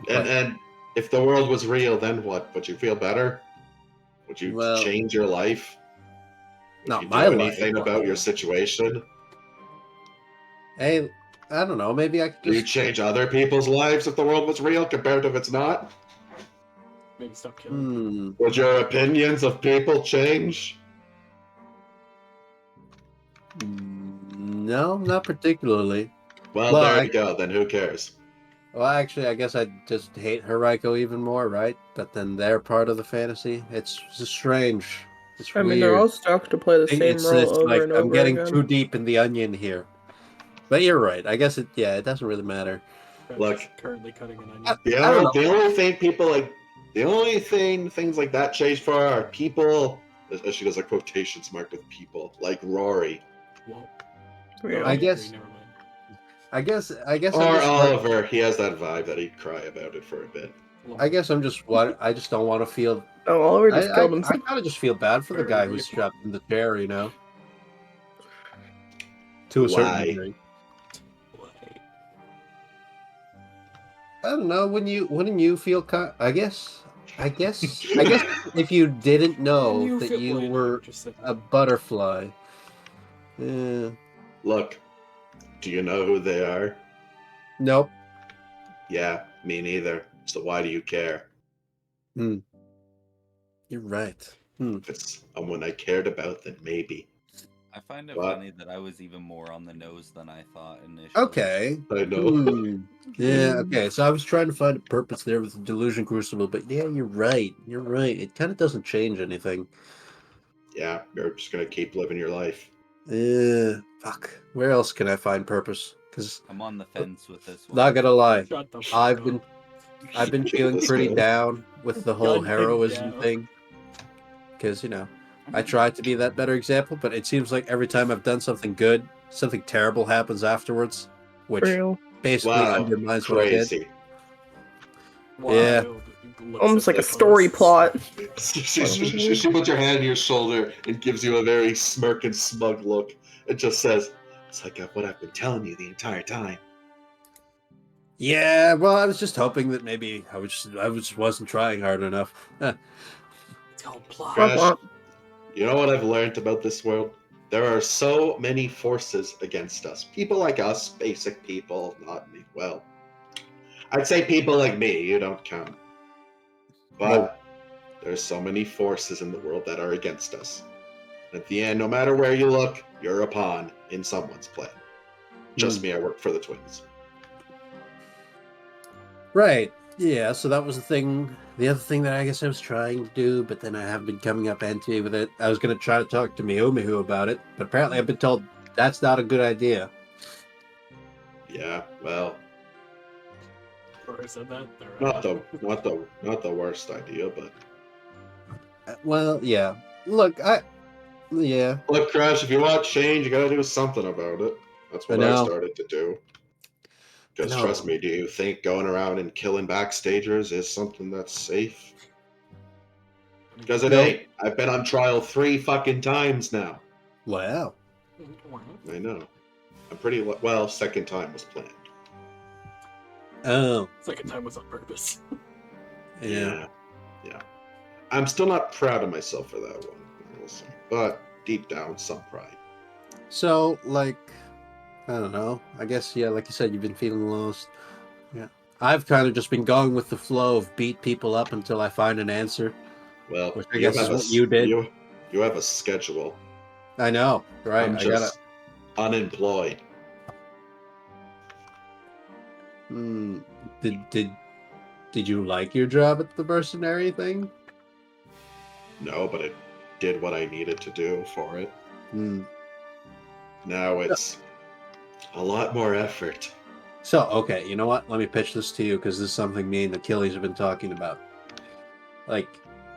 And if the world was real, then what? Would you feel better? Would you Well, change your life? Would not you my do life. anything about your situation? Hey, I don't know. Maybe I could Do you just. change other people's lives if the world was real compared to if it's not? Maybe stop killing people. Would your opinions of people change? No, not particularly. Well, Well, there you go. Then who cares? Well, actually, I guess I just hate Haraiko even more, right? But then they're part of the fantasy. It's just strange. It's I weird. mean, they're all stuck to play the same it's role over like and over I'm getting again. too deep in the onion here. But you're right. I guess it doesn't really matter. French Look. is currently cutting an onion. The I don't only, the only thing people like, the only thing things like that change for are people. She does a quotations mark with people like Rory Whoa. Yeah. I guess- Never mind. I guess or I'm just like, Oliver. He has that vibe that he'd cry about it for a bit. I guess I'm just what I just don't want to feel. Oh, Oliver I just killed I himself. kind of just feel bad for the Very guy who's real. strapped in the chair, you know. To a certain Why? degree. Wait. I don't know. Wouldn't you feel I guess if you didn't know that you were a butterfly. Yeah. Look, do you know who they are? Nope. Yeah, me neither. So why do you care? You're right. If it's someone I cared about, then maybe. I find it What? funny that I was even more on the nose than I thought initially. Okay. I know. Yeah, okay. So I was trying to find a purpose there with the delusion crucible, but yeah, you're right. You're right. It kind of doesn't change anything. Yeah, you're just gonna keep living your life. Fuck. Where else can I find purpose? Because I'm on the fence with this one. not gonna lie, Shut the fuck I've up. been feeling This pretty guy. down with the whole Gun him heroism down. thing. Because I tried to be that better example, but it seems like every time I've done something good, something terrible happens afterwards, which Real. basically Wow, undermines what I did. crazy. Yeah. Wild. Looks Almost at like a the story posts. plot. She puts her hand on your shoulder and gives you a very smirk and smug look. It just says, "It's like what I've been telling you the entire time." Yeah, well, I was just hoping that maybe I wasn't trying hard enough. It's called plot. Crash, Womp you know what I've learned about this world? There are so many forces against us. People like us, basic people, not me. Well, I'd say people like me. You don't count. But there's so many forces in the world that are against us. At the end, no matter where you look, you're a pawn in someone's plan. Just me, I work for the twins. Right. Yeah, so that was the thing. The other thing that I guess I was trying to do, but then I have been coming up empty with it. I was going to try to talk to Miho about it, but apparently I've been told that's not a good idea. Yeah, well, Or said that. They're not the worst idea, but Well, yeah. Look, yeah. look, Crash, if you want change, you gotta do something about it. That's what I know. started to do. Because know. trust me, do you think going around and killing backstagers is something that's safe? Because it No. ain't. I've been on trial 3 fucking times now. Wow. I know. I'm pretty well. Second time was planned. Oh, Second time was on purpose. yeah. Yeah. I'm still not proud of myself for that one, I will say. But deep down, some pride. So, like, I don't know. I guess, yeah, like you said, you've been feeling lost. Yeah. I've kind of just been going with the flow of beat people up until I find an answer. Well, Which I guess is have what you did. You have a schedule. I know, right? I'm I gotta. just unemployed. Did you like your job at the mercenary thing? No, but it did what I needed to do for it. Hmm. Now it's a lot more effort. So, okay, you know what? Let me pitch this to you because this is something me and Achilles have been talking about. Like,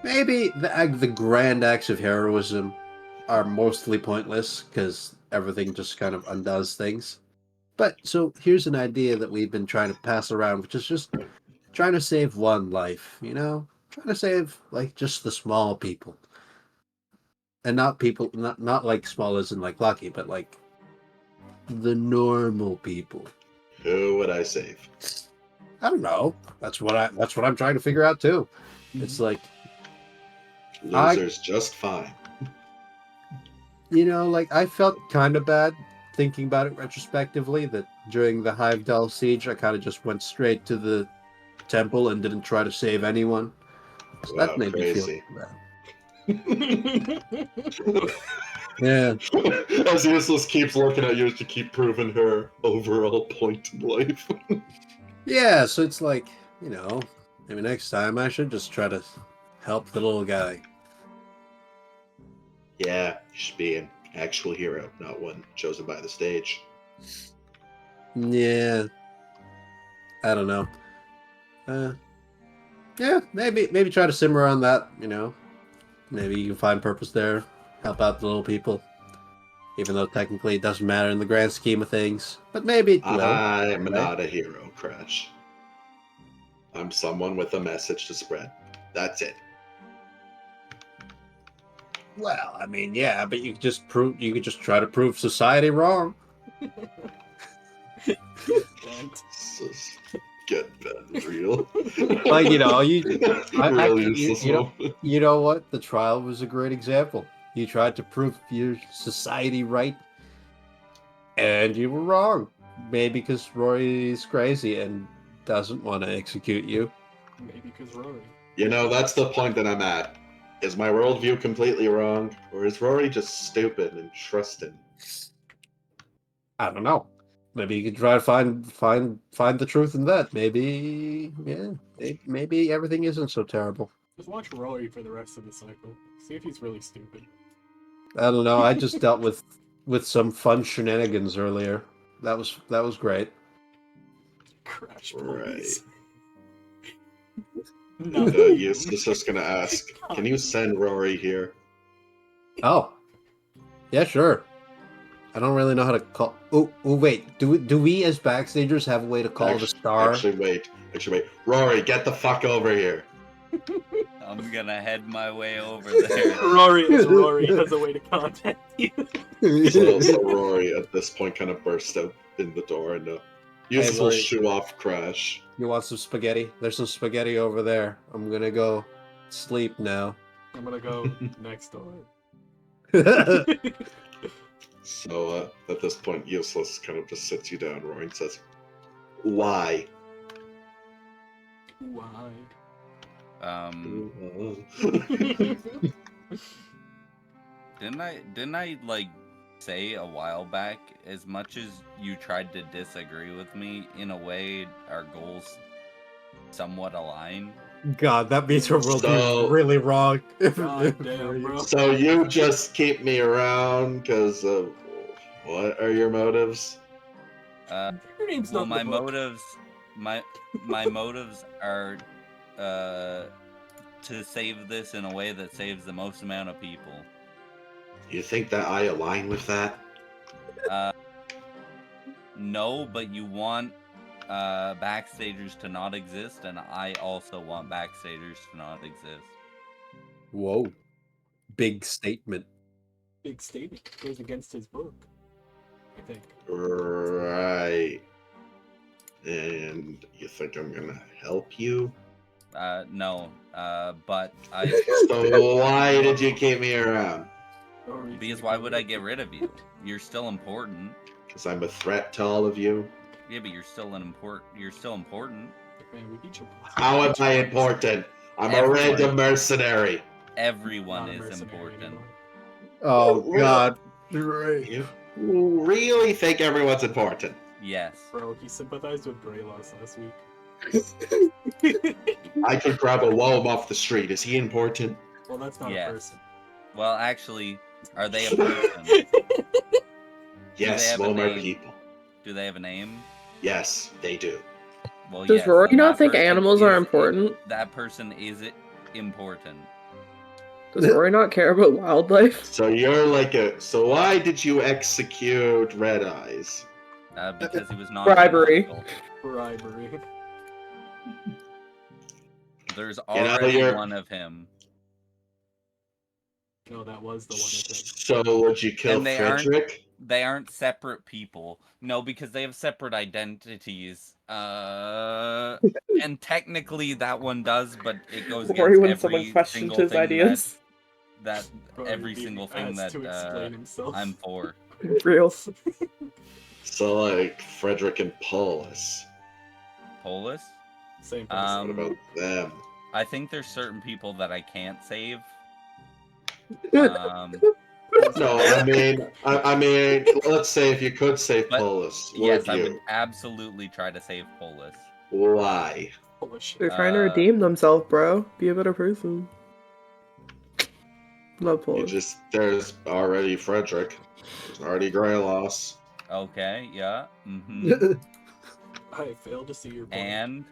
maybe the grand acts of heroism are mostly pointless because everything just kind of undoes things. But, so here's an idea that we've been trying to pass around, which is just trying to save one life, you know? Trying to save, like, just the small people. And not people, not like small as in, like, lucky, but, like, the normal people. Who would I save? I don't know. That's what I'm trying to figure out too. It's like, Losers just fine. you know, like I felt kind of bad thinking about it retrospectively that during the Hivedal siege I kind of just went straight to the temple and didn't try to save anyone. So Wow, that made crazy. me feel bad. Yeah. As Useless keeps looking at you to keep proving her overall point in life. Yeah, so it's like, you know, maybe next time I should just try to help the little guy. Yeah, you should be an actual hero, not one chosen by the stage. Yeah. I don't know. Yeah, maybe try to simmer on that, you know. Maybe you can find purpose there, help out the little people. Even though technically it doesn't matter in the grand scheme of things. But maybe it will. I'm right? not a hero, Crash. I'm someone with a message to spread. That's it. Well, I mean, yeah, but you could just try to prove society wrong. Bent. Just get Ben real. Like, you know, real actually, useless you know, moment. you know what? The trial was a great example. You tried to prove your society right, and you were wrong. Maybe because Rory is crazy and doesn't want to execute you. Maybe because Rory. You know, that's the point that I'm at. Is my worldview completely wrong, or is Rory just stupid and trusting? I don't know. Maybe you could try to find the truth in that. Maybe, yeah, maybe everything isn't so terrible. Just watch Rory for the rest of the cycle. See if he's really stupid. I don't know. I just dealt with some fun shenanigans earlier. That was great. Crash Right. police. Yes, just gonna ask. Can you send Rory here? Oh, yeah, sure. I don't really know how to call. Oh, wait. Do we as backstagers have a way to call the star? Actually, wait. Rory, get the fuck over here. I'm gonna head my way over there. Rory has a way to contact you. So Rory at this point kind of bursts out in the door and uses will Rory. shoo off Crash. You want some spaghetti? There's some spaghetti over there. I'm gonna go sleep now. I'm gonna go next door. So at this point, Useless kind of just sits you down, Rory, and says, "Why?" Why? Didn't I like say a while back, as much as you tried to disagree with me, in a way our goals somewhat align? God, that means her worldview So- is really wrong. God damn, bro. So you just keep me around because of what are your motives? Uh, Your name's well, not in my the book. motives, my motives are to save this in a way that saves the most amount of people. You think that I align with that? No, but you want backstagers to not exist, and I also want backstagers to not exist. Whoa, big statement. Big statement. Goes against his book. I think. Right. And you think I'm gonna help you? No, but I So why did you keep me around? Rory's because gonna why go would I with get you. rid of you? You're still important. Because I'm a threat to all of you? Yeah, but you're still You're still important. Man, we beat you. How am I important? I'm a Everyone. random mercenary. Everyone Not a is mercenary important. anymore. Oh Well, God. Right. You really think everyone's important? Yes. Bro, he sympathized with Greyloss last week. I could grab a Wome off the street. Is he important? Well, that's not Yes. a person. Well, actually, are they a person? Yes, have a Wome are name? people. Do they have a name? Yes, they do. Well, Does yes, Rory then not that think person animals are is- important? That person is important. Does Rory not care about wildlife? So you're like so why did you execute Red Eyes? Because he was not Bribery. Bribery. There's You know, already you're- one of him. No, that was the one of him. So would you kill And they aren't- Frederick? They aren't separate people. No, because they have separate identities. And technically that one does, but it goes Rory, when against someone every questioned single his thing ideas. that Rory every being single thing asked that to explain himself. I'm for. Real. So like Frederick and Paulus. Polis? Same What person. about them? I think there's certain people that I can't save. No, I mean, let's say if you could save But, Paulus, would yes, you? I would absolutely try to save Polis. Why? Holy shit. They're trying to redeem themselves, bro. Be a better person. Love You Polis. there's already Frederick. There's already Greyloss. Okay, yeah. Mm-hmm. I failed to see your point. And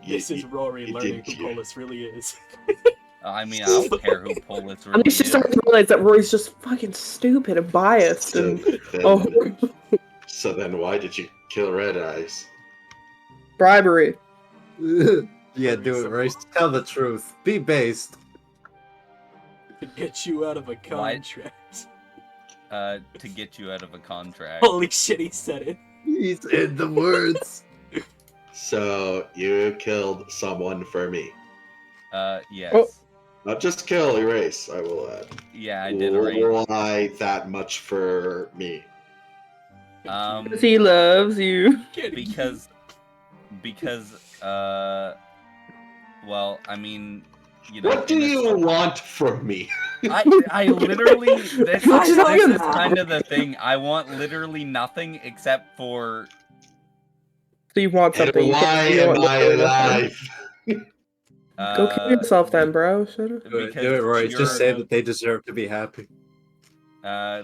This is Rory you learning did- who Polis really is. I mean, I don't care who Polis I'm really just is. starting to realize that Rory's just fucking stupid and biased So and then, oh, so then why did you kill Red Eyes? bribery. Yeah, do it, Royce. Tell the truth. Be based. To get you out of a Why- contract. To get you out of a contract. Holy shit, he said it. He's in the words. So you killed someone for me. Yes. Oh. Not just kill, erase, I will add. Yeah, I did already. Why that much for me? Because he loves you. Because, well, I mean, you know. What do you want from me? I literally, this What you talking is about? kind of the thing. I want literally nothing except for, So you want And something. You why can't, you am want I literally nothing. alive? Go kill yourself then, bro. Shut up. Do it, Because Royce. Just you're- say that they deserve to be happy.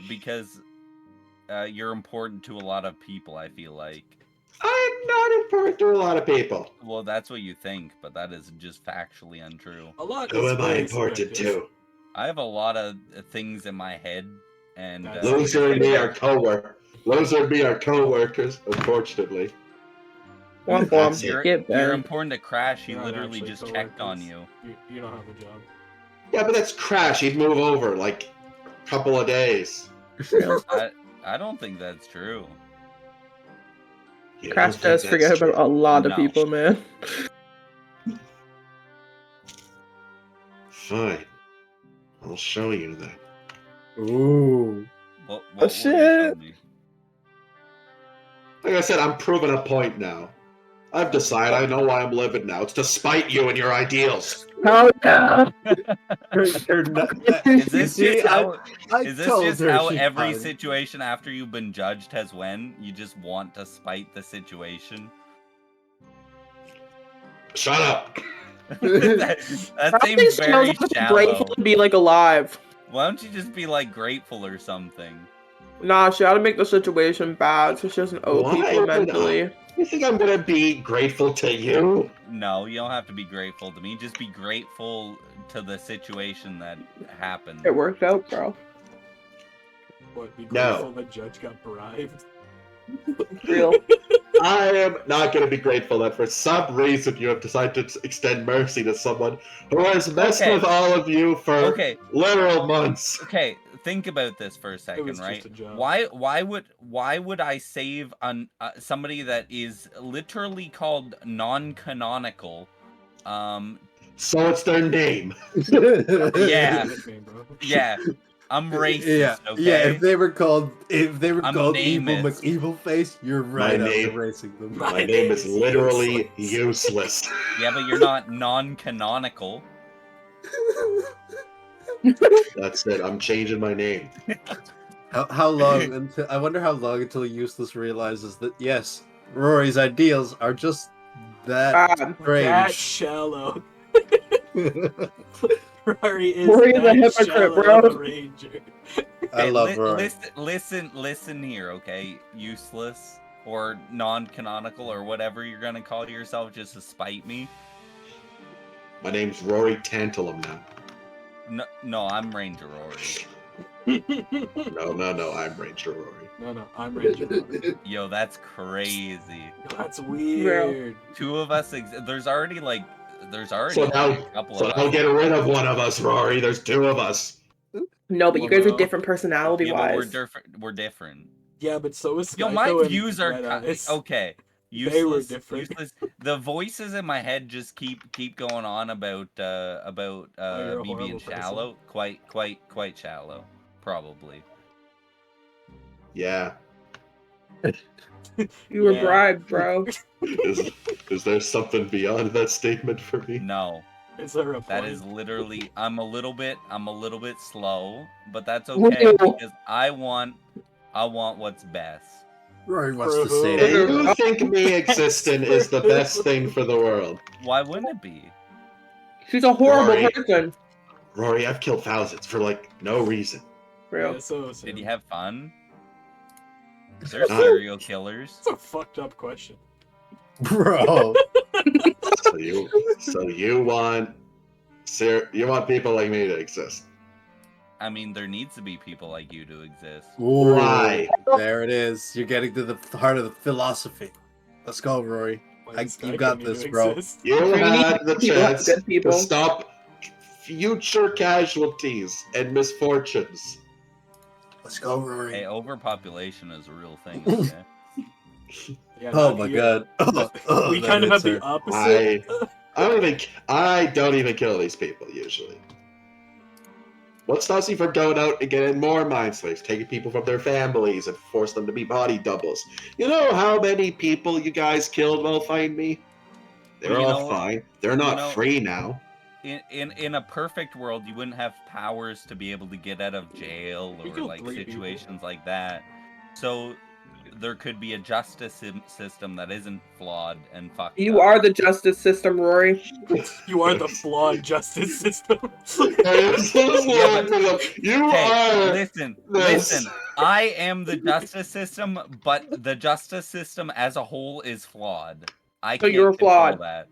because you're important to a lot of people, I feel like. I'm not important to a lot of people. Well, that's what you think, but that is just factually untrue. A lot Who is am I very important subjective. to? I have a lot of things in my head, and That's Loser and me are co-workers, unfortunately. Womp That's womp. it. you're, Get you're bent. important to Crash. He You're not literally actually just checked on coworkers. you. You don't have a job. Yeah, but that's Crash. He'd move over like a couple of days. I don't think that's true. You Crash don't think does that's forget true? about a lot of No. people, man. Fine. I'll show you then. Ooh. What will you show shit. me? Like I said, I'm proving a point now. I've decided I know why I'm living now. It's to spite you and your ideals. Oh yeah. You're not, Is this see, just how? I Is this told just her how she every died. situation after you've been judged has went? You just want to spite the situation. Shut up. that I don't think seems she knows very how to be shallow. grateful to be like alive. Why don't you just be like grateful or something? Nah, she ought to make the situation bad so she doesn't owe Why people would I? mentally. You think I'm gonna be grateful to you? No, you don't have to be grateful to me. Just be grateful to the situation that happened. It worked out, bro. What, be No. grateful the judge got bribed? Real. I am not gonna be grateful that for some reason you have decided to extend mercy to someone who has messed Okay. with all of you for Okay, literal months. okay. Think about this for a second, was right? just a joke. Why would I save somebody that is literally called non-canonical? So it's their name. Yeah. Nickname, bro. Yeah, I'm racist. Yeah, Okay. yeah. If they were called I'm Evil nameless. McEvilface, you're right. My I'm name- erasing them. My name is literally useless. Yeah, but you're not non-canonical. That's it. I'm changing my name. How long until I wonder how long until Useless realizes that yes, Rory's ideals are just that Bad. That strange. shallow. Rory is Rory is a that hypocrite, shallow bro. of a ranger. I Okay, love Rory. listen here, okay? Useless or non-canonical or whatever you're gonna call yourself, just to spite me. My name's Rory Tantalum now. No, I'm Ranger Rory. No, I'm Ranger Rory. No, I'm Ranger Rory. Yo, that's crazy. That's weird. Two of us. There's already So now, a couple so of now us. get rid of one of us, Rory. There's two of us. No, but you Well, guys are no. different personality Yeah, but wise. we're different. Yeah, but so is Yo, Skytho my and views are Red Eyes. okay. They were Useless, different. useless. The voices in my head just keep going on about you're a me being horrible person. shallow. Quite shallow, probably. Yeah. You were Yeah. bribed, bro. Is there something beyond that statement for me? No, Is there a that point? is literally. I'm a little bit slow, but that's okay Real. because I want what's best. Rory wants For to who? say Hey, it. you think me existing is the best thing for the world? Why wouldn't it be? She's a horrible Rory. person. Rory, I've killed thousands for like no reason. Real. Yeah, so Did you have fun? They're Uh, serial killers. It's a fucked up question. Bro. So you want people like me to exist? I mean, there needs to be people like you to exist. Ooh, Why? there it is. You're getting to the heart of the philosophy. Let's go, Rory. Like, this guy you got couldn't this, even bro. exist. You had the People have chance good people. to stop future casualties and misfortunes. Let's go, Rory. Hey, overpopulation is a real thing. Okay? Yeah, Oh not my here. god. We That kind of have hits the her. opposite. I don't even kill these people usually. What stops you from going out and getting more mind slaves, taking people from their families and force them to be body doubles? You know how many people you guys killed while fighting me? They're Well, you all know- fine. They're not know- free now. In a perfect world, you wouldn't have powers to be able to get out of jail You or killed like 3 people. situations like that. So there could be a justice system that isn't flawed and fucked You up. are the justice system, Rory. You are the flawed justice system. You Hey, are listen, this. listen. I am the justice system, but the justice system as a whole is flawed. I So can't you're control flawed. that.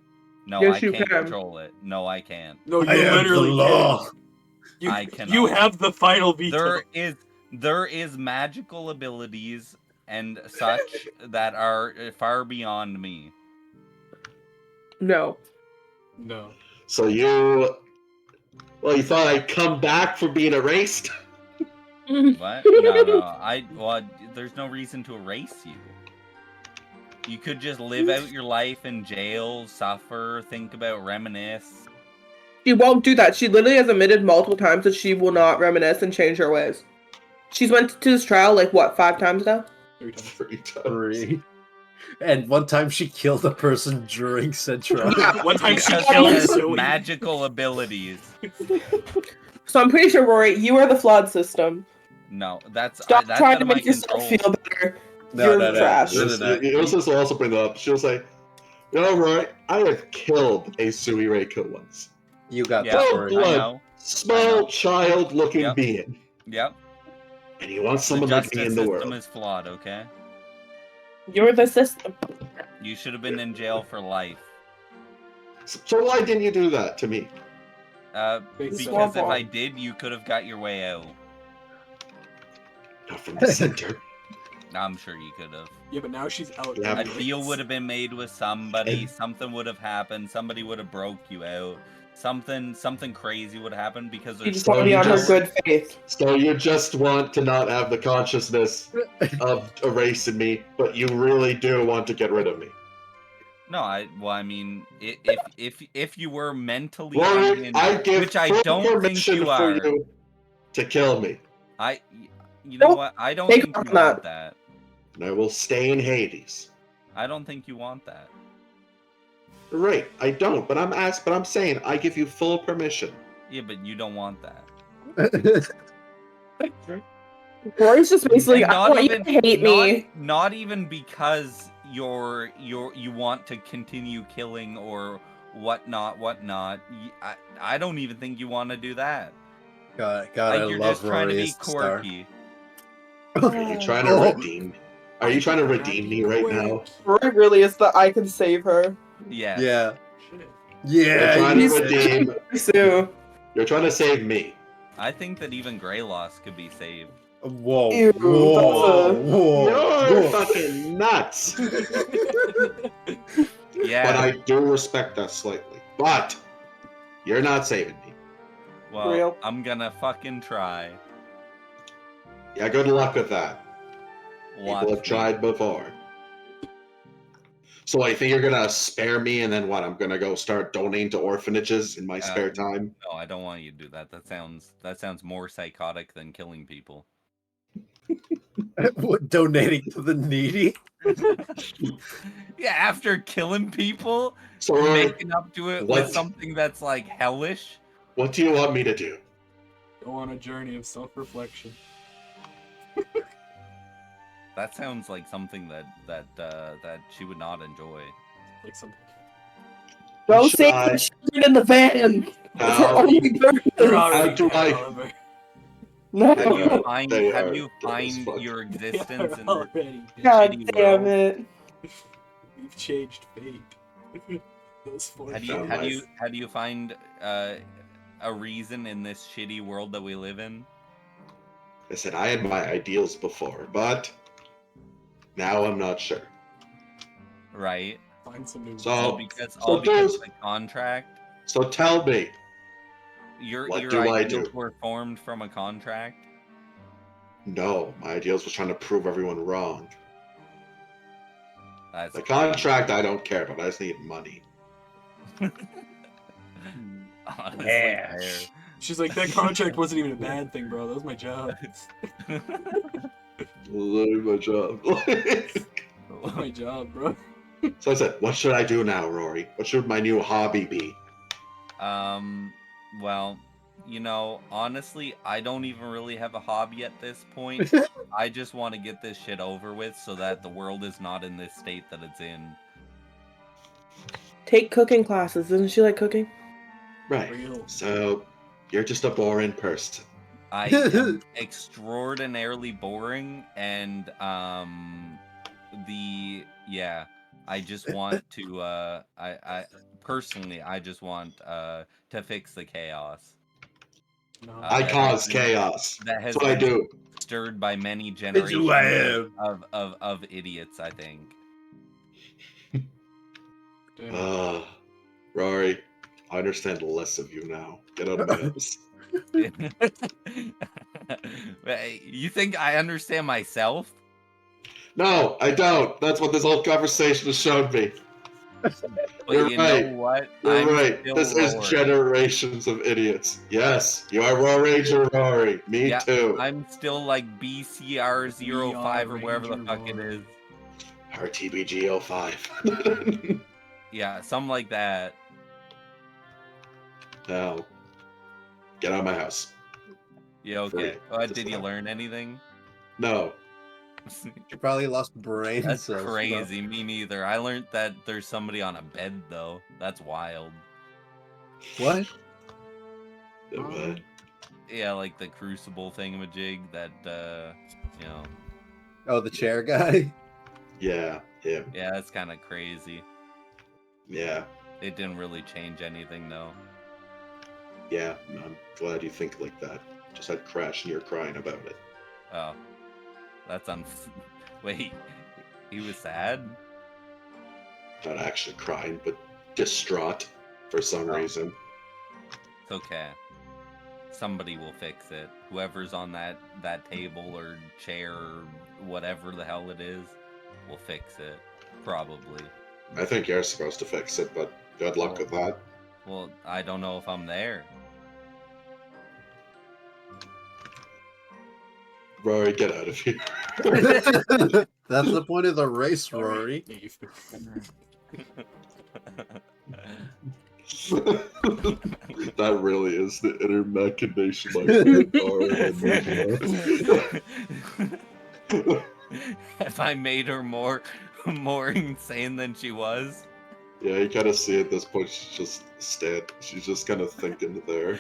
No, Yes, I you can't can. control it. No, I can't. No, you I am the literally law. can. You, I cannot. You have the final veto. There is magical abilities and such that are far beyond me. No. No. So you thought I'd come back for being erased? What? No. There's no reason to erase you. You could just live out your life in jail, suffer, think about, reminisce. She won't do that. She literally has admitted multiple times that she will not reminisce and change her ways. She's went to this trial like what, 5 times now? 3 times. 3 times. 3. And one time she killed a person during Central. Yeah. One time she Because killed he has Zoe. magical abilities. So I'm pretty sure, Rory, you are the flawed system. No, that's Stop that's trying out to of my make yourself control. feel better. No, You're no, no. trash. No, no, no. Ulysses will also bring that up. She'll say, "You know, Roy, I have killed a Sui Reiko once. You got Yeah, this, Oh, Rory. I blood. know. Small, know. child-looking Yep. being, Yep. and you want The someone like justice me in the system world." is flawed. Okay. You're the system. You should have been in jail for life. So why didn't you do that to me? Big Because if swamp. I did, you could have got your way out. Not from the center. I'm sure you could have. Yeah, but now she's out. Yeah, A but- deal would have been made with somebody. Something would have happened. Somebody would have broke you out. Something crazy would have happened because You there's just want to be on her just- good faith. So you just want to not have the consciousness of erasing me, but you really do want to get rid of me. No, I mean, if you were mentally Rory, unhinged, I give which I full don't think permission you for are, you to kill me, you know Nope. what? I don't Take think off you that. want that. and I will stay in Hades. I don't think you want that. Right, I don't, but I'm saying I give you full permission. Yeah, but you don't want that. Rory's just basically, And I want you to hate me. Not even because you want to continue killing or whatnot. I don't even think you want to do that. God, Like I you're love just trying to Rory be as the star. quirky. Are you trying to Oh. redeem? Are you trying to redeem me right now? Rory really is the I can save her. Yes. Yeah. Shit. You're Yeah. trying you to said- redeem. Sue. You're trying to save me. I think that even Greyloss could be saved. Whoa. Ew, Whoa. that's Whoa. You're Whoa. fucking nuts. Yeah. But I do respect that slightly. But you're not saving me. Well, Real. I'm gonna fucking try. Yeah, good luck with that. Watch People have me. tried before. So I think you're gonna spare me, and then what? I'm gonna go start donating to orphanages in my spare time. No, I don't want you to do that. That sounds more psychotic than killing people. What, donating to the needy? Yeah, after killing people, So Rory, making up to it what- with something that's like hellish. what do you want me to do? Go on a journey of self-reflection. That sounds like something that she would not enjoy. Like some. Go Should save I- the children in the van. It's our How- only You're purpose. already do dead, I- Oliver. No. Have you No, find they have are you dead as find fuck. your You're existence in the already dead. God shitty damn world? it. You've changed fate. Those four How do you found how do my- you how do you find a reason in this shitty world that we live in? I said I had my ideals before, but now I'm not sure. Right? Find some new. So- All because so because dude- the contract. So tell me, Your What your do I ideals do? were formed from a contract. no, my ideals was trying to prove everyone wrong. That's The contract I don't care about. I just need money. honestly Yeah. fair. She's like, that contract wasn't even a bad thing, bro. That was my job. Literally my job. That was my job, bro. So I said, what should I do now, Rory? What should my new hobby be? Well, you know, honestly, I don't even really have a hobby at this point. I just want to get this shit over with so that the world is not in this state that it's in. Take cooking classes. Doesn't she like cooking? Right. Real. So you're just a boring person. I am extraordinarily boring, and I just want to I personally I just want to fix the chaos No. I that cause has been- chaos. that has That's what I been do. stirred by many It's who generations I am. of idiots, I think. Damn. Rory, I understand less of you now. Get out of my house. You think I understand myself? No, I don't. That's what this whole conversation has shown me. But You're you right. know what? You're I'm right. still This is Rory. generations of idiots. Yes, you are Rory Ranger Rory. Me Yeah, too. I'm still like BCR05 or wherever the Ranger fuck it Rory. is. RTBG05. Yeah, something like that. Now, get out of my house. Yeah, okay. Free. Just Did you now. learn anything? No. She probably lost brain That's cells. bro. crazy. Me neither. I learned that there's somebody on a bed though. That's wild. What? What? Yeah, like the crucible thingamajig that you know. Oh, the chair guy. Yeah, him. Yeah, that's kind of crazy. Yeah, It didn't really change anything though. yeah. I'm glad you think like that. Just had Crash and you're crying about it. Oh, that's Wait, he was sad. Not actually crying, but distraught for some Oh. reason. It's okay. Somebody will fix it. Whoever's on that table or chair or whatever the hell it is will fix it. Probably. I think you're supposed to fix it, but good luck with that. Well, I don't know if I'm there. Rory, get out of here. That's the point of the race, Rory. Leave. That really is the inner machination my friend Rory. Have I made her more insane than she was? Yeah, you kind of see at this point she's just kind of thinking there.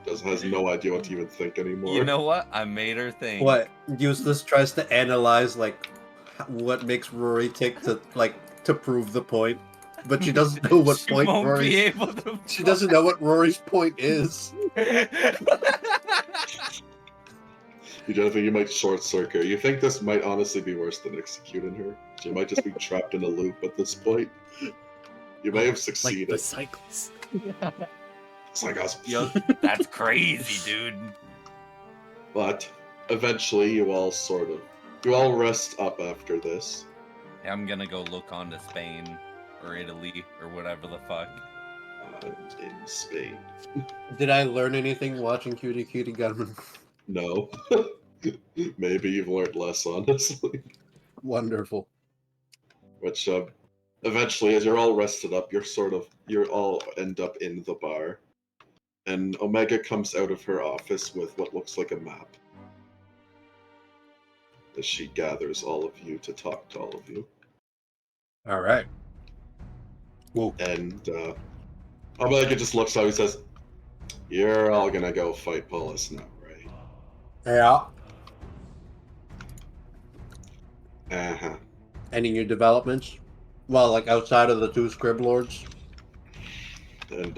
Has no idea what to even think anymore. You know what? I made her think. What? Useless tries to analyze like what makes Rory tick to prove the point, but she doesn't know what She point won't be Rory. able to. She doesn't know what Rory's point is. You don't think you might short circuit her? You think this might honestly be worse than executing her? She might just be trapped in a loop at this point. You may have Like succeeded. the cycles. It's like us. Yo, that's crazy, dude. But eventually, you all rest up after this. I'm gonna go look onto Spain or Italy or whatever the fuck. In Spain. Did I learn anything watching Cutie Cutie Gunman? No. Maybe you've learned less, honestly. Wonderful. Which, eventually, as you're all rested up, you all end up in the bar. And Omega comes out of her office with what looks like a map. as she gathers all of you to talk to all of you. All right. Whoa. And Omega just looks out and says, "You're all gonna go fight Polis now, right?" Yeah. Uh-huh. Any new developments? Well, like outside of the two Scriblords? And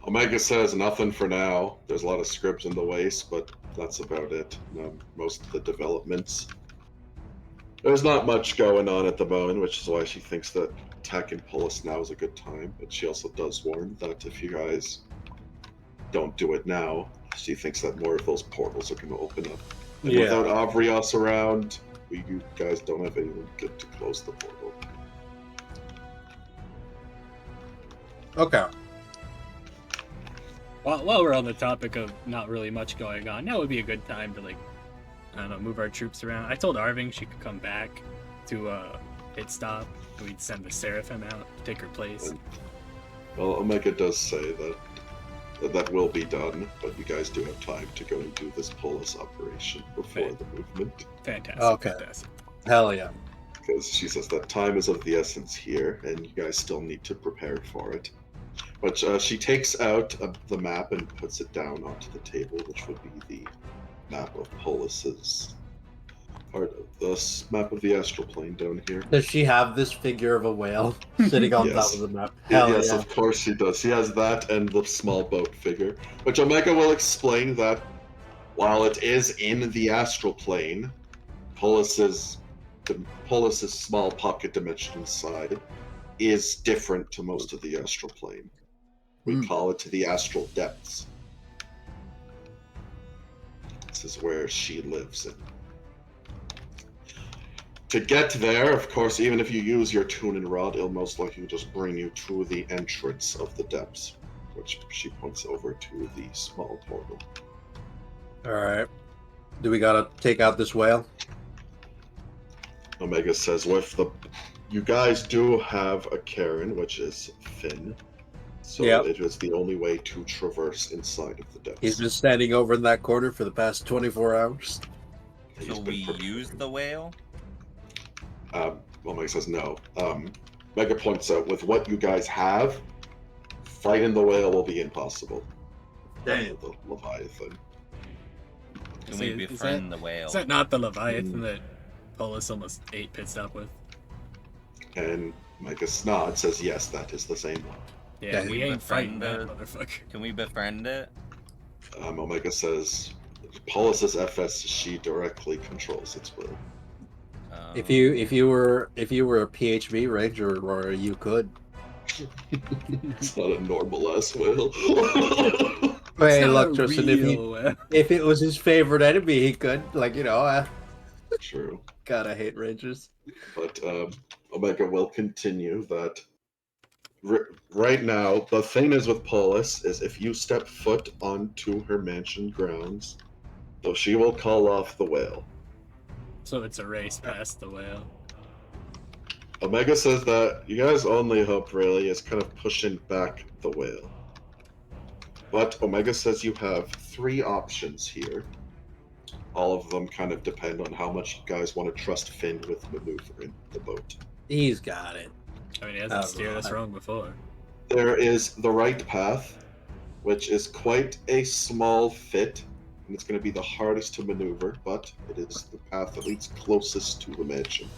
Omega says nothing for now. There's a lot of scribs in the waste, but that's about it. Most of the developments. There's not much going on at the moment, which is why she thinks that attacking Polis now is a good time. But she also does warn that if you guys don't do it now, she thinks that more of those portals are going to open up. And without Avrios around, you guys don't have anyone good to close the portal. Okay. While we're on the topic of not really much going on, now would be a good time to, like, I don't know, move our troops around. I told Arving she could come back to Pit Stop. We'd send the Seraphim out to take her place. Well, Omega does say that will be done, but you guys do have time to go and do this Polis operation before the movement. Fantastic. Okay. Fantastic. Hell yeah. Because she says that time is of the essence here, and you guys still need to prepare for it. But she takes out the map and puts it down onto the table, which would be the map of Polis's part of this map of the astral plane down here. Does she have this figure of a whale sitting on Yes. top of the map? Hell Yes, yeah. of course she does. She has that and the small boat figure, which Omega will explain that while it is in the astral plane, Polis's small pocket dimension side is different to most of the astral plane. We call it the astral depths. This is where she lives in. To get there, of course, even if you use your tuning rod, it'll most likely just bring you to the entrance of the depths, which she points over to the small portal. All right. Do we gotta take out this whale? Omega says, you guys do have a Karen, which is Finn. So Yep. it is the only way to traverse inside of the depths. He's been standing over in that corner for the past 24 hours. He's So been we prepared. use the whale? Omega says no. Mega points out, with what you guys have, fighting the whale will be impossible. Damn. The Leviathan. Can we Is befriend the whale? Is that not the Leviathan that Polis almost ate Pit Stop with? And Mega Snod says, yes, that is the same one. Yeah, Yeah, we ain't fighting befriend that motherfucker. Can we befriend it? Omega says, Polis's FS, she directly controls its will. If you were a PHB ranger, Aurora, you could. It's not a normal ass whale. Hey, It's not look, a Tristan, real, if it was his favorite enemy, he could. Like, True. God, I hate rangers. But Omega will continue that. Right now, the thing is with Polis is if you step foot onto her mansion grounds, though she will call off the whale. So it's a race past the whale. Omega says that you guys' only hope really is kind of pushing back the whale. But Omega says you have 3 options here. All of them kind of depend on how much you guys want to trust Finn with maneuvering the boat. He's got it. I mean, he hasn't steered us wrong before. There is the right path, which is quite a small fit, and it's going to be the hardest to maneuver, but it is the path that leads closest to the mansion.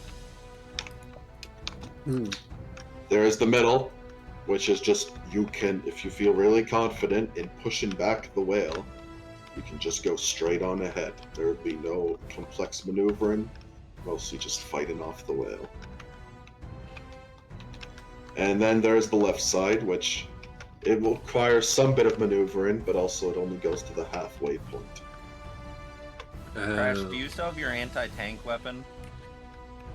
There is the middle, which is just, you can, if you feel really confident in pushing back the whale, you can just go straight on ahead. There would be no complex maneuvering, mostly just fighting off the whale. And then there's the left side, which it will require some bit of maneuvering, but also it only goes to the halfway point. Crash, do you still have your anti-tank weapon?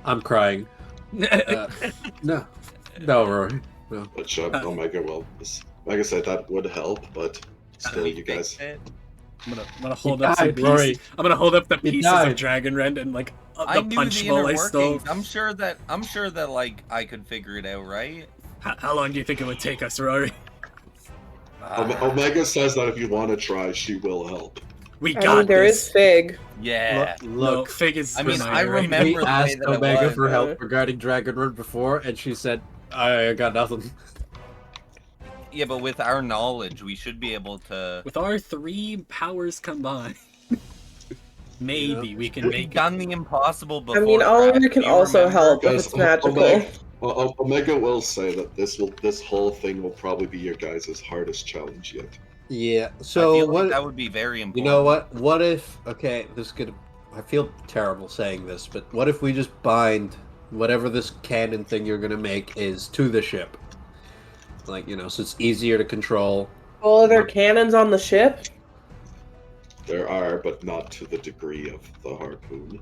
I'm crying. No, Rory. No. Which Omega will, like I said, that would help, but still, you guys. It? I'm gonna hold up some died, pieces. Rory. I'm gonna hold up the He pieces died. of Dragon Rend and like I the knew punch the bowl inner I stole. workings. I'm sure that like I could figure it out, right? How long do you think it would take us, Rory? Omega says that if you want to try, she will help. We I got mean, there this. is Fig. Yeah. Look, Fig is. I mean, my I right remember we the way asked that it Omega was. for help regarding Dragon Run before, and she said, "I got nothing." Yeah, but with our knowledge, we should be able to. With our 3 powers combined, maybe we can We've make it. done the impossible I before. mean, Oliver Crash. can Do you also remember? help if Guys, it's magical. Omega will say that this whole thing will probably be your guys' hardest challenge yet. Yeah. I So feel what? like that would be very important. You know what? What if? Okay, this could. I feel terrible saying this, but what if we just bind whatever this cannon thing you're gonna make is to the ship? Like, so it's easier to control. Well, are there cannons on the ship? There are, but not to the degree of the harpoon.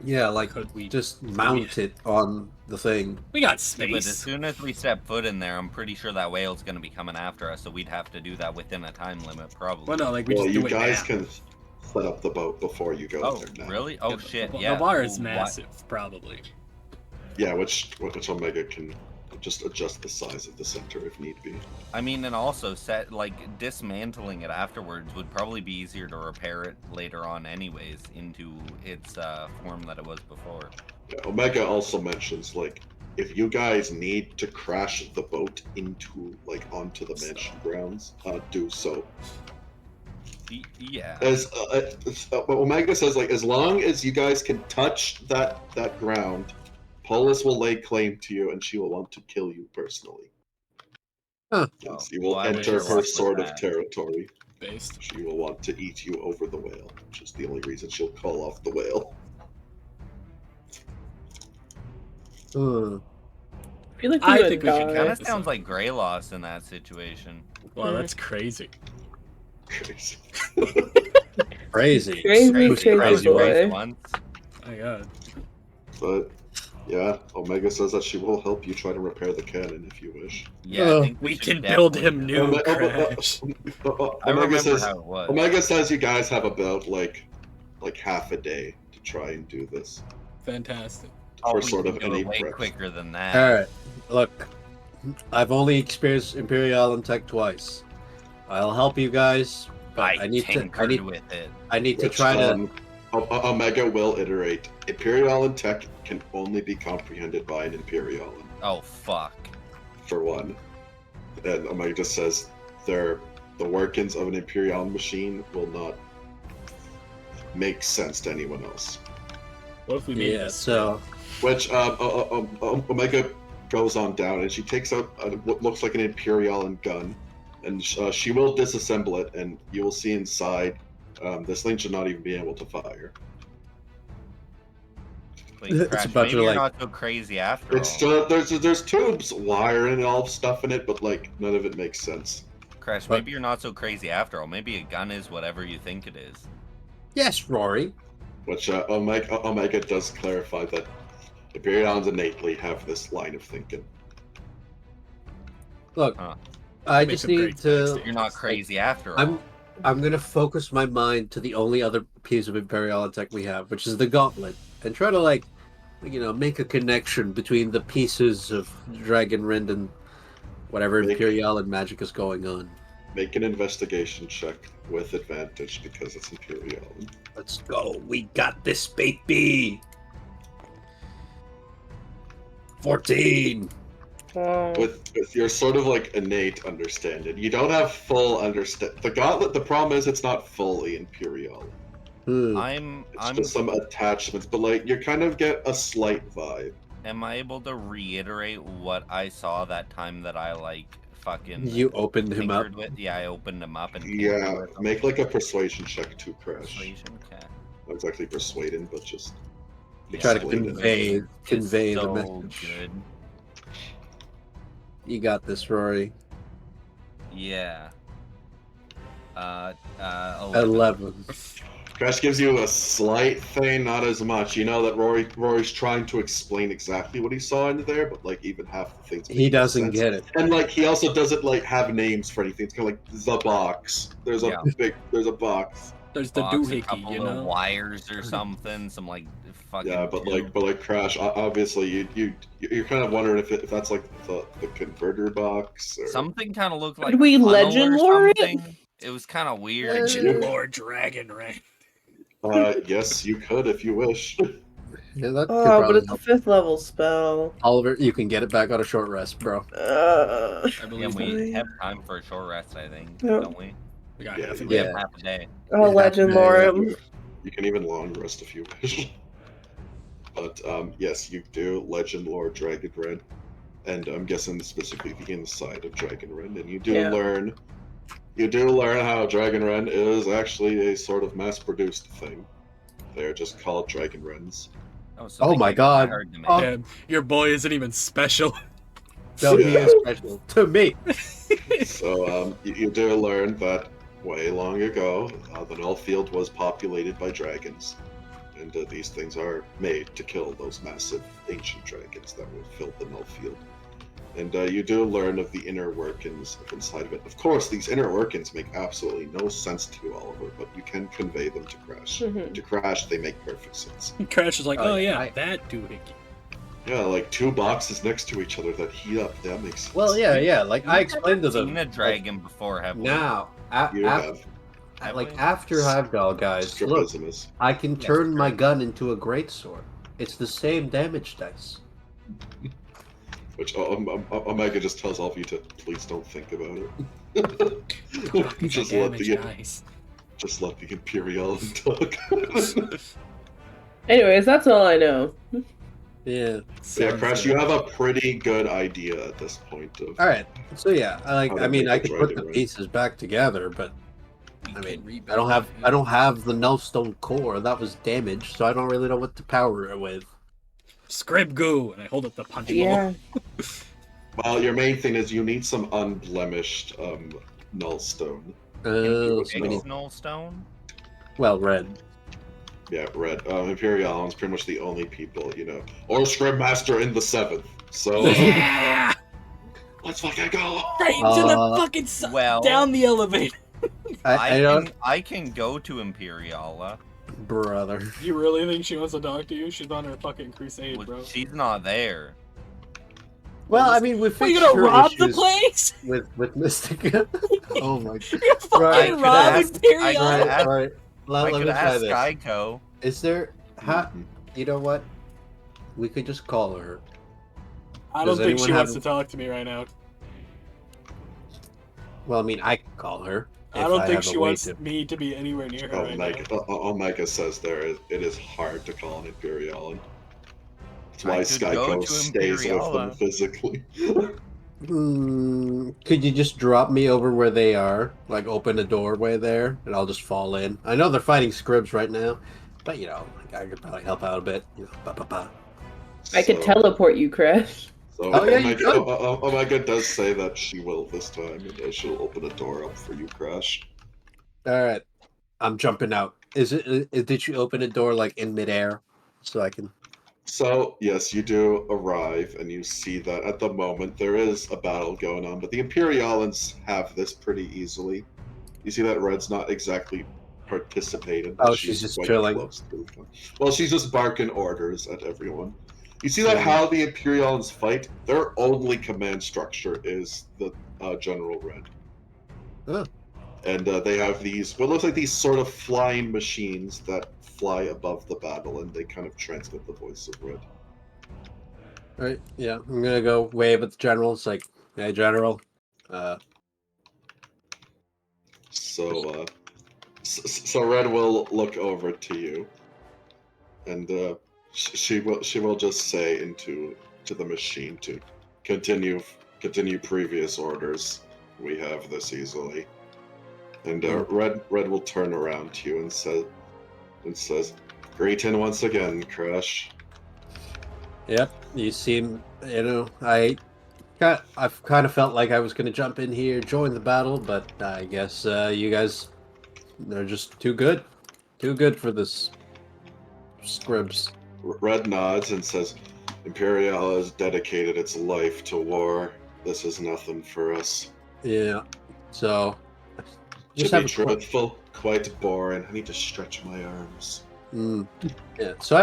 Yeah, like Could we just mount it on the thing. We got Yeah, but as space. soon as we step foot in there, I'm pretty sure that whale's going to be coming after us, so we'd have to do that within a time limit, probably. Well, no, like we Well, just you do it guys now. can set up the boat before you go Oh, there now. really? Oh, shit, The yeah. bar is Why- massive, probably. Yeah, which Omega can just adjust the size of the center if need be. I mean, and also, dismantling it afterwards would probably be easier to repair it later on anyways, into its form that it was before. Yeah, Omega also mentions, like, if you guys need to crash the boat onto the mansion grounds, do so. Yeah. Omega says, like, as long as you guys can touch that ground, Polis will lay claim to you, and she will want to kill you personally. Huh. Yes, you will Well, I wish enter there her was sort of that. territory. Based. She will want to eat you over the whale, which is the only reason she'll call off the whale. I feel like I we think would we should die. Kind of this sounds up. like Greyloss in that situation. Wow, that's crazy. Crazy. Crazy. Crazy, Crazy, crazy I was boy. raised once. My God. But yeah, Omega says that she will help you try to repair the cannon if you wish. Yeah, I think We should can build definitely him do new that. Crash. I remember Omega says, how it was. Omega says you guys have about like half a day to try and do this Fantastic. Oh, for we sort can of do any it way prep. quicker than that. All right. Look, I've only experienced Imperial and Tech twice. I'll help you guys, but I need to. with it. I need to Which, try to. Omega will iterate. Imperial and tech can only be comprehended by an Imperial, Oh fuck. for one. And Omega just says the workings of an Imperial machine will not make sense to anyone else. What if we made Yeah. this? So Which Omega goes on down, and she takes out what looks like an Imperial gun, and she will disassemble it, and you will see inside. This thing should not even be able to fire. Wait, It's Crash, a bunch maybe of, you're like- not so crazy after It's all. there's tubes, wire, and all stuff in it, but like none of it makes sense. Crash, But- maybe you're not so crazy after all. Maybe a gun is whatever you think it is. yes, Rory. Which Omega does clarify that Imperials innately have this line of thinking. Look, Huh. I Makes just a need great to. You're not crazy after all. I'm gonna focus my mind to the only other piece of Imperial tech we have, which is the gauntlet, and try to make a connection between the pieces of Dragon Rend and whatever Make- Imperial and magic is going on. Make an investigation check with advantage because it's Imperial. Let's go. We got this, baby. 14. With your sort of like innate understanding, you don't have full understand. The gauntlet. The problem is it's not fully Imperial. I'm It's just some attachments, but like you kind of get a slight vibe. Am I able to reiterate what I saw that time that I fucking You opened him up. tinkered with? Yeah, I opened him up and tinkered Yeah, with him. make like a persuasion check to Crash. Persuasion, okay. Not exactly persuading, but just Try to explain it. convey the so message. good. You got this, Rory. Yeah. 11. Crash gives you a slight thing, not as much. You know that Rory's trying to explain exactly what he saw in there, but like even half the things He make no doesn't sense. get it. And like he also doesn't like have names for anything. It's kind of like the box. There's a Yeah. there's a box. There's the Box, a doohickey, couple you of know? wires or something, some fucking. Yeah, but like Crash, obviously you're kind of wondering if that's like the converter box or something kind of looked like. Could we funnel legend or lore it? something. It was kind of weird. Legend Lord Dragon Ren. Yes, you could if you wish. Yeah, that could Oh, but probably it's a help. 5th level spell. Oliver, you can get it back on a short rest, bro. I And believe we have time for a short rest, I think, Yep. don't we? we got Yeah, half a We day. have Yeah. half a day. Oh, Yeah, Legend yeah, Lord. You can even long rest if you wish. But yes, you do Legend Lord Dragon Ren, and I'm guessing specifically the inside of Dragon Ren, and you do Yeah. learn. You do learn how Dragon Ren is actually a sort of mass-produced thing. They're just called Dragon Rens. Oh, so Oh they my came God. from Herd to me. Oh. Damn, your boy isn't even special. No, he Yeah. is special to me. So you do learn that way long ago, the Nullfield was populated by dragons, and these things are made to kill those massive ancient dragons that will fill the Nullfield. And you do learn of the inner workings of inside of it. Of course, these inner workings make absolutely no sense to you, Oliver, but you can convey them to Crash. Mhm. To Crash, they make perfect sense. Crash is like, Oh, oh yeah, yeah, I- that doohickey. Yeah, like two boxes next to each other that heat up. That makes sense. Well, yeah. Like I We've explained to never them. seen a dragon before, have we? Now, You have. like after Hivedoll, guys, look, Strabismus. I can Yes, turn my correct. gun into a greatsword. It's the same damage dice. Which Omega just tells all of you to please don't think about it. just let the Imperial talk. Anyways, that's all I know. Yeah. Yeah, Crash, you have a pretty good idea at this point of. All right. So yeah, How to I mean, make I a could put dragon, the right? pieces back together, but We I can mean, rebuild I don't it. have the Nullstone core. That was damaged, so I don't really know what to power it with. Scrib goo, and I hold up the punch bowl. Yeah. Well, your main thing is you need some unblemished nullstone. Oh, so we need- Null stone? well, red. Yeah, red. Imperial's pretty much the only people, or Scribmaster in the 7th. So Yeah! let's fucking go. Right into the Uh, fucking Well, down the elevator. I don't, I can go to Imperiala. brother. You really think she wants to talk to you? She's on her fucking crusade, Well, bro. she's not there. Well, I mean, we Are fixed you gonna her rob the issues place? with Mystica. Oh my god. You're fucking Right, could rob ask- Imperial. I could Alright, ask- alright. I Let could me try ask this. Geico. Is there? You know what? We could just call her. I don't Does think she anyone wants have- to talk to me right now. Well, I mean, I could call her. I if don't think have she a way wants to. me to be anywhere near her right now. Omega says it is hard to call an Imperial. That's I why could go Skyco to stays with them Imperiala. physically. Could you just drop me over where they are? Like, open a doorway there, and I'll just fall in. I know they're fighting Scribs right now, but like, I could probably help out a bit. I could So- teleport you, Crash. So Oh, yeah, you Omega does say that she will this time, and she'll open a door up for you, Crash. All right, I'm jumping out. Did you open a door like in midair, so I can? So, yes, you do arrive, and you see that at the moment there is a battle going on, but the Imperialans have this pretty easily. You see that Red's not exactly participating. But Oh, she's just quite chilling. close to them. Well, she's just barking orders at everyone. You see that how the Imperialans fight? Their only command structure is the General Red. Oh. And they have these, what looks like these sort of flying machines that fly above the battle, and they kind of transmit the voice of Red. All right, yeah, I'm gonna go wave at the general. It's like, hey, General. So Red will look over to you, and she will just say into the machine to continue previous orders. We have this easily. And Red will turn around to you and says, "Greeting once again, Crash." Yep, you seem, I've kind of felt like I was going to jump in here, join the battle, but I guess you guys, they're just too good for this Scribs. Red nods and says, "Imperial has dedicated its life to war. This is nothing for us. Yeah, so To just be have a truthful, quite boring. I need to stretch my arms." Yeah, so I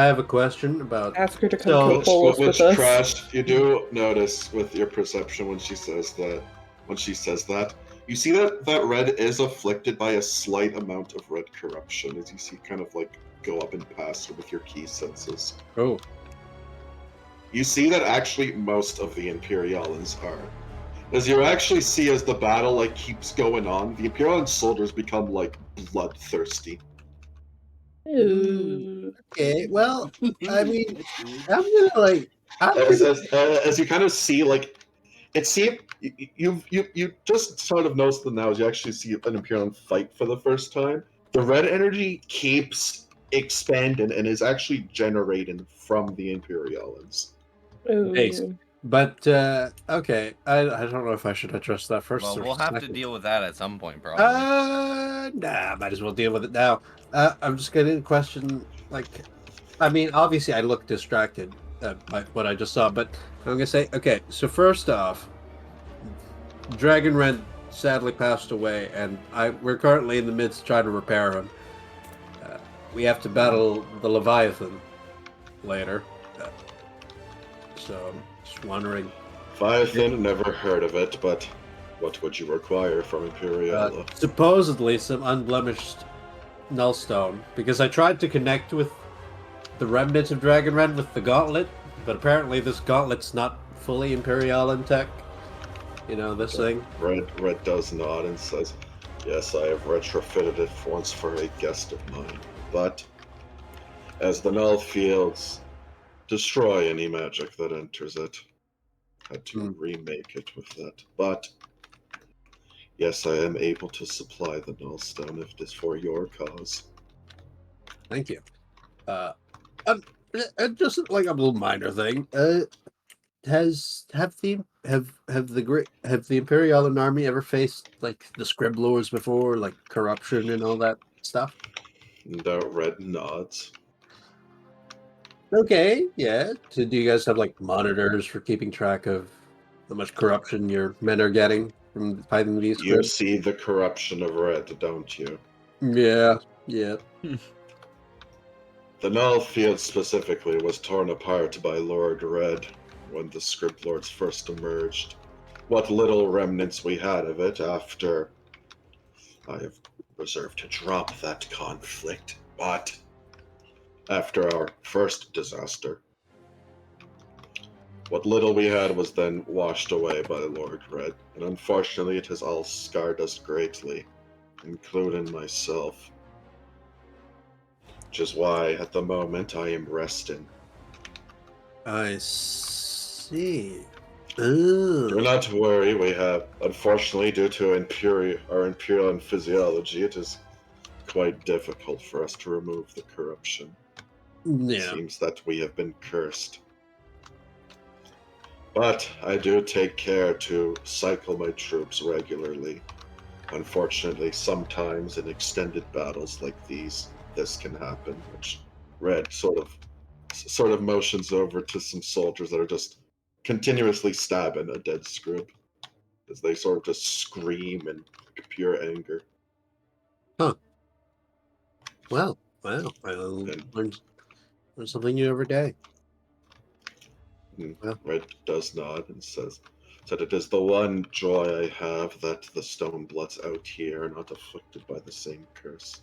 have a question about. Ask her to come So- to Polis Which with us. Crash, you do notice with your perception when she says that, You see that red is afflicted by a slight amount of red corruption, as you see kind of like go up and pass with your key senses. Oh, You see that actually most of the Imperialans are. As you actually see as the battle like keeps going on, the Imperialan soldiers become like bloodthirsty. Ooh. okay. Well, I mean, It's weird. I'm gonna like. I'm As you kind of see, like it seems you just sort of notice them now as you actually see an Imperial fight for the first time. The red energy keeps expanding and is actually generating from the Imperialans. Based. Ooh. But okay, I don't know if I should address that first. Well, or we'll have to second. deal with that at some point, probably. Nah, might as well deal with it now. I'm just gonna question, like, I mean, obviously I look distracted by what I just saw, but I'm gonna say, okay, so first off, Dragon Red sadly passed away, and we're currently in the midst of trying to repair him. We have to battle the Leviathan later, so just wondering. Leviathan, never heard of it, but what would you require from Imperiala? Supposedly some unblemished nullstone, because I tried to connect with the remnants of Dragon Red with the gauntlet, but apparently this gauntlet's not fully Imperial in tech. You know, this thing. Red does nod and says, "Yes, I have retrofitted it once for a guest of mine, but as the null fields destroy any magic that enters it, had to remake it with that. But yes, I am able to supply the null stone if it is for your cause." Thank you. Just like a little minor thing. Have the Imperial army ever faced like the Scribblers before, like corruption and all that stuff? And Red nods. Okay, yeah. So do you guys have like monitors for keeping track of how much corruption your men are getting from fighting these You scribs? see the corruption of Red, don't you? Yeah, yeah. The null field specifically was torn apart by Lord Red when the Scriblords first emerged. What little remnants we had of it after I have reserved to drop that conflict, but after our first disaster, what little we had was then washed away by Lord Red, and unfortunately it has all scarred us greatly, including myself. Which is why, at the moment, I am resting. I see. Do Oh. not worry, we have, unfortunately, due to our Imperial physiology, it is quite difficult for us to remove the corruption. It Yeah. seems that we have been cursed. But I do take care to cycle my troops regularly. Unfortunately, sometimes in extended battles like these, this can happen, which Red sort of motions over to some soldiers that are just continuously stabbing a dead scrib as they sort of just scream in pure anger. Well, I learn something new every day. Well. Red does nod and says that it is the one joy I have that the Stonebloods out here are not afflicted by the same curse,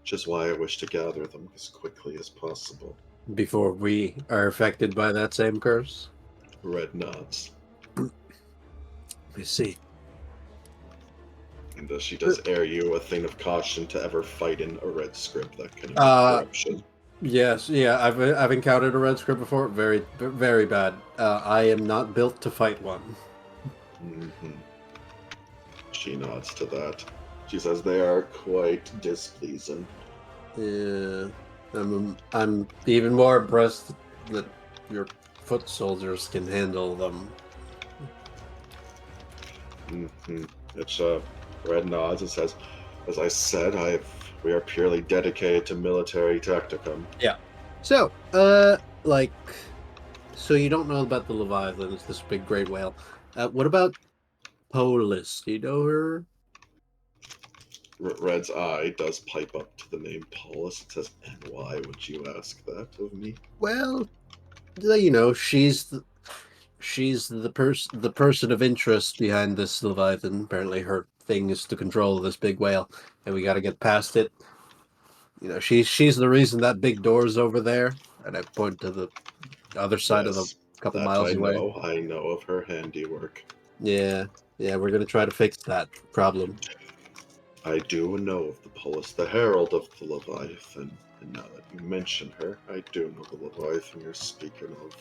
which is why I wish to gather them as quickly as possible. Before we are affected by that same curse? Red nods. I see. And she does air you a thing of caution to ever fighting a red script that can corruption. Yes, yeah, I've encountered a red script before. Very, very bad. I am not built to fight one. Mm-hmm. She nods to that. She says they are quite displeasing. Yeah, I'm even more impressed that your foot soldiers can handle them. Mm-hmm. It's Red nods and says, "As I said, we are purely dedicated to military tacticum." So, so you don't know about the Leviathan? It's this big great whale. What about Polis? Do you know her? Red's eye does pipe up to the name Paulus. It says, "And why would you ask that of me?" Well, you know, she's the person of interest behind this Leviathan. Apparently, her thing is to control this big whale, and we got to get past it. You know, she's the reason that big door is over there, and I point to the other side of the Yes, couple that miles away. I know of her handiwork. Yeah, we're gonna try to fix that problem. I do know of the Polis, the Herald of the Leviathan. And now that you mention her, I do know the Leviathan you're speaking of.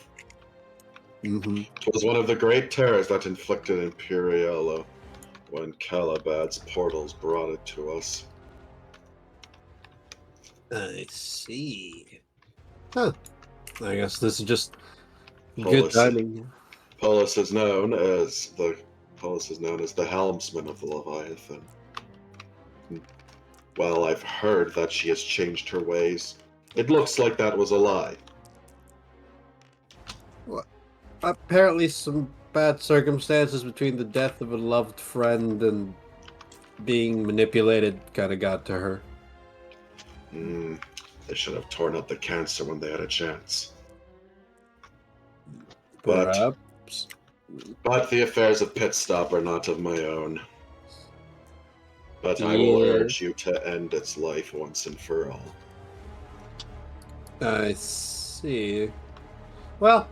Mm-hmm. It was one of the great terrors that inflicted Imperiella when Calabad's portals brought it to us. I see. Huh. I guess this is just good Polis. timing. Polis is known as the helmsman of the Leviathan. Well, I've heard that she has changed her ways. It looks like that was a lie. Apparently, some bad circumstances between the death of a loved friend and being manipulated kind of got to her. They should have torn up the cancer when they had a chance. But Perhaps. the affairs of Pitstop are not of my own. But I will Yeah. urge you to end its life once and for all. I see. Well,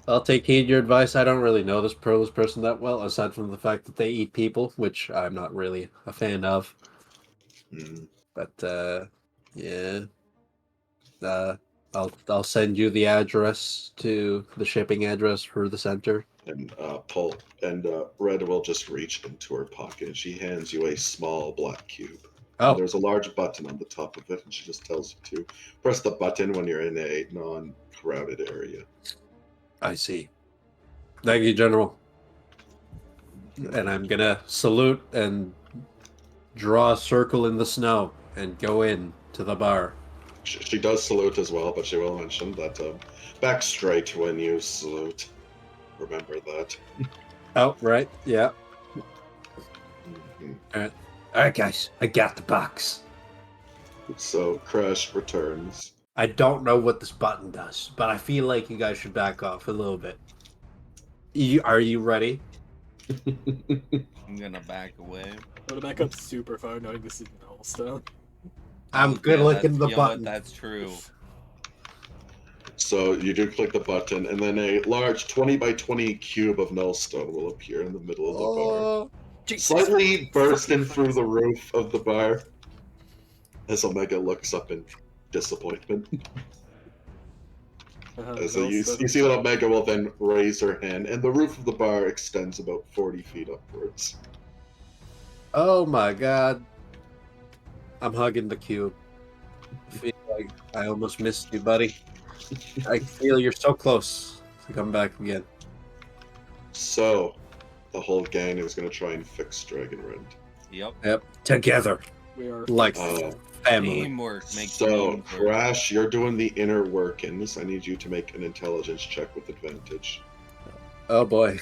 I'll take heed your advice. I don't really know this person that well, aside from the fact that they eat people, which I'm not really a fan of. Mm. But yeah. I'll send you the address to the shipping address for the center. And Red will just reach into her pocket and she hands you a small black cube. Oh, And there's a large button on the top of it, and she just tells you to press the button when you're in a non-crowded area. I see. Thank you, General. And I'm gonna salute and draw a circle in the snow and go in to the bar. She does salute as well, but she will mention that back straight when you salute. Remember that. Oh, right, yeah. Mhm. All right, guys, I got the box. So Crash returns. I don't know what this button does, but I feel like you guys should back off a little bit. Are you ready? I'm gonna back away. I'm gonna back up super far, knowing this is Nullstone. I'm good Yeah, looking the you know what, button. that's true. So you do click the button, and then a large 20 by 20 cube of Nullstone will appear in the middle of the bar. Oh, Slightly bursting through the roof of the bar as Omega looks up in disappointment. So you see that Omega will then raise her hand, and the roof of the bar extends about 40 feet upwards. oh my god. I'm hugging the cube. I feel like I almost missed you, buddy. I feel you're so close to come back again. So, the whole gang is going to try and fix Dragonrend. Yep. Yep, together, We are like family. Teamwork makes So, the dream work. Crash, you're doing the inner workings. I need you to make an intelligence check with advantage. Oh boy.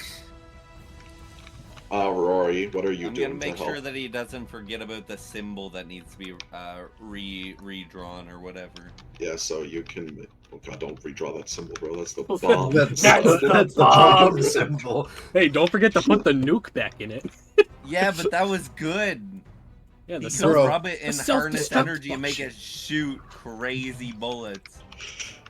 Rory, what are you I'm doing gonna make to help? sure that he doesn't forget about the symbol that needs to be redrawn or whatever. Yeah, so you can... Oh god, don't redraw that symbol, bro. That's the That's bomb. That's the bomb bomb symbol. Hey, don't forget to put the nuke back in it. Yeah, but that was good. Yeah, He the could Bro, self- rub it and the harness self-destruct energy and make function. it shoot crazy bullets.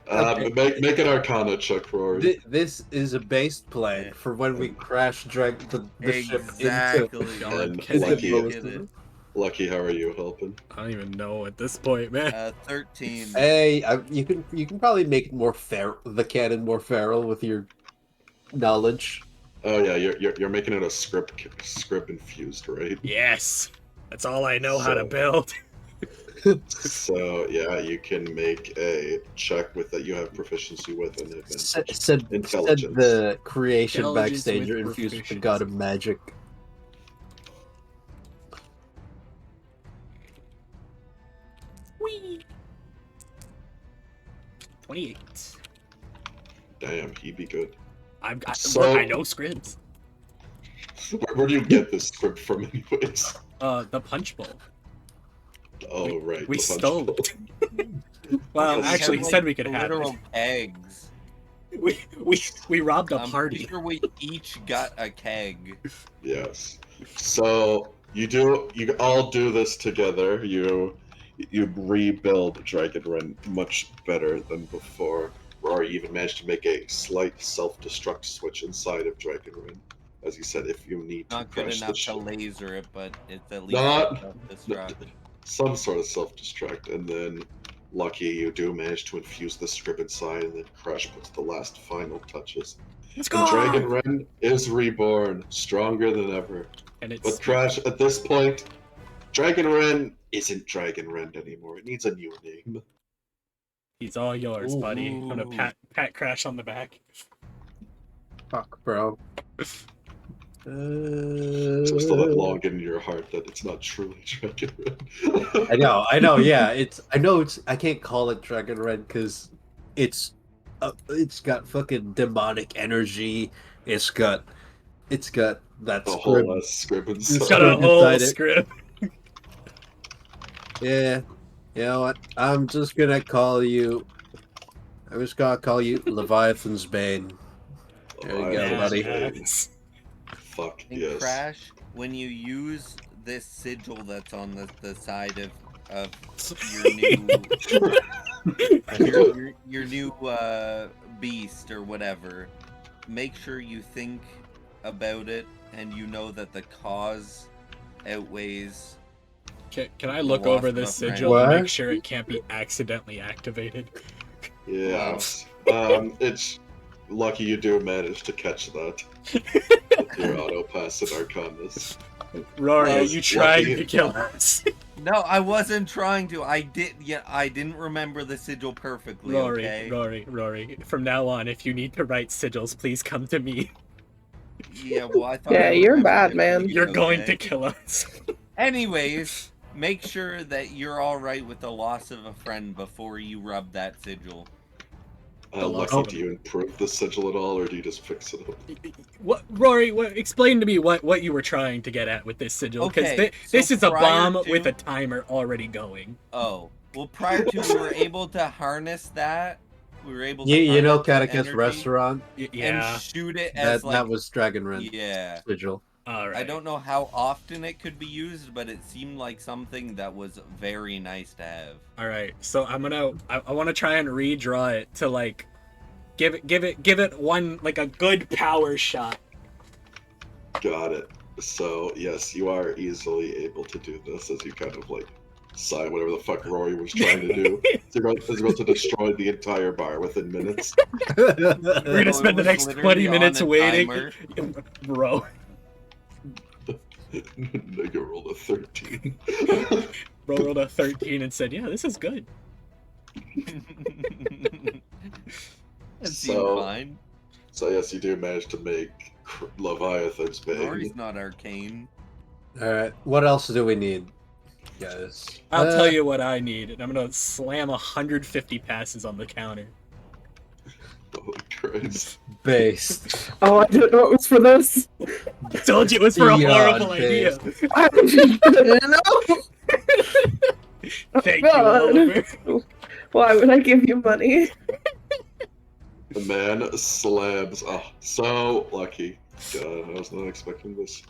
Make an Arcana check, Rory. This is a based plan for when we crash drag the ship Exactly. into. And Can Lucky, you get it? Lucky, how are you helping? I don't even know at this point, man. 13. Hey, you can probably make it more fair, the cannon more feral with your knowledge. Oh yeah, you're making it a script infused, right? Yes, that's all I know how to So- build. So yeah, you can make a check with that you have proficiency with and advantage. Said Intelligence. the creation Intelligence backstager with infused with the proficiency. god of magic. Whee! 28. Damn, he'd be good. Look, I know scripts. Where do you get this script from, anyways? The punch bowl. Oh right, We the punch stole bowl. it. Well, We actually, he have, said we could have literal it. kegs. We robbed a I'm party. pretty sure we each got a keg. Yes. So You all do this together. You rebuild Dragon Ren much better than before. Rory even managed to make a slight self-destruct switch inside of Dragon Ren. As you said, if you need to Not good crash the enough to ship. laser it, but it's at least Not self-destruct. some sort of self-destruct, and then lucky you do manage to infuse the script inside, and then Crash puts the last final touches. Let's And Dragon Ren is reborn, stronger than ever. And it's But Crash, at this point, Dragon Ren isn't Dragon Ren anymore. It needs a new name. he's all yours, buddy. I'm gonna Ooh. pat Crash on the back. Fuck, bro. So still that long in your heart that it's not truly Dragon Ren. I know. Yeah, I can't call it Dragon Red because it's got fucking demonic energy. It's got that The script. whole script inside. It's got a Inside whole it. script. Yeah, you know what? I'm just gonna call you Leviathan's Bane. There you go, buddy. Yes. Fuck And yes. Crash, when you use this sigil that's on the side of your new beast or whatever, make sure you think about it and you know that the cause outweighs. Can I look Lost over my this friend. sigil and What? make sure it can't be accidentally activated? Yeah. It's lucky you do manage to catch that. Your auto pass in Arcanus. Rory, are Yes, you trying lucky. to kill us? No, I wasn't trying to. I didn't remember the sigil perfectly. Rory, Okay. Rory. From now on, if you need to write sigils, please come to me. Yeah, well, I thought. Yeah, I you're remembered bad, it man. pretty You're good, going okay? to kill us. Anyways, make sure that you're all right with the loss of a friend before you rub that sigil. The loss Lucky, of do you improve the sigil at all, or do you just fix it up? What, Rory? Explain to me what you were trying to get at with this sigil, because Okay, this so is a prior bomb with to- a timer already going. Oh, well, prior to we were able to harness that. We were able to. You know harness that Catechus energy Restaurant? Yeah. And shoot it as That was Dragon Ren Yeah. sigil. All right. I don't know how often it could be used, but it seemed like something that was very nice to have. All right. So I want to try and redraw it to like give it one like a good power shot. Got it. So yes, you are easily able to do this as you kind of like sign whatever the fuck Rory was trying to do. It's about to destroy the entire bar within minutes. We're So gonna it spend the was next literally 20 minutes on a waiting. timer. Bro, Nigga rolled a 13. bro rolled a 13 and said, "Yeah, this is good." That seemed So- fine. So yes, you do manage to make Leviathan's Bane. Rory's not arcane. Alright, what else do we need, guys? I'll tell you what I need, and I'm gonna slam 150 passes on the counter. Holy Christ. Base. Oh, I didn't know it was for this. I told you it was for a Beyond horrible idea. I didn't know. Thank you, God. Oliver. Why would I give you money? The man slams. Oh, so lucky. God, I was not expecting this.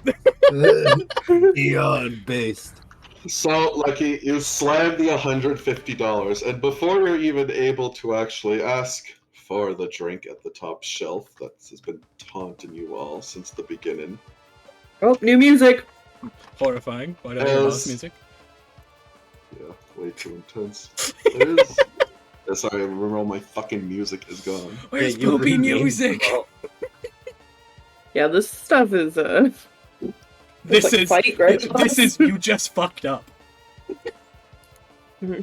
Beyond based. So lucky, you slam the $150, and before you're even able to actually ask for the drink at the top shelf that has been taunting you all since the beginning, Oh, new music. Horrifying. Why don't I hear mouse As- music? yeah, way too intense. There's. Sorry, I remember all my fucking music is gone. Where's you poopy renamed- music? Yeah, this stuff is This like is fight, right? this is you just fucked up.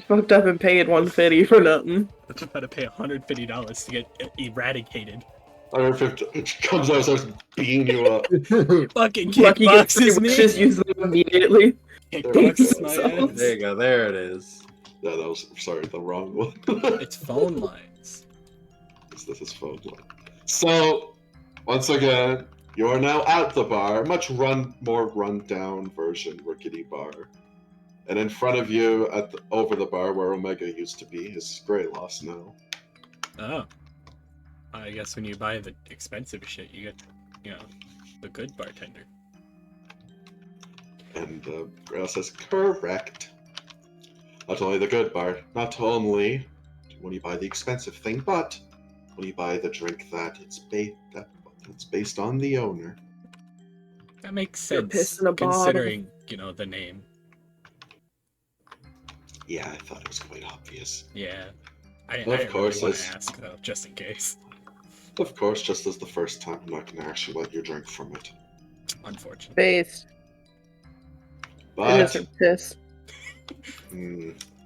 fucked up and paid 150 for nothing. I'm about to pay $150 to get eradicated. 150 comes out and starts beating you up. Fucking Lucky gets kickboxes three me. wishes, use them immediately. Kickboxes my Themselves. ass. There you go, there it is. Yeah, that was sorry, the wrong one. It's phone lines. This is phone line. So, once again, you are now at the bar, more run-down version rickety bar. And in front of you, over the bar where Omega used to be, is Greyloss now. Oh. I guess when you buy the expensive shit, you get, the good bartender. And Grail says, correct. Not only the good part, not only when you buy the expensive thing, but when you buy the drink that's based on the owner. That makes You're sense, pissing a bottle. considering, you know, the name. Yeah, I thought it was quite obvious. Yeah. I Of didn't course, really want to it's- ask, though, just in case. Of course, just as the first time, I'm not going to actually let you drink from it. Unfortunately. Based. It But is her piss.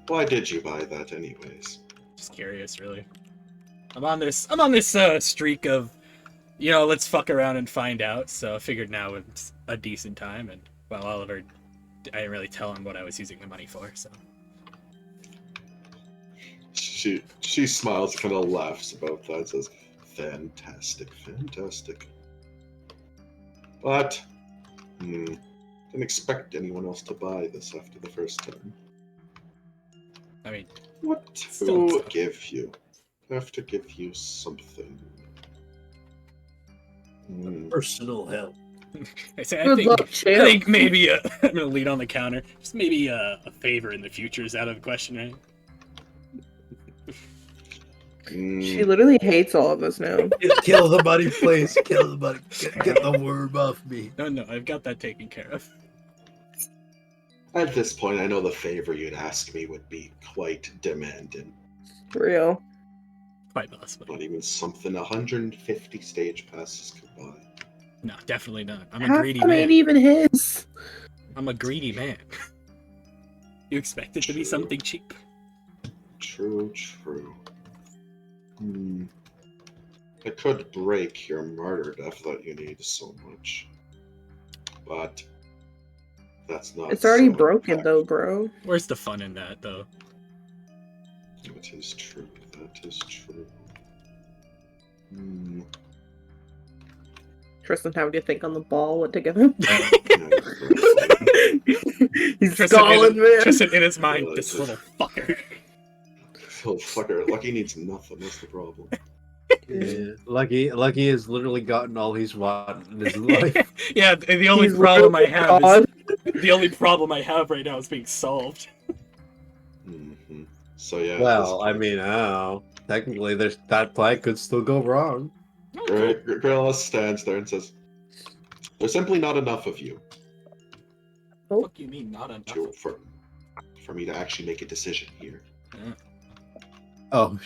why did you buy that, anyways? Just curious, really. I'm on this streak of, you know, let's fuck around and find out. So I figured now was a decent time. And well, Oliver, I didn't really tell him what I was using the money for. So She smiles, kind of laughs about that, says, "Fantastic, fantastic." But didn't expect anyone else to buy this after the first time. I mean, What Still to tough. give you? I have to give you something. Personal help. I Good luck, I champ. think maybe I'm gonna lead on the counter. Just maybe a favor in the future is out of the question, right? She literally hates all of us now. Kill the money, please. Kill the money. Get the worm off me. No, I've got that taken care of. At this point, I know the favor you'd ask me would be quite demanding. Real. Quite possibly. Not even something 150 stage passes could buy. No, definitely not. I'm a Half greedy them ain't man. even his. I'm a greedy man. You expect it to be True. something cheap. True. I could break your martyr death that you need so much. But that's not It's already so broken impactful. though, bro. Where's the fun in that, though? That is true. Tristan having to think on the ball what to give him. He's Tristan stalling, man. Tristan in his mind, Well, this it's- little fucker. Oh, fucker. Lucky needs nothing. That's the problem. Yeah. Lucky has literally gotten all he's wanted in his life. Yeah, the only He's problem I literally have God. is the only problem I have right now is being solved. So yeah. Well, I mean, I don't know. Technically, that plan could still go wrong. Gorilla stands there and says, "There's simply not enough of you What do you mean, not enough? for me to actually make a decision here." Oh,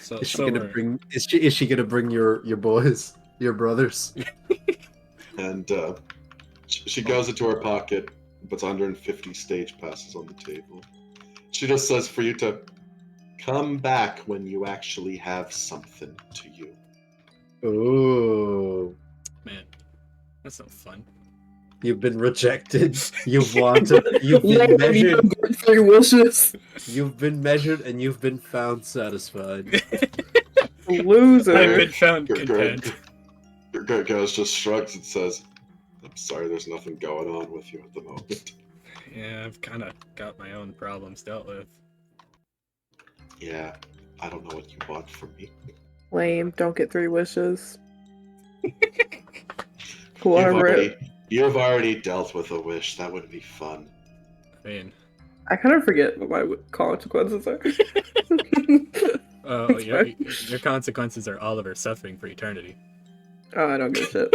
So, is she so gonna we're- bring? Is she gonna bring your boys, your brothers? And she goes into her pocket, puts 150 stage passes on the table. She just says for you to come back when you actually have something to you. Ooh, man, that's no fun. you've been rejected. You've wanted. You've been Lord, you measured. don't get 3 wishes. You've been measured, and you've been found satisfied. Loser. I've been found Greg content. goes just shrugs and says, "I'm sorry, there's nothing going on with you at the moment." Yeah, I've kind of got my own problems dealt with. Yeah, I don't know what you want from me. Lame. Don't get 3 wishes. Whoever. You've already dealt with a wish. That would be fun. I mean, I kind of forget what my consequences are. oh, It's your consequences are Oliver suffering for eternity. Oh, I don't give a shit.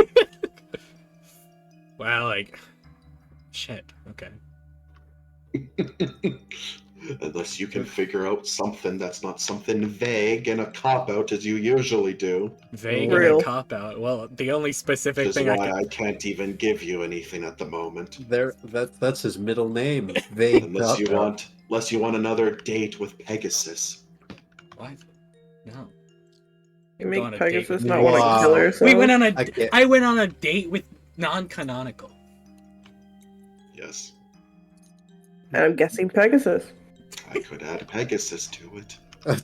Wow, like, shit. Okay. Unless you can figure out something that's not something vague and a cop-out as you usually do. Vague Real. and a cop out. Well, the only specific Which is thing I why can. I can't even give you anything at the moment. That's his middle name. Vague. Unless you Cop-Out. want another date with Pegasus. What? No. You Go on make a date Pegasus with not me. want to Wow. kill herself. We went on a. I can't- I went on a date with non-canonical. Yes, And I'm guessing Pegasus. I could add Pegasus to it.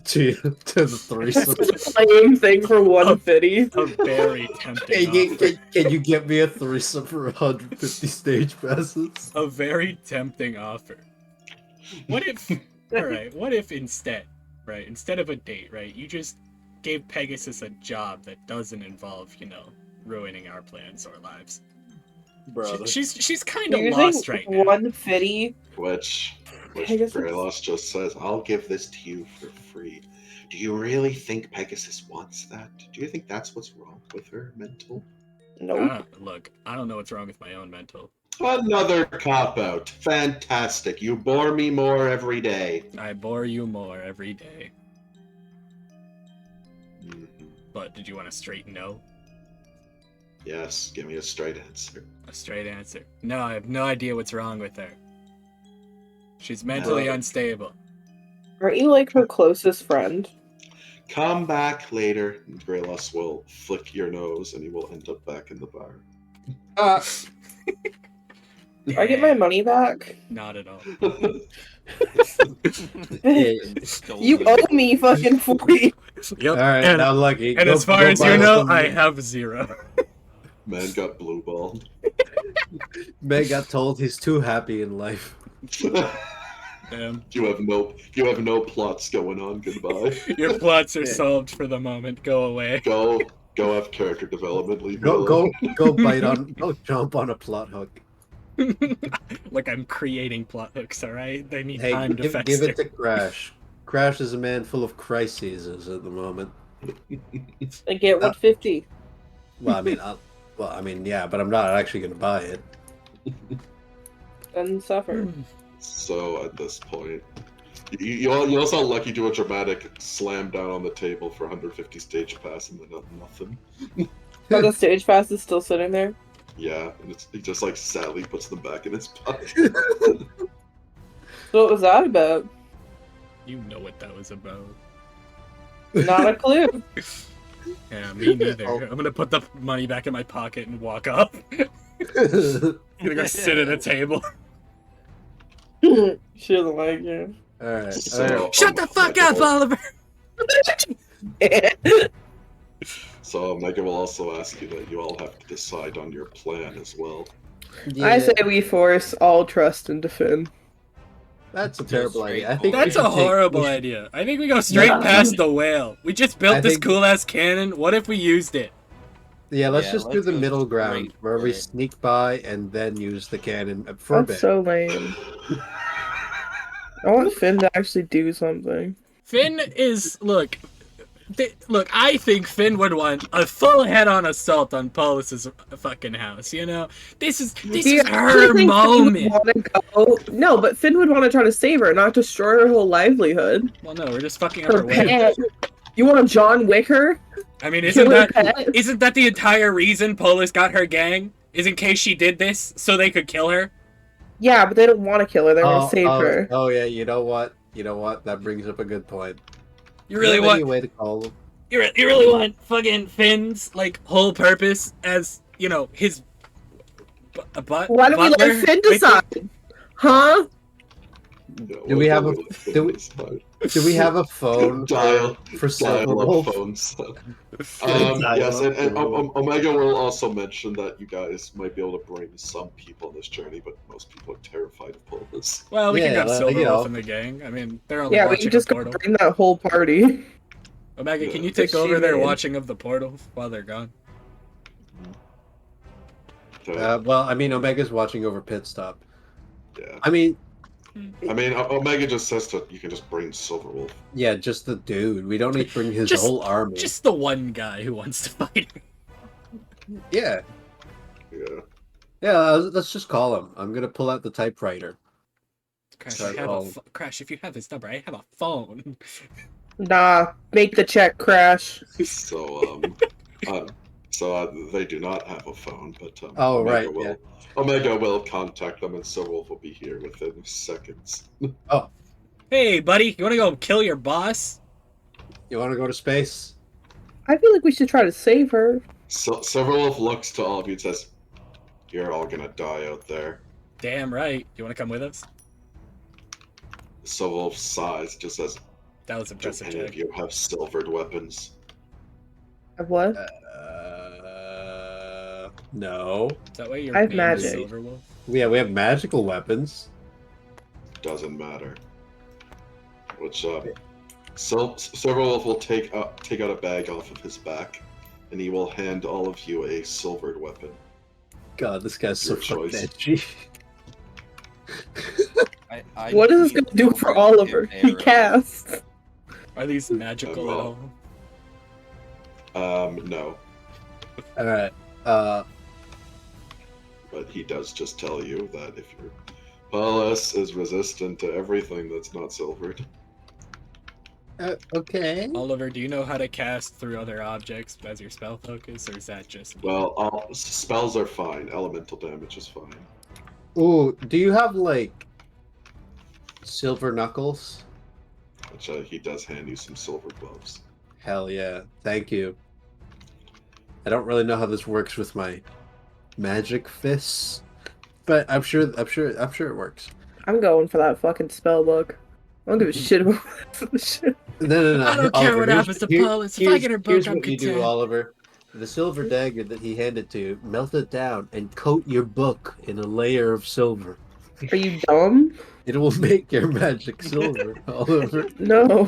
to the threesome. Same thing for 150. A very tempting offer. Can you get me a threesome for 150 stage passes? A very tempting offer. What if? All right. What if instead of a date, right, you just gave Pegasus a job that doesn't involve, ruining our plans or lives. brother. She's kind of Using lost right now. 150. Which Pegasus? Greyloss just says, I'll give this to you for free. Do you really think Pegasus wants that? Do you think that's what's wrong with her mental? Nope. Look, I don't know what's wrong with my own mental. Another cop-out. Fantastic. You bore me more every day. I bore you more every day. Mhm. But did you want a straight no? Yes, give me a straight answer. A straight answer. No, I have no idea what's wrong with her. She's mentally No. unstable. Aren't you like her closest friend? Come back later, and Greyloss will flick your nose, and you will end up back in the bar. Do I get my money back? Not at all. You owe me fucking 40. Yep. All right, and now lucky. and Go- as far go as buy you know, some- I have 0. Man got blue balled. Meg got told he's too happy in life. Damn. You have no plots going on. Goodbye. Your plots are Yeah. solved for the moment. Go away. Go have character development. Leave me Go alone. go jump on a plot hook. Like I'm creating plot hooks, alright? They need Hey, time to give fester. it to Crash. Crash is a man full of crises at the moment. I get 150. Well, I mean, yeah, but I'm not actually going to buy it. And suffer. So at this point, you also lucky do a dramatic slam down on the table for 150 stage pass and then nothing. But the stage pass is still sitting there. Yeah, and he just like sadly puts them back in his pocket. So what was that about? You know what that was about. Not a clue. Yeah, me neither. Oh. I'm gonna put the money back in my pocket and walk up. I'm gonna go sit at a table. She doesn't like you. Alright. So, Shut the fuck up, Oliver! So Omega will also ask you that you all have to decide on your plan as well. I say we force all trust into Finn. That's a terrible straight idea. I think we That's should a take- horrible we should- idea. I think we go straight Yeah. past the whale. We just built I this think- cool ass cannon. What if we used it? Yeah, let's Yeah, just do let's the go middle ground straight where for we it. sneak by and then use the cannon for a That's bit. so lame. I want Finn to actually do something. Finn is look. Look, I think Finn would want a full head-on assault on Polis's fucking house. You know, this is Do you actually her think Finn would moment. wanna go? No, but Finn would want to try to save her, not destroy her whole livelihood. Well, no, we're just fucking up Her her way. pet. You want to John Wick her? I mean, Kill her pet? isn't that the entire reason Polis got her gang? Is in case she did this so they could kill her? Yeah, but they don't want to kill her. They want to save her. Oh yeah, you know what? That brings up a good point. You really Do you have want any way to call them? you really want fucking Finn's like whole purpose as you know his but Why don't we let Finn decide? Huh? Do we have a- do we- Do we have a phone Dial- for dial Silverwolf? up phones? Dial Yes, up and Silverwolf. Omega will also mention that you guys might be able to bring some people on this journey, but most people are terrified of Polis. Well, we can Yeah, have like, you Silverwolf know. in the gang. I mean, they're only Yeah, we watching can just the go portal. bring that whole party. Omega, can you Yeah. take She over their made. watching of the portal while they're gone? So, Well, I mean, Omega's watching over Pit Stop. yeah. I mean, I mean, Omega just says that you can just bring Silverwolf. yeah, just the dude. We don't need to bring his Just- whole army. Just the one guy who wants to fight. Yeah, Yeah. let's just call him. I'm gonna pull out the typewriter. Crash, Sorry, I have Paul. Crash, if you have his number, I have a phone. Nah, make the check crash. So, they do not have a phone, but Oh, Omega right, will, yeah. Omega will contact them, and Silverwolf will be here within seconds. Hey, buddy, you want to go kill your boss? You want to go to space? I feel like we should try to save her. So Silverwolf looks to all of you and says, "You're all gonna die out there." Damn right. You want to come with us? Silverwolf sighs, just says, That was "Do impressive, any of Jack. you have silvered weapons?" What? No. Is that why your I have name is magic. Silverwolf? Yeah, we have magical weapons. Doesn't matter. Which Silverwolf will take out a bag off of his back, and he will hand all of you a silvered weapon. God, this guy's so Your fucking choice. edgy. I What is this need gonna do for Silver to Oliver? tip He arrows. casts. Are these magical at all? No, All right. but he does just tell you that if your Paulus is resistant to everything that's not silvered. Okay. Oliver, do you know how to cast through other objects as your spell focus, or is that just me? Well, all spells are fine. Elemental damage is fine. Ooh, do you have like silver knuckles? Which he does hand you some silver gloves. Hell yeah! Thank you. I don't really know how this works with my magic fists, but I'm sure it works. I'm going for that fucking spell book. I don't give a shit about this shit. No. I don't care what happens to Paulus. If I get her book, here's I'm what you do, content. Oliver. The silver dagger that he handed to you, melt it down and coat your book in a layer of silver. Are you dumb? It will make your magic silver, Oliver. No.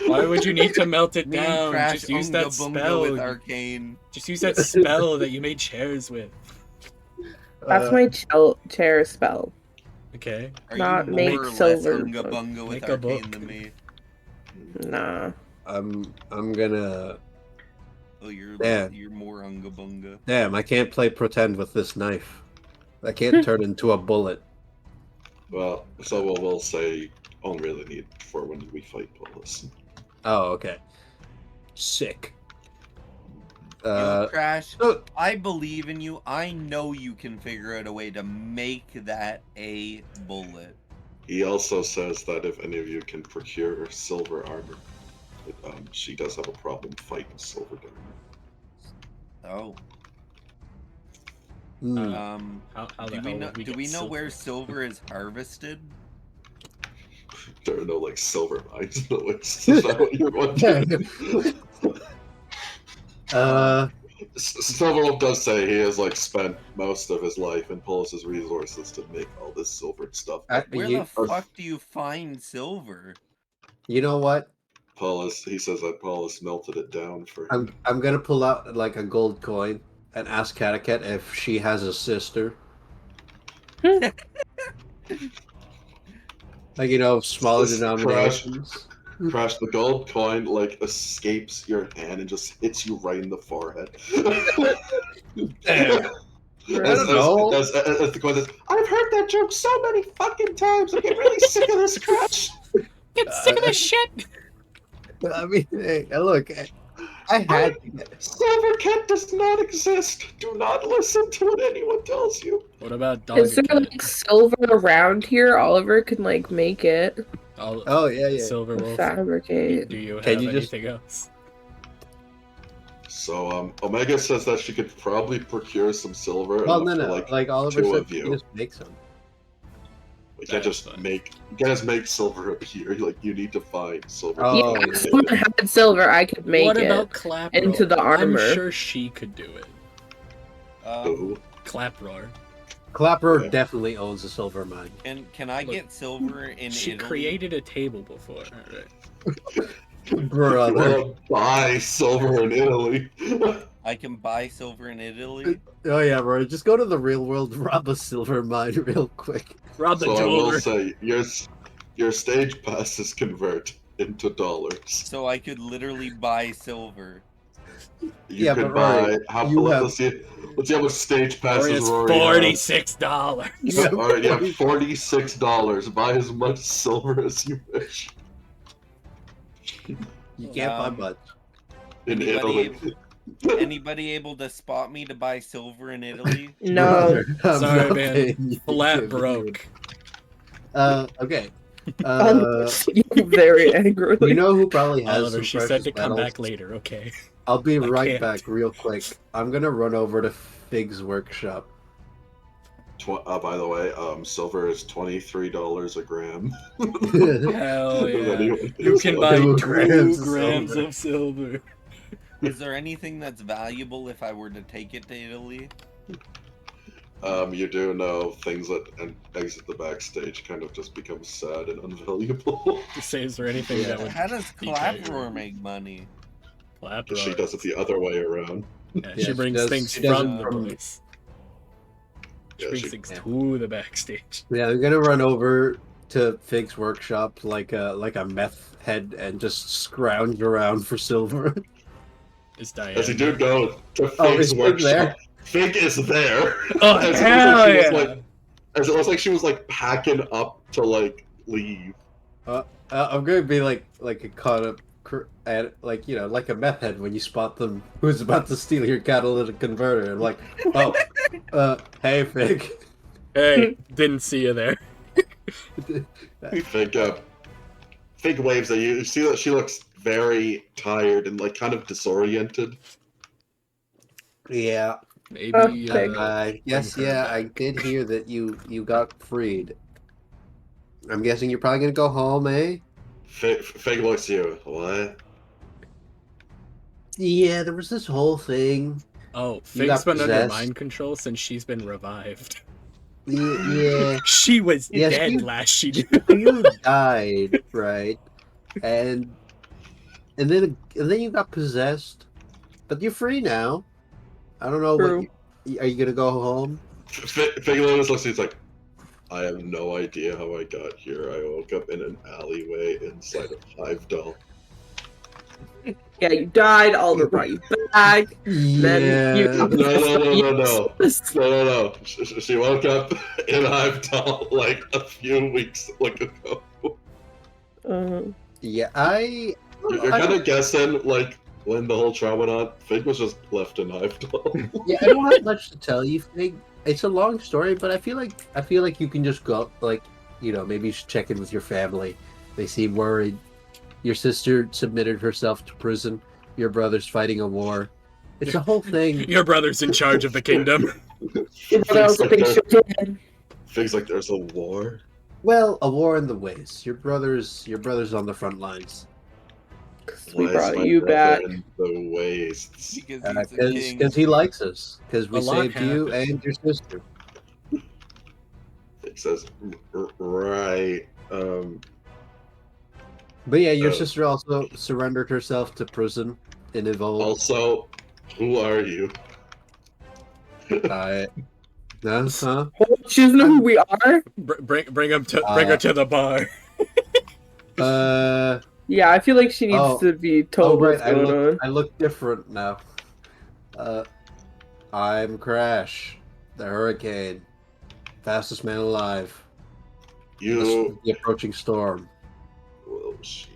Why would you need to melt it Me and down? Crash Just use that Unga Bunga spell. with Arcane. Just use that spell that you made chairs with. That's my chair spell. Okay. Are Not you make more or less silver Unga book. Bunga with Make a Arcane book. than me? Nah. I'm gonna. Oh, you're Yeah. you're more Unga Bunga. Damn, I can't play pretend with this knife. I can't turn into a bullet. Well, so we'll say only really need for when we fight Paulus. Oh, okay. Sick. Yo, Crash, oh, I believe in you. I know you can figure out a way to make that a bullet. He also says that if any of you can procure silver armor, she does have a problem fighting silver diamond. Oh. hmm. How the Do hell we know? would we Do get we know where silver? silver is harvested? There are no like silver mines in the West. Is that what you're wondering? Silverwolf does say he has like spent most of his life and pulls his resources to make all this silver stuff. Where you, the fuck do you find silver? you know what? Paulus, he says that Paulus melted it down for him. I'm gonna pull out like a gold coin and ask Catacat if she has a sister. Like, you know, smaller This denominations. Crash, the gold coin like escapes your hand and just hits you right in the forehead. Damn. I don't know. As the coin says, I've heard that joke so many fucking times. I get really sick of this, Crash. Get sick of this shit! I mean, hey, look, I had to get Silver Cat does not exist. Do not listen to what anyone tells you. What about Is there Dog like silver around here? Oliver can like make it. Oh, yeah. Silver Wolf. Fabricate. Do you Can have you just- anything else? So, Omega says that she could probably procure some silver. Well, enough no. for, Like Oliver two said, of you you. can just make some. We can't That's just fine. make. You can't just make silver appear. Like you need to find silver. Oh, Yeah, yeah. if someone had silver, I could make what it. about Clap into the armor. I'm sure she could do it. Ooh. Clap Roar. Clapper Yeah. definitely owns a silver mine. Can I Look, get silver in She Italy? created a table before. Alright. Brother. Well, buy silver in Italy. I can buy silver in Italy. Oh, yeah, bro. Just go to the real world, rob a silver mine real quick. Rob the So I will jeweler. say your stage passes convert into dollars. So I could literally buy silver. You Yeah, could but Rory, buy. you let's see how much stage passes Rory is Rory has. $46. Yeah, All right, you have $46. Buy as much silver as you wish You can't buy Um, much. in Anybody Italy. Anybody able to spot me to buy silver in Italy? No. I'm Sorry, not man. paying you Flat to- broke. Okay. You're very angry. You know who probably has Oliver, some she said precious to come metals? back later, okay? I'll be I right can't. back real quick. I'm gonna run over to Fig's workshop. By the way, silver is $23 a gram. Hell If yeah. anyone You is can out buy there. 2 grams of grams silver. of silver. Is there anything that's valuable if I were to take it to Italy? You do know things that exit the backstage kind of just become sad and unvaluable. Just say, is there anything that would How does be Claproar valuable? make money? Clap She Roar. does it the other way around. Yeah, Yeah, she brings she does- things she does from it the from- place. Which Yeah, brings she- things yeah. to the backstage. Yeah, they're gonna run over to Fig's workshop like a meth head and just scrounge around for silver. Is Diane? As you do go to Oh, Fig's is Fig workshop, there? Fig is there. Oh, As it looks hell like she was, yeah! like- As it looks like she was like packing up to like leave. I'm gonna be like a caught up at like like a meth head when you spot them who's about to steal your catalytic converter. I'm like, oh, hey Fig. Hey, didn't see you there. Fig waves at you. You see that she looks very tired and like kind of disoriented. Yeah. Maybe. Yes, bring her yeah, I back. did hear that you got freed. I'm guessing you're probably gonna go home, eh? Fig looks at you. What? Yeah, there was this whole thing. Oh, You Fig's got been under possessed. mind control since she's been revived. Yeah, She was Yes, dead you- last she knew. you died, right? And then you got possessed, but you're free now. I don't know True. are you gonna go home? Fig looks at you. It's like, I have no idea how I got here. I woke up in an alleyway inside a Hive-Doll. Yeah, you died. Oliver brought you back. Then you- No. She woke up in a Hive-Doll like a few weeks ago. Yeah, You're kind of guessing like when the whole trial went on. Fig was just left in Hive-Doll. yeah, I don't have much to tell you, Fig. It's a long story, but I feel like you can just go, like, maybe you should check in with your family. They seem worried. Your sister submitted herself to prison. Your brother's fighting a war. It's a whole thing. Your brother's in charge of the kingdom. Fig's like, there's a war. Well, a war in the ways. Your brother's on the front lines. We Why is brought my you brother back. in the wastes. Because he's the king. Because he likes us. Because we A lot saved you happened. and your sister. Fig says, right. But yeah, your Oh. sister also surrendered herself to prison in Evolve. Also, who are you? Huh? She doesn't know who we are. Bring her to the bar. Yeah, I feel like she needs Oh. to be told right. what's going on. I look different now. I'm Crash, the Hurricane, fastest man alive. You. The approaching storm. Oh shit.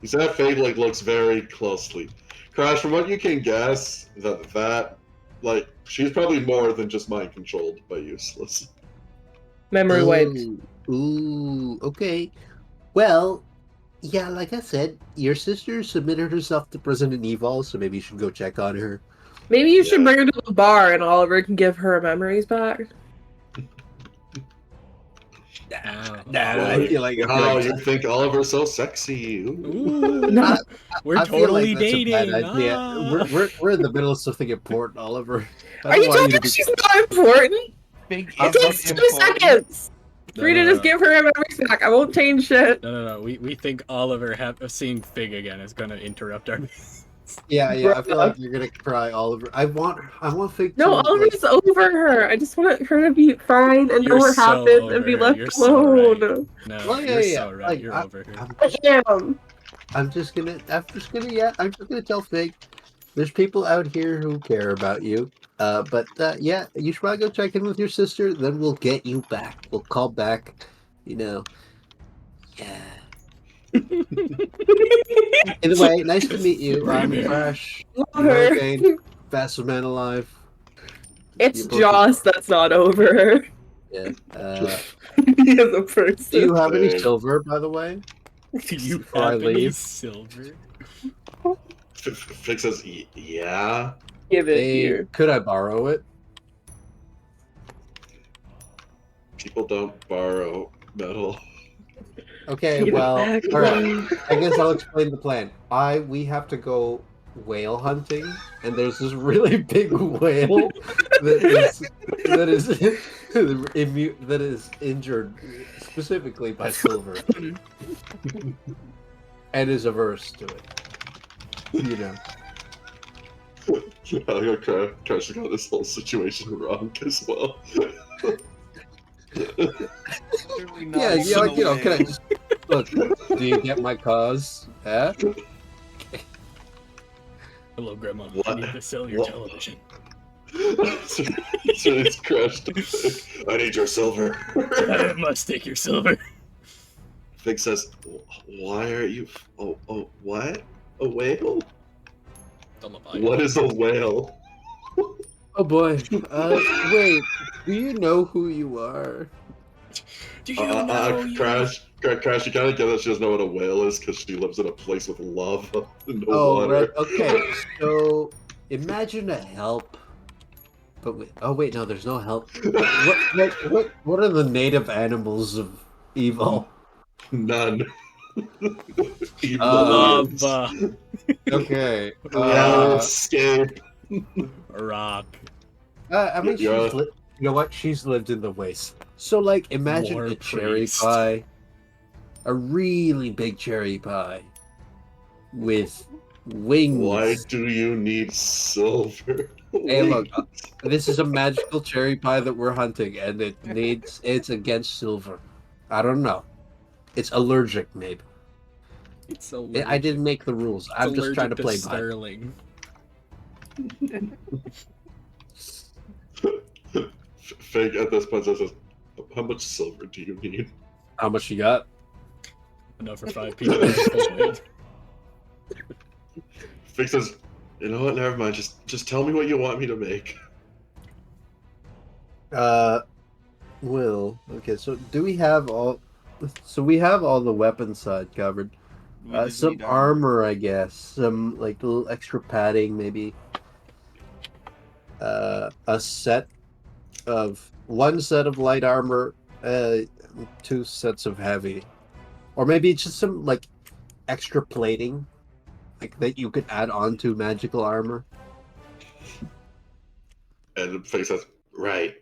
You said that Fig like looks very closely. Crash, from what you can guess, that like she's probably more than just mind controlled by useless. Memory wipes. Ooh, okay. Well, yeah, like I said, your sister submitted herself to prison in Evol, so maybe you should go check on her. Maybe you should Yeah. bring her to the bar and Oliver can give her memories back. I feel like Oh, you think Oliver's so sexy? Ooh. Ooh, No. we're I feel totally like that's a bad dating. idea. Ah. we're in the middle of something important, Oliver. I Are don't you want telling to me be- she's not important? Big It takes 2 seconds for you to just give her memories back. I won't change shit. No. We think Oliver seeing Fig again is gonna interrupt our. Yeah, I feel Bruh. like you're gonna cry, Oliver. I want Fig No, to, like- Oliver's over her. I just want her to be fine and know You're what so happened over and be her. left You're so alone. right. No, Well, yeah, you're yeah, so right. like, You're over here. I'm I just, am. I'm just gonna tell Fig, there's people out here who care about you. But yeah, you should probably go check in with your sister. Then we'll get you back. We'll call back. Yeah. Either way, nice to meet you. I'm Premium. Crash, Love her. Hurricane, fastest man alive. It's You both- Joss that's not over her. Yeah. He is a person. Do you have any Same. silver, by the way? Do you Before I have any leave? silver? Fig says, yeah. Give it Hey, here. could I borrow it? People don't borrow metal. Okay, Give it well, back. all right. I guess I'll explain the plan. We have to go whale hunting, and there's this really big whale that is injured specifically by silver, and is averse to it. I got Crash got this whole situation wrong as well. Yeah, yeah, like, you know, can I just look? Do you get my cause? Yeah. Hello, Grandma. I What? need to sell your What? television. so it's Crash to Fig. I need your silver. I must take your silver. Fig says, "Why are you? Oh, what? A whale? Don't look like What is a whale?" Oh boy. Wait. Do you know who you are? Do you know you... Crash, Crash, you gotta get that she doesn't know what a whale is because she lives in a place with lava and no Oh, water. right. Okay. So imagine a help. But wait. Oh wait, no. There's no help. What are the native animals of evil? None. Evil aliens. Lava. Okay. Can't escape. Rock. I mean, Yeah. you know what? She's lived in the waste. So, like, imagine War a cherry priest. pie, a really big cherry pie with wings. Why do you need silver? Hey, look, this is a magical cherry pie that we're hunting, and it's against silver. I don't know. It's allergic, maybe. It's so I didn't make the rules. I'm just trying to play by. Sterling. Fig at this point says, "How much silver do you need?" How much you got? Enough for 5 people. Fig says, "You know what? Never mind. Just tell me what you want me to make." Will. Okay, so do we have all? So we have all the weapon side covered. We just Some need armor, I guess. Some like little extra padding, maybe. A set of one set of light armor, 2 sets of heavy, or maybe just some like extra plating, like that you could add on to magical armor. And Fig says, "Right."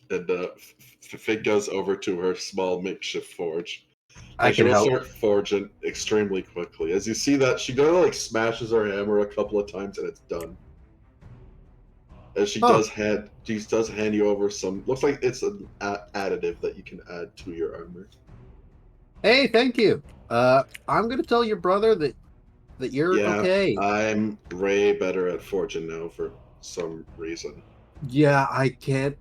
And Fig goes over to her small makeshift forge. I And she can will help. start forging extremely quickly. As you see that, she kind of like smashes her hammer a couple of times and it's done. And she does hand you over some. Looks like it's an additive that you can add to your armor. Hey, thank you. I'm gonna tell your brother that you're Yeah, okay. I'm way better at forging now for some reason. Yeah, I can't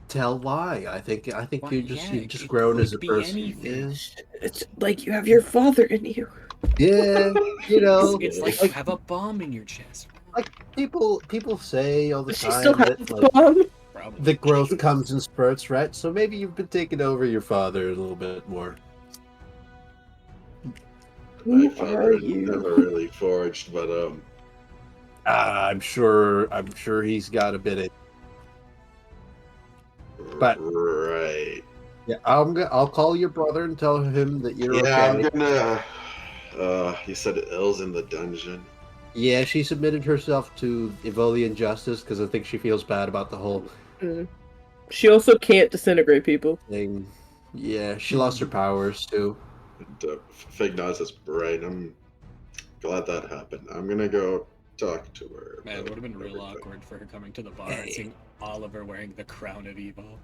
tell why. I think Why, you've yeah, just it grown as a could be person. anything. It's like you have your father in you. Yeah, you know, It's like you have a bomb in your chest. people say all the Does she time still have that the like, bomb? Probably. the growth comes in spurts, right? So maybe you've been taking over your father a little bit more. My Who father are you? never really forged, but I'm sure he's got a bit of. But- right. Yeah, I'll call your brother and tell him that you're Yeah, I'm okay. gonna. You said Il's in the dungeon. Yeah, she submitted herself to Evolian justice because I think she feels bad about the whole She also can't disintegrate people. thing. Yeah, she lost her powers too. And, Fig nods his brain. I'm glad that happened. I'm gonna go talk to her. Man, it would about have been real everything. awkward for her coming to the bar and seeing Oliver wearing the crown of evil.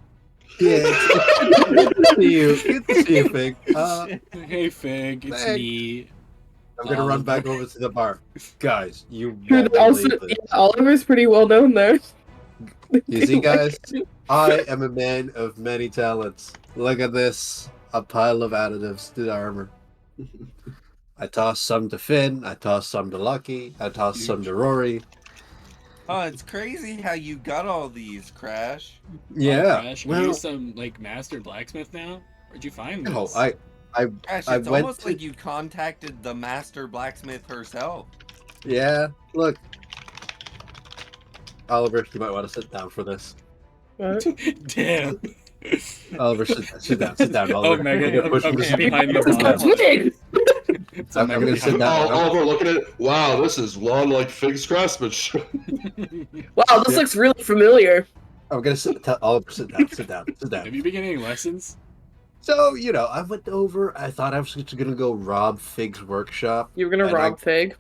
Yeah, it's good to see you. Good to see you, Fig. Hey Fig, it's Fig. me. I'm gonna run back over to the bar, guys. You True, won't also, believe this. yeah, Oliver's pretty well known there. You see, guys, I am a man of many talents. Look at this, a pile of additives to the armor. I tossed some to Finn, I tossed some to Lucky, I tossed some to Rory. Oh, it's crazy how you got all these, Crash. Yeah, Crash, are well, you some like master blacksmith now? Where'd you find this? no, Crash, I it's went almost to- like you contacted the master blacksmith herself. yeah. Look, Oliver, you might want to sit down for this. What? Damn. Oliver, sit down, Oliver. Oh, Megan, I'm gonna push him okay, to- behind the That's bar. not big. So I'm Megan gonna sit behind down. Oh, Oliver, looking at it. Wow, this is one like Fig's craftsmanship. Wow, this looks really familiar. I'm gonna tell Oliver, sit down. Have you been getting lessons? So, you know, I went over, I thought I was just gonna go rob Fig's workshop. You were gonna And I- rob Fig.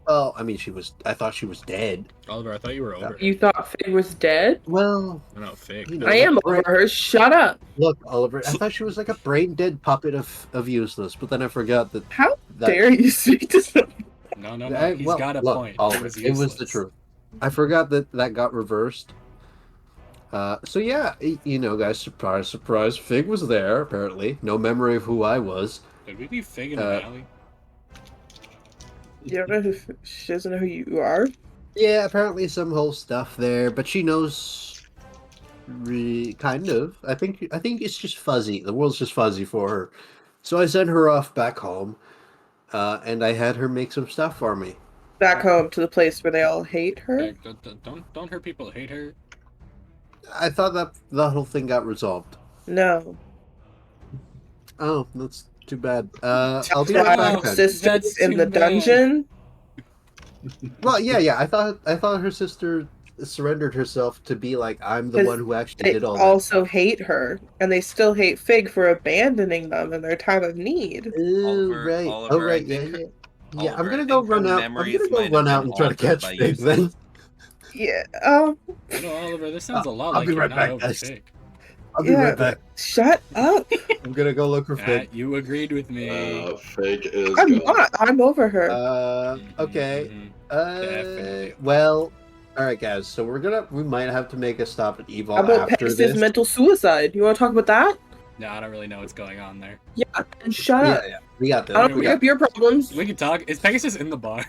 Well, I mean, I thought she was dead. Oliver, I thought you were over. her. You thought Fig was dead? Well, No, fake. you know, I am brain- over her. Shut up. Look, Oliver, I thought she was like a brain dead puppet of useless, but then I forgot that. How that dare you speak to someone? No. He's well, got a look, point. Oliver, it was the useless. truth. I forgot that got reversed. So yeah, you know, guys, surprise, surprise, Fig was there. Apparently, no memory of who I was. Did we be fig in the alley? You don't know who she doesn't know who you are? Yeah, apparently some whole stuff there, but she knows, kind of. I think it's just fuzzy. The world's just fuzzy for her. So I sent her off back home, and I had her make some stuff for me. Back home to the place where they all hate her? Hey, don't her people hate her? I thought that the whole thing got resolved. No. Oh, that's too bad. I'll be That's right why back her then. sister's That's in too the bad. dungeon? Well, yeah. I thought her sister surrendered herself to be like, I'm the 'Cause one who actually They did all also hate her, and they still hate Fig for abandoning them in their time of need. that. Ooh, Oliver- right. Oliver, oh, right. I think- Yeah, I'm Oliver, gonna I go think her run out. I'm memories gonna go might run have out been and try to altered catch by Fig then. Yeah, You know, Oliver, this sounds a lot I'll like be you're right not back, over guys. fig. I'll be Yeah. right back. shut up. I'm gonna go look for Fig. You agreed with me. Fig is I'm gone. not. I'm over her. Okay. Mhm. Definitely. Well, all right, guys. So we might have to make a stop at Evil How about after Pegasus this. mental suicide? You want to talk about that? No, I don't really know what's going on there. Yeah, and shut Yeah, up. yeah. We got this. I don't We bring got up your problems. We can talk. Is Pegasus in the bar?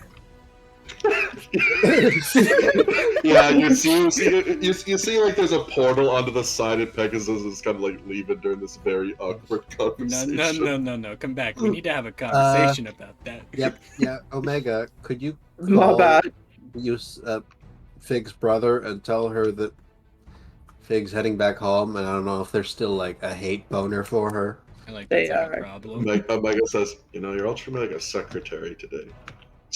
Yeah, you see like there's a portal onto the side, and Pegasus is kind of like leaving during this very awkward No, conversation. no. Come back. We need to have a conversation about that. Yep, yeah. Omega, could you My call bad. use Fig's brother and tell her that Fig's heading back home, and I don't know if there's still like a hate boner for her. I like They that's not a are. problem. Omega says, your Ultramega secretary today.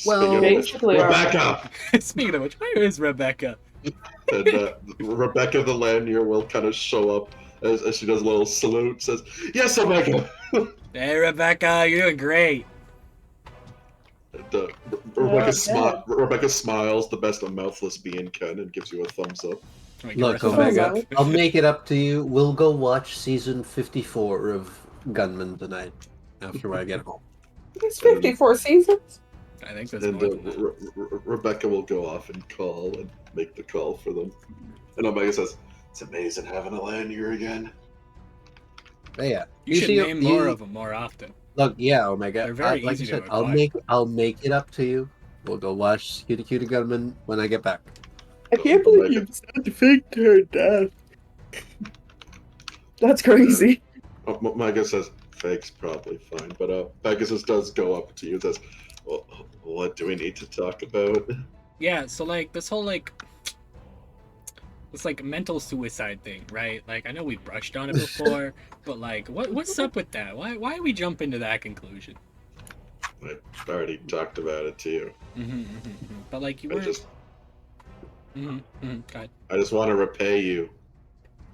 Well, Speaking of which, basically, Rebecca! Speaking of which, where is Rebecca? And Rebecca the Lanyard will kind of show up as she does a little salute, says, "Yes, Omega!" Hey, Rebecca, you're doing great. And, Rebecca smiles the best a mouthless being can and gives you a thumbs up. Can we give her Look, a thumbs Omega, up? I'll make it up to you. We'll go watch season 54 of Gunman tonight after I get home. It's 54 seasons. I think that's And more than that. Rebecca will go off and call and make the call for them. And Omega says, "It's amazing having a Lanyard again." But yeah, You should name more of them more often. Look, yeah, Omega. They're very like easy I said, to I'll acquire. make it up to you. We'll go watch Cutie Gunman when I get back. I can't believe you said Fig to her death. That's crazy. Omega says, "Fake's probably fine," but Pegasus does go up to you and says, "Well, what do we need to talk about?" Yeah, so like this whole this like mental suicide thing, right? Like I know we brushed on it before, but like what's up with that? Why we jump into that conclusion? I already talked about it to you. But like you I were just God. I just want to repay you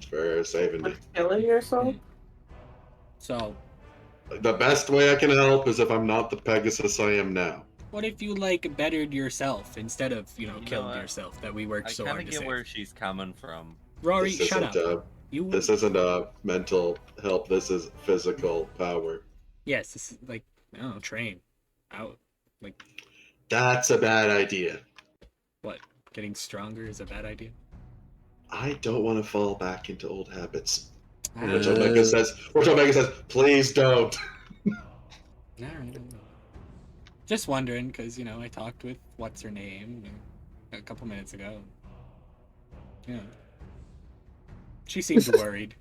for saving me. Killing yourself? So The best way I can help is if I'm not the Pegasus I am now. what if you like bettered yourself instead of You know killed what? yourself that we worked I so kind hard of to get save? where she's coming from. Rory, This shut isn't up. You this isn't mental help. This is physical power. yes, this is like I don't know, train out. Like That's a bad idea. what? Getting stronger is a bad idea. I don't want to fall back into old habits. All Which right, Omega says, please don't. all right. Just wondering, because I talked with what's her name a couple minutes ago. Yeah, she seemed worried.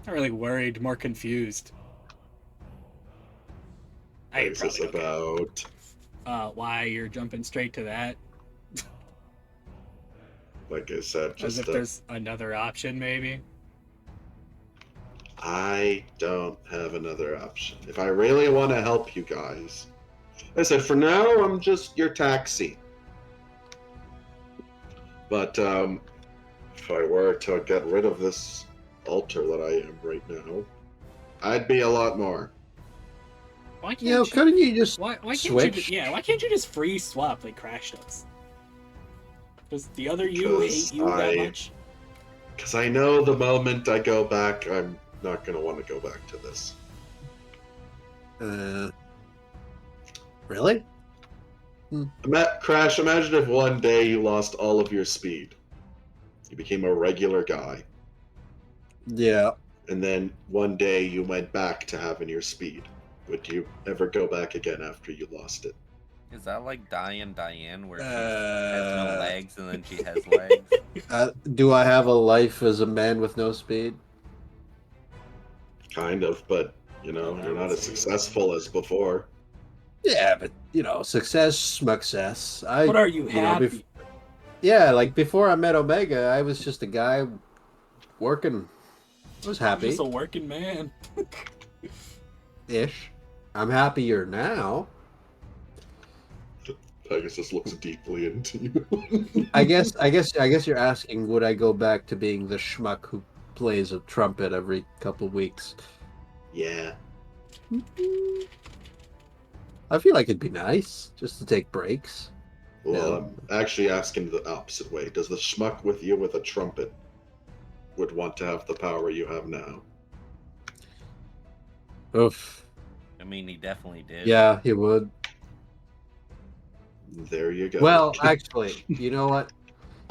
Not really worried, more confused. I What is this probably about? why you're jumping straight to that? Like I said, As just if there's another option, maybe. I don't have another option. If I really want to help you guys, I said for now I'm just your taxi. But if I were to get rid of this altar that I am right now, I'd be a lot more. Why can't You know, couldn't you just why can't switch? why can't you just free swap like Crash does? Does the other you hate you that much? Because I know the moment I go back, I'm not going to want to go back to this. Really? Crash, imagine if one day you lost all of your speed. You became a regular guy. Yeah. And then one day you went back to having your speed. Would you ever go back again after you lost it? Is that like Diane, where she has no legs and then she has legs? Do I have a life as a man with no speed? Kind of, but you know, I you're would not as say- successful as before. Yeah, but you know, success, success. What are you know, happy? yeah, like before I met Omega, I was just a guy working. I was I'm happy just a working man. ish. I'm happier now. Pegasus looks deeply into you. I guess you're asking, would I go back to being the schmuck who plays a trumpet every couple weeks? Yeah. I feel like it'd be nice just to take breaks. Well, Yeah. I'm actually asking the opposite way. Does the schmuck with you with a trumpet would want to have the power you have now? Oof. I mean, he definitely did. Yeah, he would. There you go. Well, actually, you know what?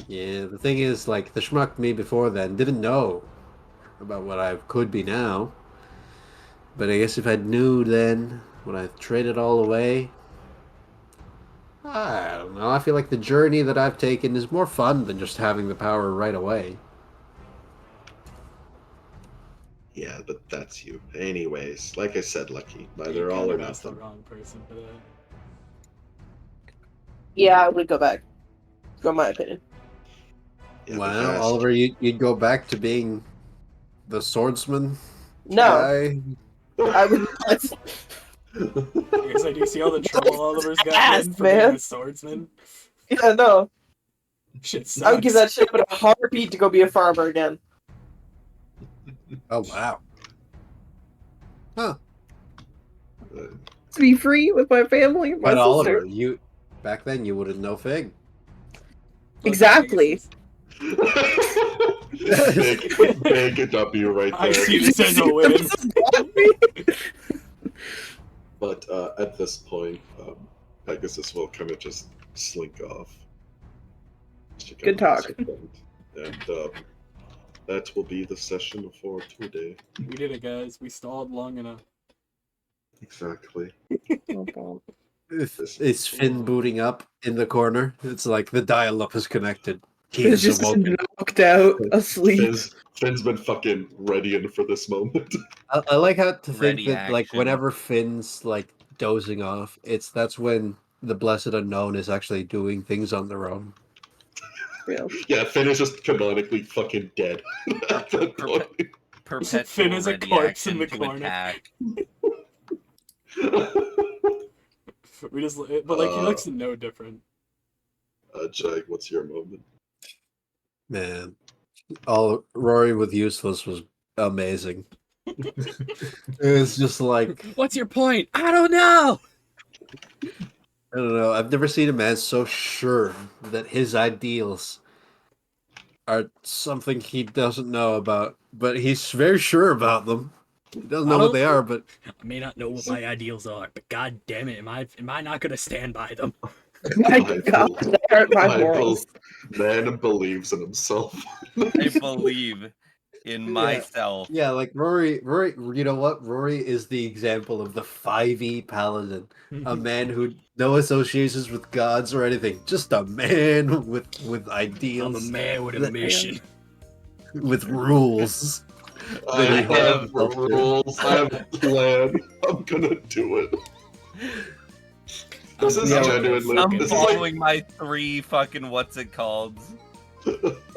Yeah, the thing is, like, the schmuck me before then didn't know about what I could be now. But I guess if I knew then, when I traded all away, I don't know. I feel like the journey that I've taken is more fun than just having the power right away. Yeah, but that's you. Anyways, like I said, Lucky, You either all or kinda asked the nothing. wrong person for that. Yeah, I would go back. From my opinion. Yeah, Wow, but fast. Oliver, you'd go back to being the swordsman No, guy? I would not. Because I do see all the trouble Oliver's got Ass, in for being man. a swordsman. Yeah, no. Shit sucks. I would give that shit but a heartbeat to go be a farmer again. Oh, wow. Huh. To be free with my family, my But sister. Oliver, back then you wouldn't know Fig. Exactly. Big W right there. I see this as a win. But at this point, Pegasus will kind of just slink off. She Good kinda has talk. her point. And that will be the session for today. We did it, guys. We stalled long enough. Exactly. It's Finn booting up in the corner. It's like the dial-up is connected. He It's is just awoken. knocked out, asleep. Finn's been fucking readying for this moment. I like how to think Ready that like action. whenever Finn's like dozing off, that's when the Blessed Unknown is actually doing things on their own. Real. Yeah, Finn is just canonically fucking dead at that point. Perpetual Finn is a ready corpse in action the to corner. attack. We just, but like he looks no different. Jag, what's your moment? Man, all Rory with useless was amazing. It was just like What's your point? I don't know. I don't know. I've never seen a man so sure that his ideals are something he doesn't know about, but he's very sure about them. He doesn't know what they are, but I may not know what my ideals are, but god damn it, am I not gonna stand by them? My God, they hurt my morals. Man believes in himself. I believe in myself. yeah, like Rory, you know what? Rory is the example of the 5e paladin, a man who no associations with gods or anything, just a man with I'm ideals, a man with a mission. with rules. I Then he have himself did. rules. I have a plan. I'm gonna do it. This is Yeah, genuinely. I'm This is like following my 3 fucking what's it called?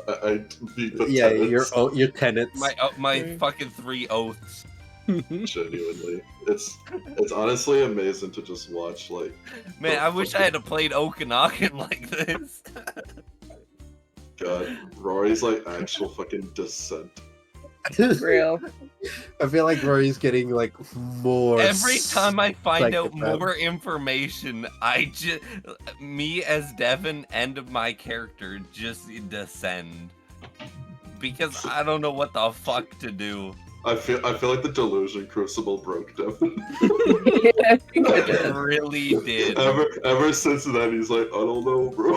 I beat the Yeah, tenets. your tenants. My fucking 3 oaths. Genuinely, it's honestly amazing to just watch like. Man, I wish I had played Okanagan like this. God, Rory's like actual fucking descent. Real. I feel like Rory's getting like more. Every time I find out psychopath. more information, me as Devin and my character just descend. Because I don't know what the fuck to do. I feel like the delusion crucible broke Devin. Yeah, I think I It did. really did. Ever since then, he's like, I don't know, bro.